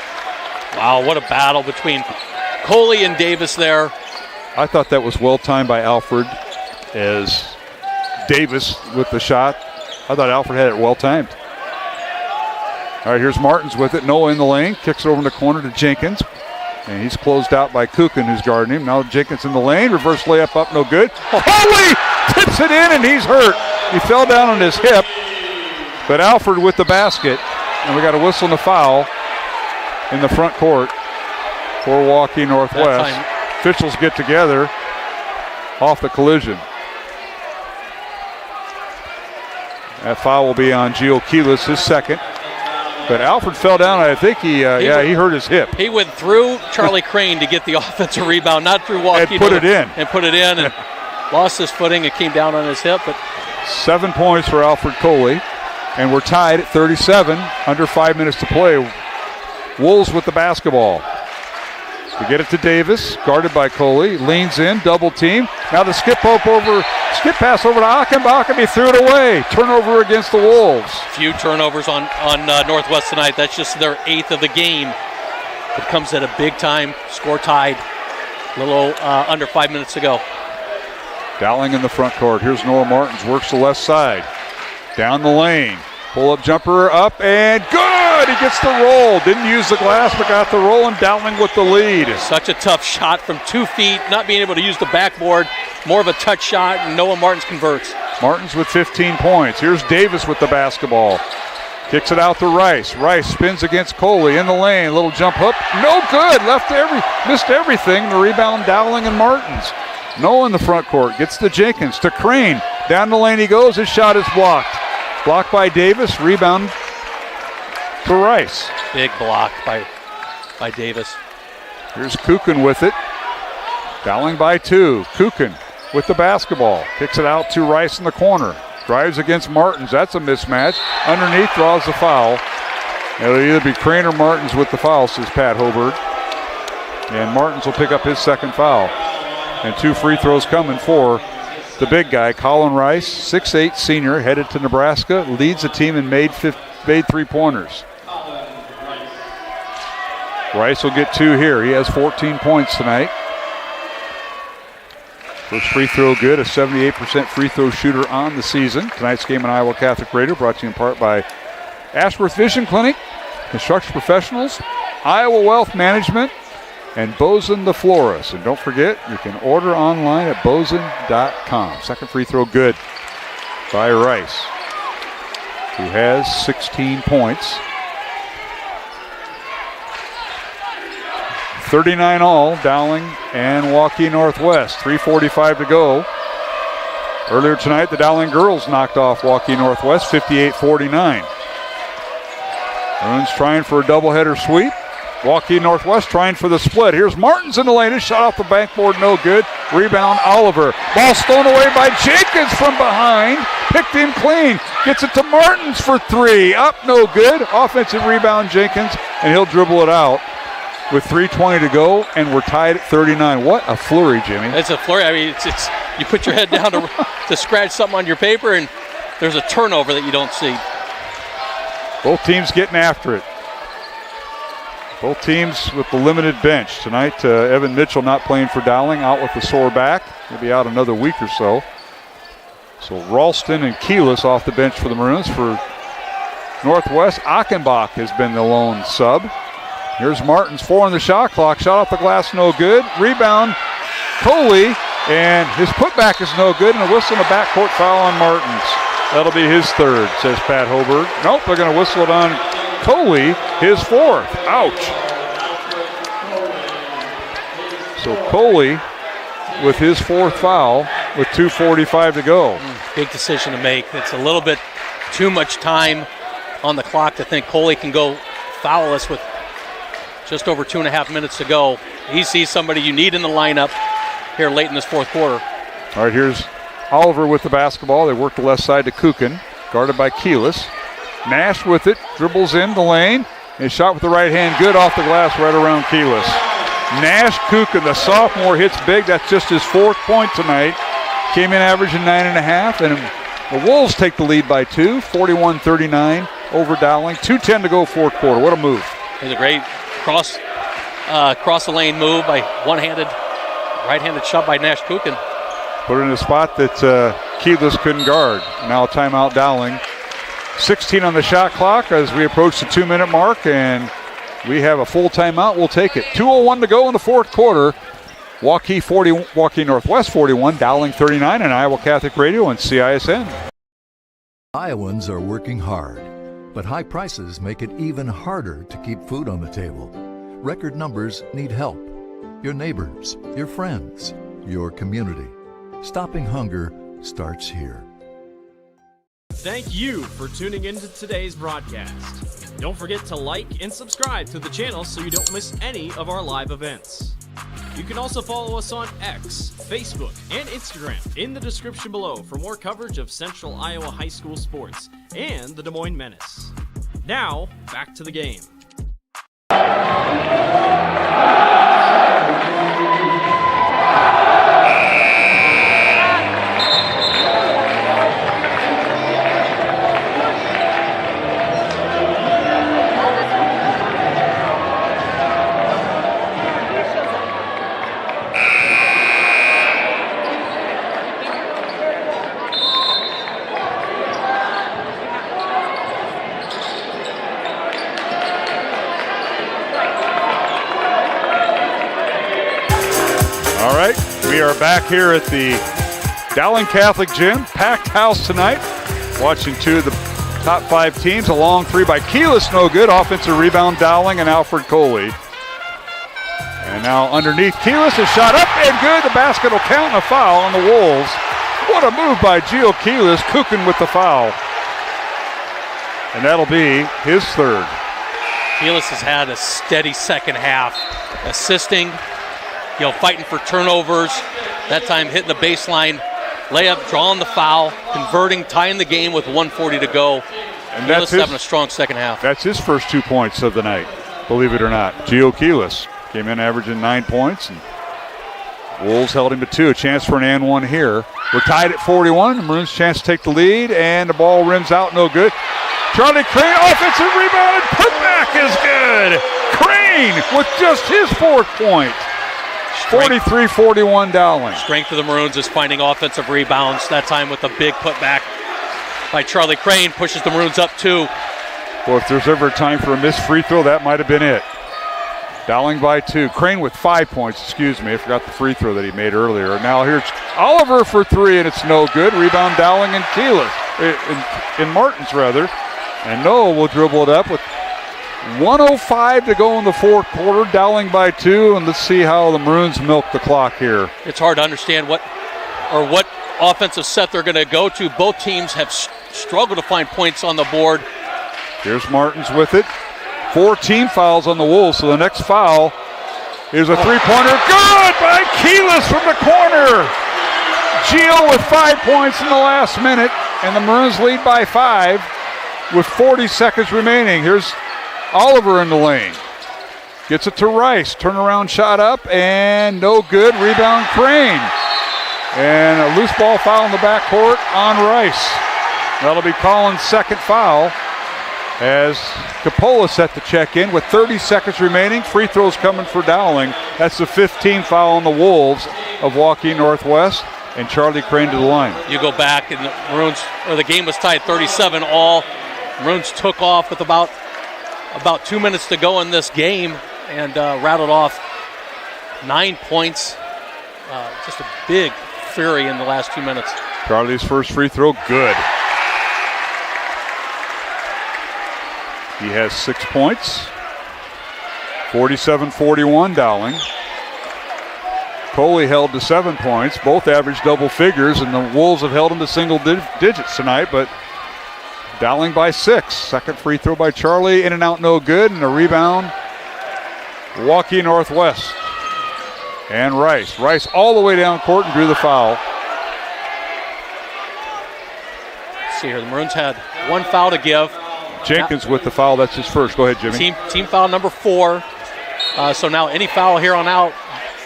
Wow, what a battle between Coley and Davis there. I thought that was well timed by Alfred as Davis with the shot. I thought Alfred had it well timed. All right, here's Martins with it. Noah in the lane. Kicks it over in the corner to Jenkins. And he's closed out by Kukin, who's guarding him. Now Jenkins in the lane. Reverse layup up, no good. Coley tips it in, and he's hurt. He fell down on his hip, but Alford with the basket, and we got a whistle and a foul in the front court for Waukee Northwest. Officials get together off the collision. That foul will be on Gio Keelis, his second. But Alford fell down. I think he hurt his hip. He went through Charlie Crane to get the offensive rebound, not through Waukee. And put it in. And put it in and lost his footing and came down on his hip. But 7 points for Alfred Coley. And we're tied at 37, under 5 minutes to play. Wolves with the basketball. To get it to Davis, guarded by Coley, leans in, double team. Now the skip pass over to Achenbach, and he threw it away. Turnover against the Wolves. Few turnovers on Northwest tonight. That's just their 8th of the game. It comes at a big time. Score tied. A little under 5 minutes to go. Dowling in the front court. Here's Noah Martins, works the left side. Down the lane. Pull-up jumper up and good! He gets the roll. Didn't use the glass, but got the roll, and Dowling with the lead. Such a tough shot from 2 feet, not being able to use the backboard. More of a touch shot, and Noah Martins converts. Martins with 15 points. Here's Davis with the basketball. Kicks it out to Rice. Rice spins against Coley in the lane. Little jump hook. No good. Missed everything. The rebound, Dowling and Martins. Noah in the front court. Gets to Jenkins. To Crane. Down the lane he goes. His shot is blocked. Blocked by Davis. Rebound to Rice. Big block by Davis. Here's Kukin with it. Dowling by 2. Kukin with the basketball. Kicks it out to Rice in the corner. Drives against Martins. That's a mismatch. Underneath, draws the foul. It'll either be Crane or Martins with the foul, says Pat Hobart. And Martins will pick up his second foul. And 2 free throws coming for the big guy, Colin Rice, 6'8", senior, headed to Nebraska, leads the team and made 3-pointers. Rice will get 2 here. He has 14 points tonight. First free throw good, a 78% free throw shooter on the season. Tonight's game on Iowa Catholic Radio brought to you in part by Ashworth Vision Clinic, Construction Professionals, Iowa Wealth Management, and Bozen the Florist. And don't forget, you can order online at bozen.com. Second free throw good by Rice, who has 16 points. 39 all, Dowling and Waukee Northwest. 3:45 to go. Earlier tonight, the Dowling girls knocked off Waukee Northwest 58-49. Bruins trying for a doubleheader sweep. Waukee Northwest trying for the split. Here's Martins in the lane. His shot off the backboard, no good. Rebound, Oliver. Ball stolen away by Jenkins from behind. Picked him clean. Gets it to Martins for 3. Up, no good. Offensive rebound, Jenkins, and he'll dribble it out with 3:20 to go, and we're tied at 39. What a flurry, Jimmy. It's a flurry. I mean, it's you put your head down to scratch something on your paper, and there's a turnover that you don't see. Both teams getting after it. Both teams with the limited bench. Tonight, Evan Mitchell not playing for Dowling, out with a sore back. He'll be out another week or so. So Ralston and Keelis off the bench for the Maroons. For Northwest, Achenbach has been the lone sub. Here's Martins, 4 on the shot clock. Shot off the glass, no good. Rebound, Coley, and his putback is no good, and a whistle and a backcourt foul on Martins. That'll be his 3rd, says Pat Hobart. Nope, they're going to whistle it on Coley, his 4th. Ouch. So Coley with his 4th foul with 2:45 to go. Big decision to make. It's a little bit too much time on the clock to think Coley can go foul-less with just over 2.5 minutes to go. He sees somebody you need in the lineup here late in this 4th quarter. All right, here's Oliver with the basketball. They work the left side to Kukin, guarded by Keelis. Nash with it, dribbles in the lane. His shot with the right hand, good off the glass right around Keelis. Nash Kukin, the sophomore, hits big. That's just his 4th point tonight. Came in averaging 9.5, and the Wolves take the lead by 2, 41-39 over Dowling. 2:10 to go 4th quarter. What a move. It was a great cross the lane move by right-handed shot by Nash Kukin. Put it in a spot that Keelis couldn't guard. Now a timeout Dowling. 16 on the shot clock as we approach the 2-minute mark, and we have a full timeout. We'll take it. 2:01 to go in the 4th quarter. Waukee Northwest 41, Dowling 39 on Iowa Catholic Radio and CISN. Iowans are working hard, but high prices make it even harder to keep food on the table. Record numbers need help. Your neighbors, your friends, your community. Stopping hunger starts here. Thank you for tuning into today's broadcast. Don't forget to like and subscribe to the channel so you don't miss any of our live events. You can also follow us on X, Facebook, and Instagram in the description below for more coverage of Central Iowa high school sports and the Des Moines Menace. Now, back to the game. All right, we are back here at the Dowling Catholic Gym, packed house tonight, watching two of the top 5 teams. A long three by Keyless, no good. Offensive rebound, Dowling and Alfred Coley. And now underneath Keyless, a shot up and good. The basket will count and a foul on the Wolves. What a move by Gio Keyless, Kuchen with the foul. And that'll be his third. Keyless has had a steady second half, assisting, fighting for turnovers. That time hitting the baseline, layup, drawing the foul, converting, tying the game with 1:40 to go. And Keyless having a strong second half. That's his first 2 points of the night, believe it or not. Gio Keyless came in averaging 9 points, and Wolves held him to 2. A chance for an and one here. We're tied at 41. The Maroons chance to take the lead, and the ball rims out, no good. Charlie Crane, offensive rebound, and putback is good. Crane with just his 4th point. 43-41 Dowling. Strength of the Maroons is finding offensive rebounds, that time with a big putback by Charlie Crane, pushes the Maroons up 2. Well, if there's ever a time for a missed free throw, that might have been it. Dowling by 2. Crane with 5 points, excuse me. I forgot the free throw that he made earlier. Now here's Oliver for 3, and it's no good. Rebound Dowling and Keyless, in Martins rather. And Noah will dribble it up with 1:05 to go in the 4th quarter. Dowling by 2, and let's see how the Maroons milk the clock here. It's hard to understand what offensive set they're going to go to. Both teams have struggled to find points on the board. Here's Martins with it. 4 team fouls on the Wolves, so the next foul is a three-pointer. Good by Keyless from the corner. Gio with 5 points in the last minute, and the Maroons lead by 5 with 40 seconds remaining. Here's Oliver in the lane. Gets it to Rice. Turnaround shot up and no good. Rebound Crane. And a loose ball foul in the backcourt on Rice. That'll be Collins' second foul as Capola set to check in with 30 seconds remaining. Free throws coming for Dowling. That's the 15th foul on the Wolves of Waukee Northwest. And Charlie Crane to the line. You go back and the game was tied 37 all. Maroons took off with about 2 minutes to go in this game and rattled off 9 points. Just a big fury in the last 2 minutes. Charlie's first free throw, good. He has 6 points. 47-41 Dowling. Coley held to 7 points. Both averaged double figures, and the Wolves have held him to single digits tonight, but Dowling by 6. Second free throw by Charlie, in and out, no good, and a rebound, Waukee Northwest. And Rice. Rice all the way down court and drew the foul. Let's see here, the Maroons had 1 foul to give. Jenkins with the foul, that's his first. Go ahead, Jimmy. Team foul number 4. So now any foul here on out,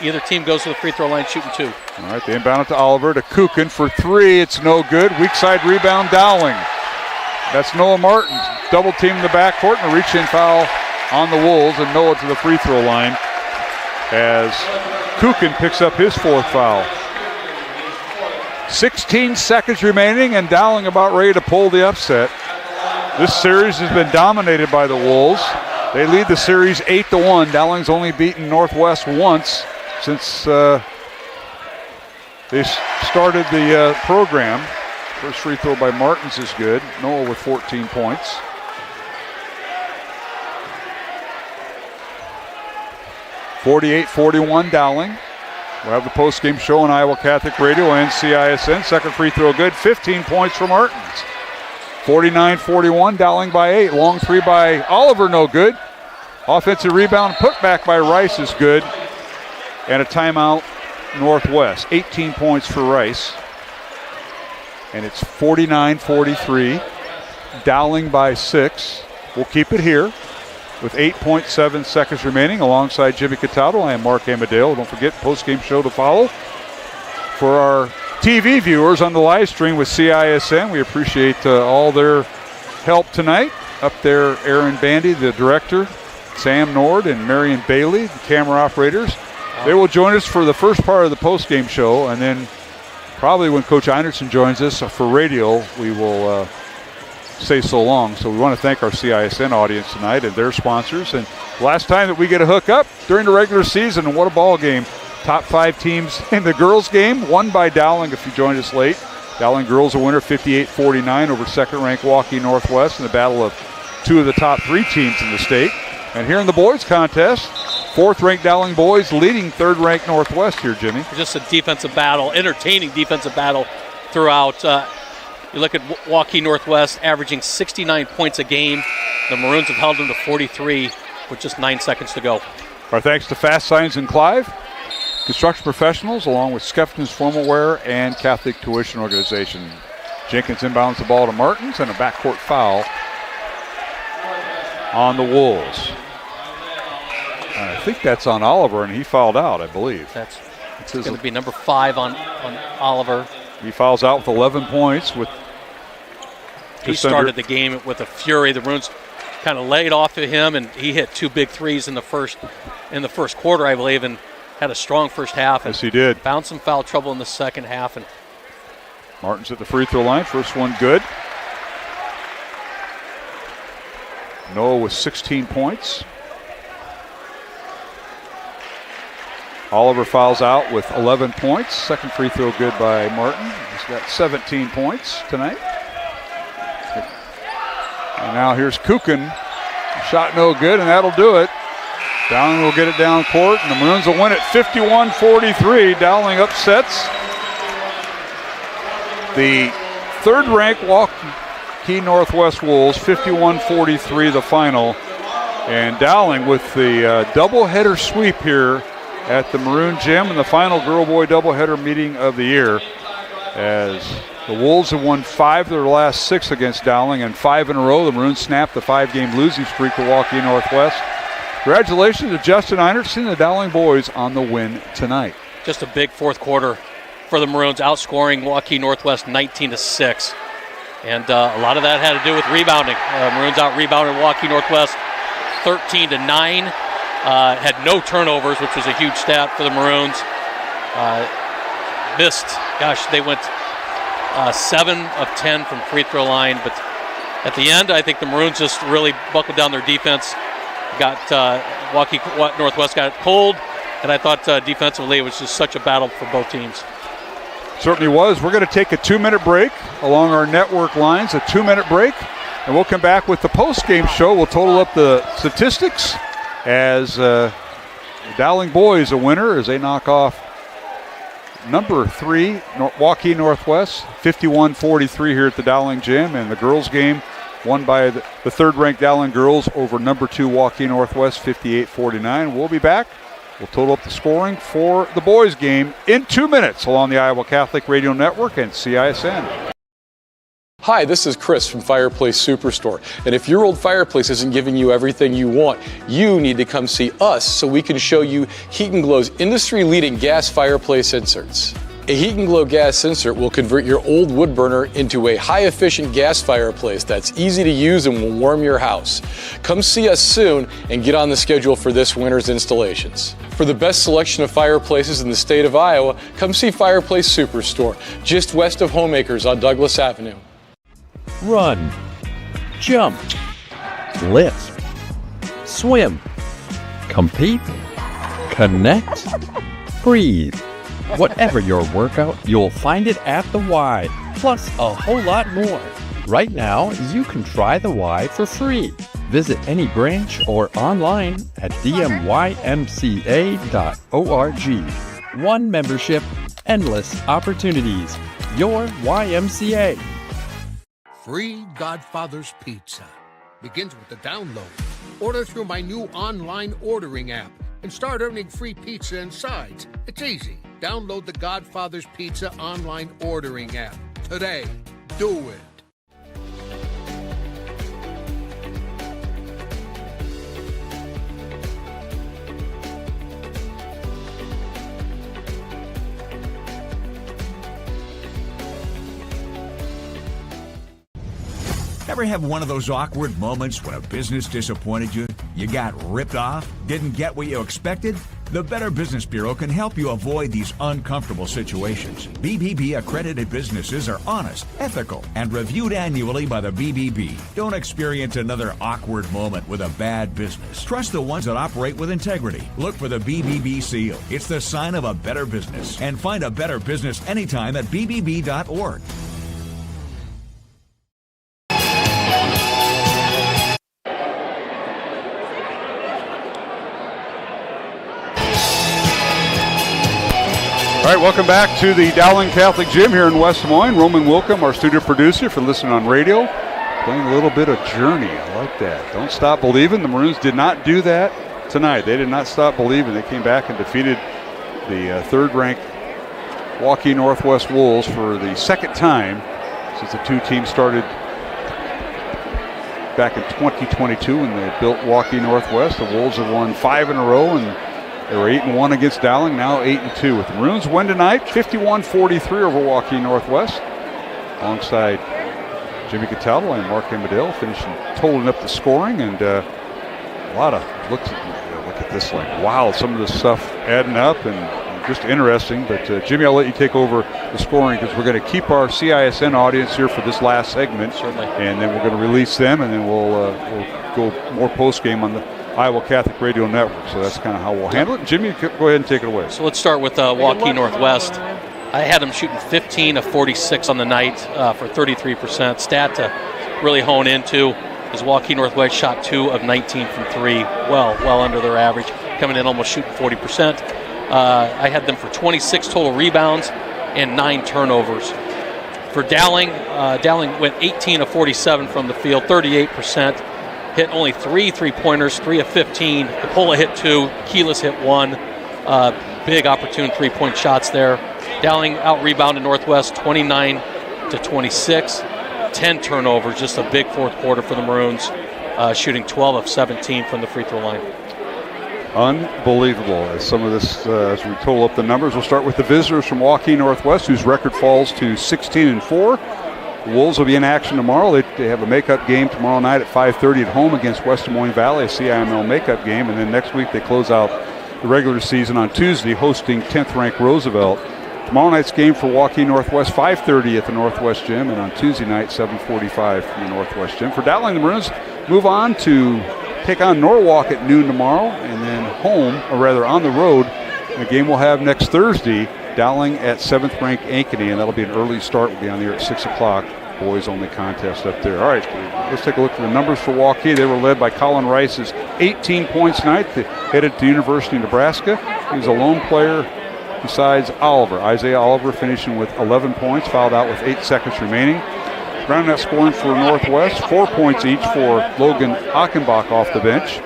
either team goes to the free throw line shooting 2. All right, they inbound it to Oliver, to Kuchen for 3. It's no good. Weak side rebound, Dowling. That's Noah Martins. Double team in the backcourt and a reach-in foul on the Wolves, and Noah to the free throw line as Kuchen picks up his 4th foul. 16 seconds remaining, and Dowling about ready to pull the upset. This series has been dominated by the Wolves. They lead the series 8-1. Dowling's only beaten Northwest once since they started the program. First free throw by Martins is good. Noah with 14 points. (48-41) Dowling. We'll have the post-game show on Iowa Catholic Radio and CISN. Second free throw good. 15 points for Martins. 49-41, Dowling by 8. Long three by Oliver, no good. Offensive rebound, put back by Rice is good. And a timeout, Northwest. 18 points for Rice. And it's 49-43. Dowling by 6. We'll keep it here with 8.7 seconds remaining. Alongside Jimmy Cataldo, I am Mark Amadale. Don't forget, post-game show to follow. For our TV viewers on the live stream with CISN, we appreciate all their help tonight. Up there, Aaron Bandy, the director, Sam Nord, and Marion Bailey, the camera operators. They will join us for the first part of the post-game show, and then probably when Coach Einertson joins us for radio, we will say so long. So we want to thank our CISN audience tonight and their sponsors. And last time that we get a hookup during the regular season, and what a ball game. Top 5 teams in the girls game, won by Dowling if you joined us late. Dowling girls a winner 58-49 over second-ranked Waukee Northwest in the battle of 2 of the top 3 teams in the state. And here in the boys contest, 4th-ranked Dowling boys leading 3rd-ranked Northwest here, Jimmy. Just a defensive battle, entertaining defensive battle throughout. You look at Waukee Northwest averaging 69 points a game. The Maroons have held them to 43 with just 9 seconds to go. Our thanks to Fast Signs in Clive, Construction Professionals, along with Skeffton's Formal Wear and Catholic Tuition Organization. Jenkins inbounds the ball to Martins, and a backcourt foul on the Wolves. I think that's on Oliver, and he fouled out, I believe. That's going to be number 5 on Oliver. He fouls out with 11 points. He started the game with a fury. The Maroons kind of laid off to him, and he hit 2 big threes in the first quarter, I believe, and had a strong first half. Yes, he did. Found some foul trouble in the second half. And Martins at the free throw line. First one good. Noah with 16 points. Oliver fouls out with 11 points. Second free throw good by Martin. He's got 17 points tonight. And now here's Kukin. Shot no good, and that'll do it. Dowling will get it down court, and the Maroons will win it 51-43. Dowling upsets the 3rd-ranked Waukee Northwest Wolves, 51-43 the final. And Dowling with the doubleheader sweep here at the Maroon Gym in the final girl-boy doubleheader meeting of the year, as the Wolves have won 5 of their last 6 against Dowling, and 5 in a row. The Maroons snapped the 5-game losing streak to Waukee Northwest. Congratulations to Justin Einertson and the Dowling boys on the win tonight. Just a big fourth quarter for the Maroons, outscoring Waukee Northwest 19-6. And a lot of that had to do with rebounding. Maroons out-rebounded Waukee Northwest 13-9. Had no turnovers, which was a huge stat for the Maroons. They went 7 of 10 from free throw line. But at the end, I think the Maroons just really buckled down their defense. Got Waukee Northwest got cold, and I thought defensively it was just such a battle for both teams. Certainly was. We're going to take a 2-minute break along our network lines, a 2-minute break, and we'll come back with the post-game show. We'll total up the statistics as the Dowling boys a winner as they knock off number 3, Waukee Northwest, 51-43 here at the Dowling Gym, and the girls game won by the 3rd-ranked Dowling girls over number 2 Waukee Northwest, 58-49. We'll be back. We'll total up the scoring for the boys game in 2 minutes along the Iowa Catholic Radio Network and CISN. Hi, this is Chris from Fireplace Superstore. And if your old fireplace isn't giving you everything you want, you need to come see us so we can show you Heat & Glow's industry-leading gas fireplace inserts. A Heat & Glow gas insert will convert your old wood burner into a high-efficient gas fireplace that's easy to use and will warm your house. Come see us soon and get on the schedule for this winter's installations. For the best selection of fireplaces in the state of Iowa, come see Fireplace Superstore, just west of Homeacres on Douglas Avenue. Run, jump, lift, swim, compete, connect, breathe. Whatever your workout, you'll find it at the Y, plus a whole lot more. Right now, you can try the Y for free. Visit any branch or online at dmymca.org. One membership, endless opportunities. Your YMCA. Free Godfather's Pizza begins with the download. Order through my new online ordering app and start earning free pizza and sides. It's easy. Download the Godfather's Pizza online ordering app today. Do it. Ever have one of those awkward moments when a business disappointed you? You got ripped off? Didn't get what you expected? The Better Business Bureau can help you avoid these uncomfortable situations. BBB accredited businesses are honest, ethical, and reviewed annually by the BBB. Don't experience another awkward moment with a bad business. Trust the ones that operate with integrity. Look for the BBB seal. It's the sign of a better business. And find a better business anytime at bbb.org. All right, welcome back to the Dowling Catholic Gym here in West Des Moines. Roman Wilkham, our studio producer, for listening on radio, playing a little bit of Journey. I like that. Don't Stop Believing. The Maroons did not do that tonight. They did not stop believing. They came back and defeated the third-ranked Waukee Northwest Wolves for the second time since the two teams started back in 2022 when they built Waukee Northwest. The Wolves have won 5 in a row, and they were 8-1 against Dowling, now 8-2. With the Maroons win tonight, 51-43 over Waukee Northwest. Alongside Jimmy Cataldo and Mark Amadale finishing totaling up the scoring, and a lot of look at this, like, wow, some of this stuff adding up and just interesting. But Jimmy, I'll let you take over the scoring because we're going to keep our CISN audience here for this last segment. Certainly. And then we're going to release them, and then we'll go more post-game on the Iowa Catholic Radio Network. So that's kind of how we'll handle it. Jimmy, go ahead and take it away. So let's start with Waukee Northwest. I had them shooting 15 of 46 on the night for 33%. Stat to really hone into is Waukee Northwest shot 2 of 19 from 3, well under their average, coming in almost shooting 40%. I had them for 26 total rebounds and 9 turnovers. For Dowling, Dowling went 18 of 47 from the field, 38%. Hit only 3 3-pointers, 3 of 15. Capola hit 2, Keyless hit 1. Big opportune 3-point shots there. Dowling out-rebounded Northwest 29-26. 10 turnovers, just a big fourth quarter for the Maroons, shooting 12 of 17 from the free throw line. Unbelievable. As some of this, as we total up the numbers, we'll start with the visitors from Waukee Northwest, whose record falls to 16-4. The Wolves will be in action tomorrow. They have a makeup game tomorrow night at 5:30 at home against West Des Moines Valley, a CIML makeup game. And then next week they close out the regular season on Tuesday, hosting 10th-ranked Roosevelt. Tomorrow night's game for Waukee Northwest, 5:30 at the Northwest Gym, and on Tuesday night, 7:45 from the Northwest Gym. For Dowling, the Maroons move on to take on Norwalk at noon tomorrow, and then home, or rather on the road. The game we'll have next Thursday, Dowling at 7th-ranked Ankeny, and that'll be an early start. We'll be on there at 6 o'clock. Boys-only contest up there. All right, let's take a look at the numbers for Waukee. They were led by Colin Rice's 18 points tonight. They headed to University of Nebraska. He was a lone player besides Oliver. Isaiah Oliver finishing with 11 points, fouled out with 8 seconds remaining. Rounding out scoring for Northwest, 4 points each for Logan Achenbach off the bench.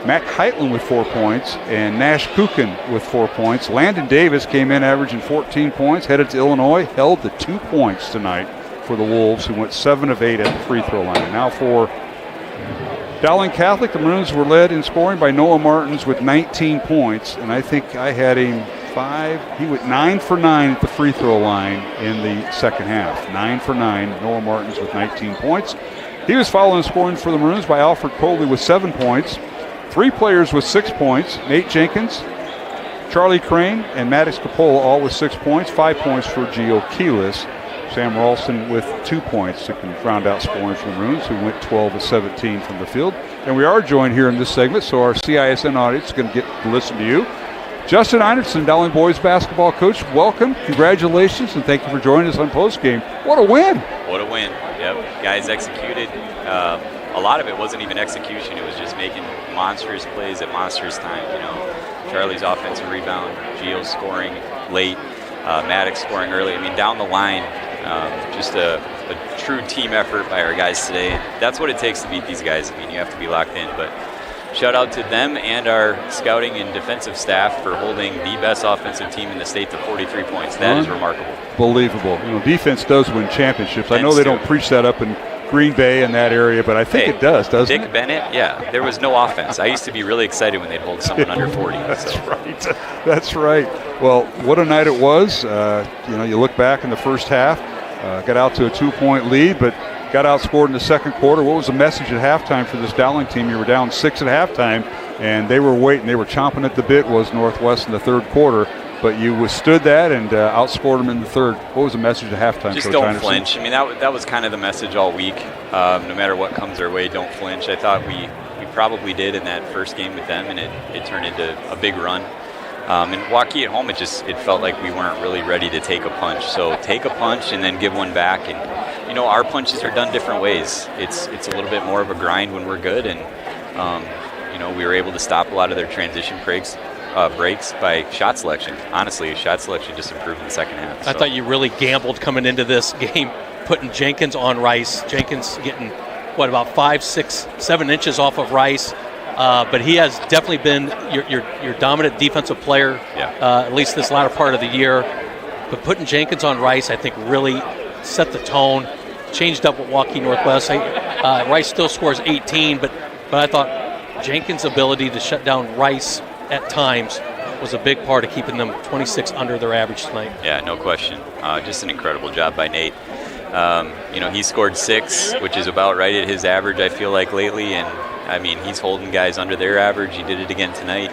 Mac Heitland with 4 points, and Nash Kukin with 4 points. Landon Davis came in averaging 14 points, headed to Illinois, held to 2 points tonight for the Wolves, who went 7 of 8 at the free throw line. Now for Dowling Catholic, the Maroons were led in scoring by Noah Martins with 19 points, and I think I had him 5. He went 9 for 9 at the free throw line in the second half. 9 for 9, Noah Martins with 19 points. He was following scoring for the Maroons by Alfred Coley with 7 points. 3 players with 6 points, Nate Jenkins, Charlie Crane, and Maddox Capola, all with 6 points. 5 points for Gio Keyless. Sam Ralston with 2 points to round out scoring for the Maroons, who went 12 of 17 from the field. And we are joined here in this segment, so our CISN audience is going to get to listen to you. Justin Einerson, Dowling boys basketball coach, welcome, congratulations, and thank you for joining us on Postgame. What a win! What a win. Yep, guys executed. A lot of it wasn't even execution. It was just making monstrous plays at monstrous time. You know, Charlie's offensive rebound, Gio's scoring late, Maddox scoring early. I mean, down the line, just a true team effort by our guys today. And that's what it takes to beat these guys. I mean, you have to be locked in. But shout out to them and our scouting and defensive staff for holding the best offensive team in the state to 43 points. That is remarkable. Believable. You know, defense does win championships. I know they don't preach that up in Green Bay in that area, but I think it does, doesn't it? Dick Bennett, yeah. There was no offense. I used to be really excited when they'd hold someone under 40. That's right. That's right. Well, what a night it was. You know, you look back in the first half, got out to a 2-point lead, but got outscored in the second quarter. What was the message at halftime for this Dowling team? You were down 6 at halftime, and they were waiting. They were chomping at the bit, was Northwest in the third quarter. But you withstood that and outscored them in the third. What was the message at halftime, Just Coach don't Anderson? flinch. I mean, that was kind of the message all week. No matter what comes our way, don't flinch. I thought we probably did in that first game with them, and it turned into a big run. And Waukee at home, it felt like we weren't really ready to take a punch. So take a punch and then give one back. And, you know, our punches are done different ways. It's a little bit more of a grind when we're good. And, you know, we were able to stop a lot of their transition breaks by shot selection. Honestly, shot selection just improved in the second half. I thought you really gambled coming into this game, putting Jenkins on Rice. Jenkins getting, about 5, 6, 7 inches off of Rice. But he has definitely been your dominant defensive player, at least this latter part of the year. But putting Jenkins on Rice, I think, really set the tone, changed up with Waukee Northwest. Rice still scores 18, but I thought Jenkins' ability to shut down Rice at times was a big part of keeping them 26 under their average tonight. Yeah, no question. Just an incredible job by Nate. You know, he scored 6, which is about right at his average, I feel like, lately. And, I mean, he's holding guys under their average. He did it again tonight.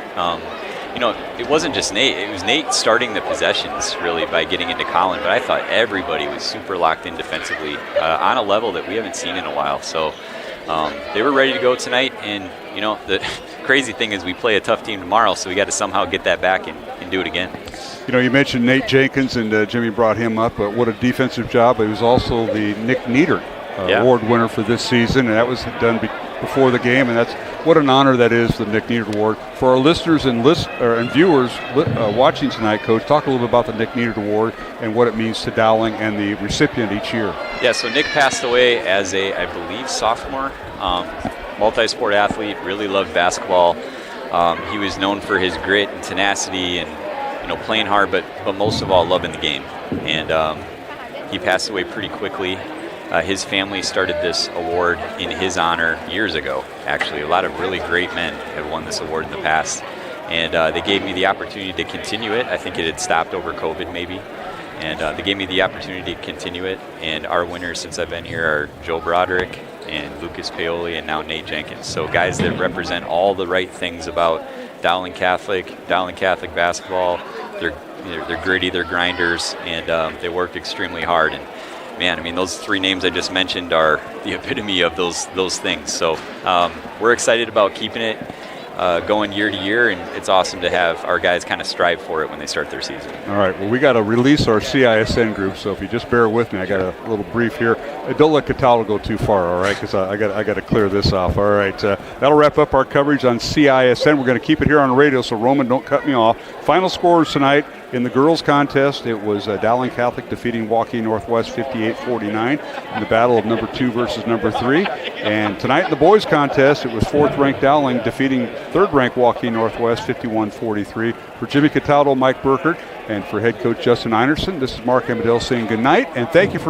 You know, it wasn't just Nate. It was Nate starting the possessions, really, by getting into Colin. But I thought everybody was super locked in defensively on a level that we haven't seen in a while. So they were ready to go tonight. And, you know, the crazy thing is we play a tough team tomorrow, so we got to somehow get that back and do it again. You know, you mentioned Nate Jenkins, and Jimmy brought him up. What a defensive job. He was also the Nick Nieder award winner for this season, and that was done before the game, and that's what an honor that is, the Nick Nieder Award. For our listeners and viewers watching tonight, Coach, talk a little bit about the Nick Nieder Award and what it means to Dowling and the recipient each year. Yeah, so Nick passed away as I believe, sophomore. Multi-sport athlete, really loved basketball. He was known for his grit and tenacity and, you know, playing hard, but most of all, loving the game. And he passed away pretty quickly. His family started this award in his honor years ago, actually. A lot of really great men have won this award in the past. And they gave me the opportunity to continue it. I think it had stopped over COVID maybe. And they gave me the opportunity to continue it. And our winners since I've been here are Joe Broderick and Lucas Paoli and now Nate Jenkins. So guys that represent all the right things about Dowling Catholic basketball. They're gritty, they're grinders, and they work extremely hard. And man, I mean, those 3 names I just mentioned are the epitome of those things. So we're excited about keeping it going year to year, and it's awesome to have our guys kind of strive for it when they start their season. All right, well, we got to release our CISN group, so if you just bear with me, I got a little brief here. Don't let Cataldo go too far, all right, because I got to clear this off. All right, that'll wrap up our coverage on CISN. We're going to keep it here on radio, so Roman, don't cut me off. Final scores tonight. In the girls' contest, it was Dowling Catholic defeating Waukee Northwest 58-49 in the battle of number 2 versus number 3. And tonight in the boys' contest, it was 4th-ranked Dowling defeating 3rd-ranked Waukee Northwest 51-43. For Jimmy Cataldo, Mike Burkert, and for head coach Justin Einerson, this is Mark Amadell saying good night, and thank you for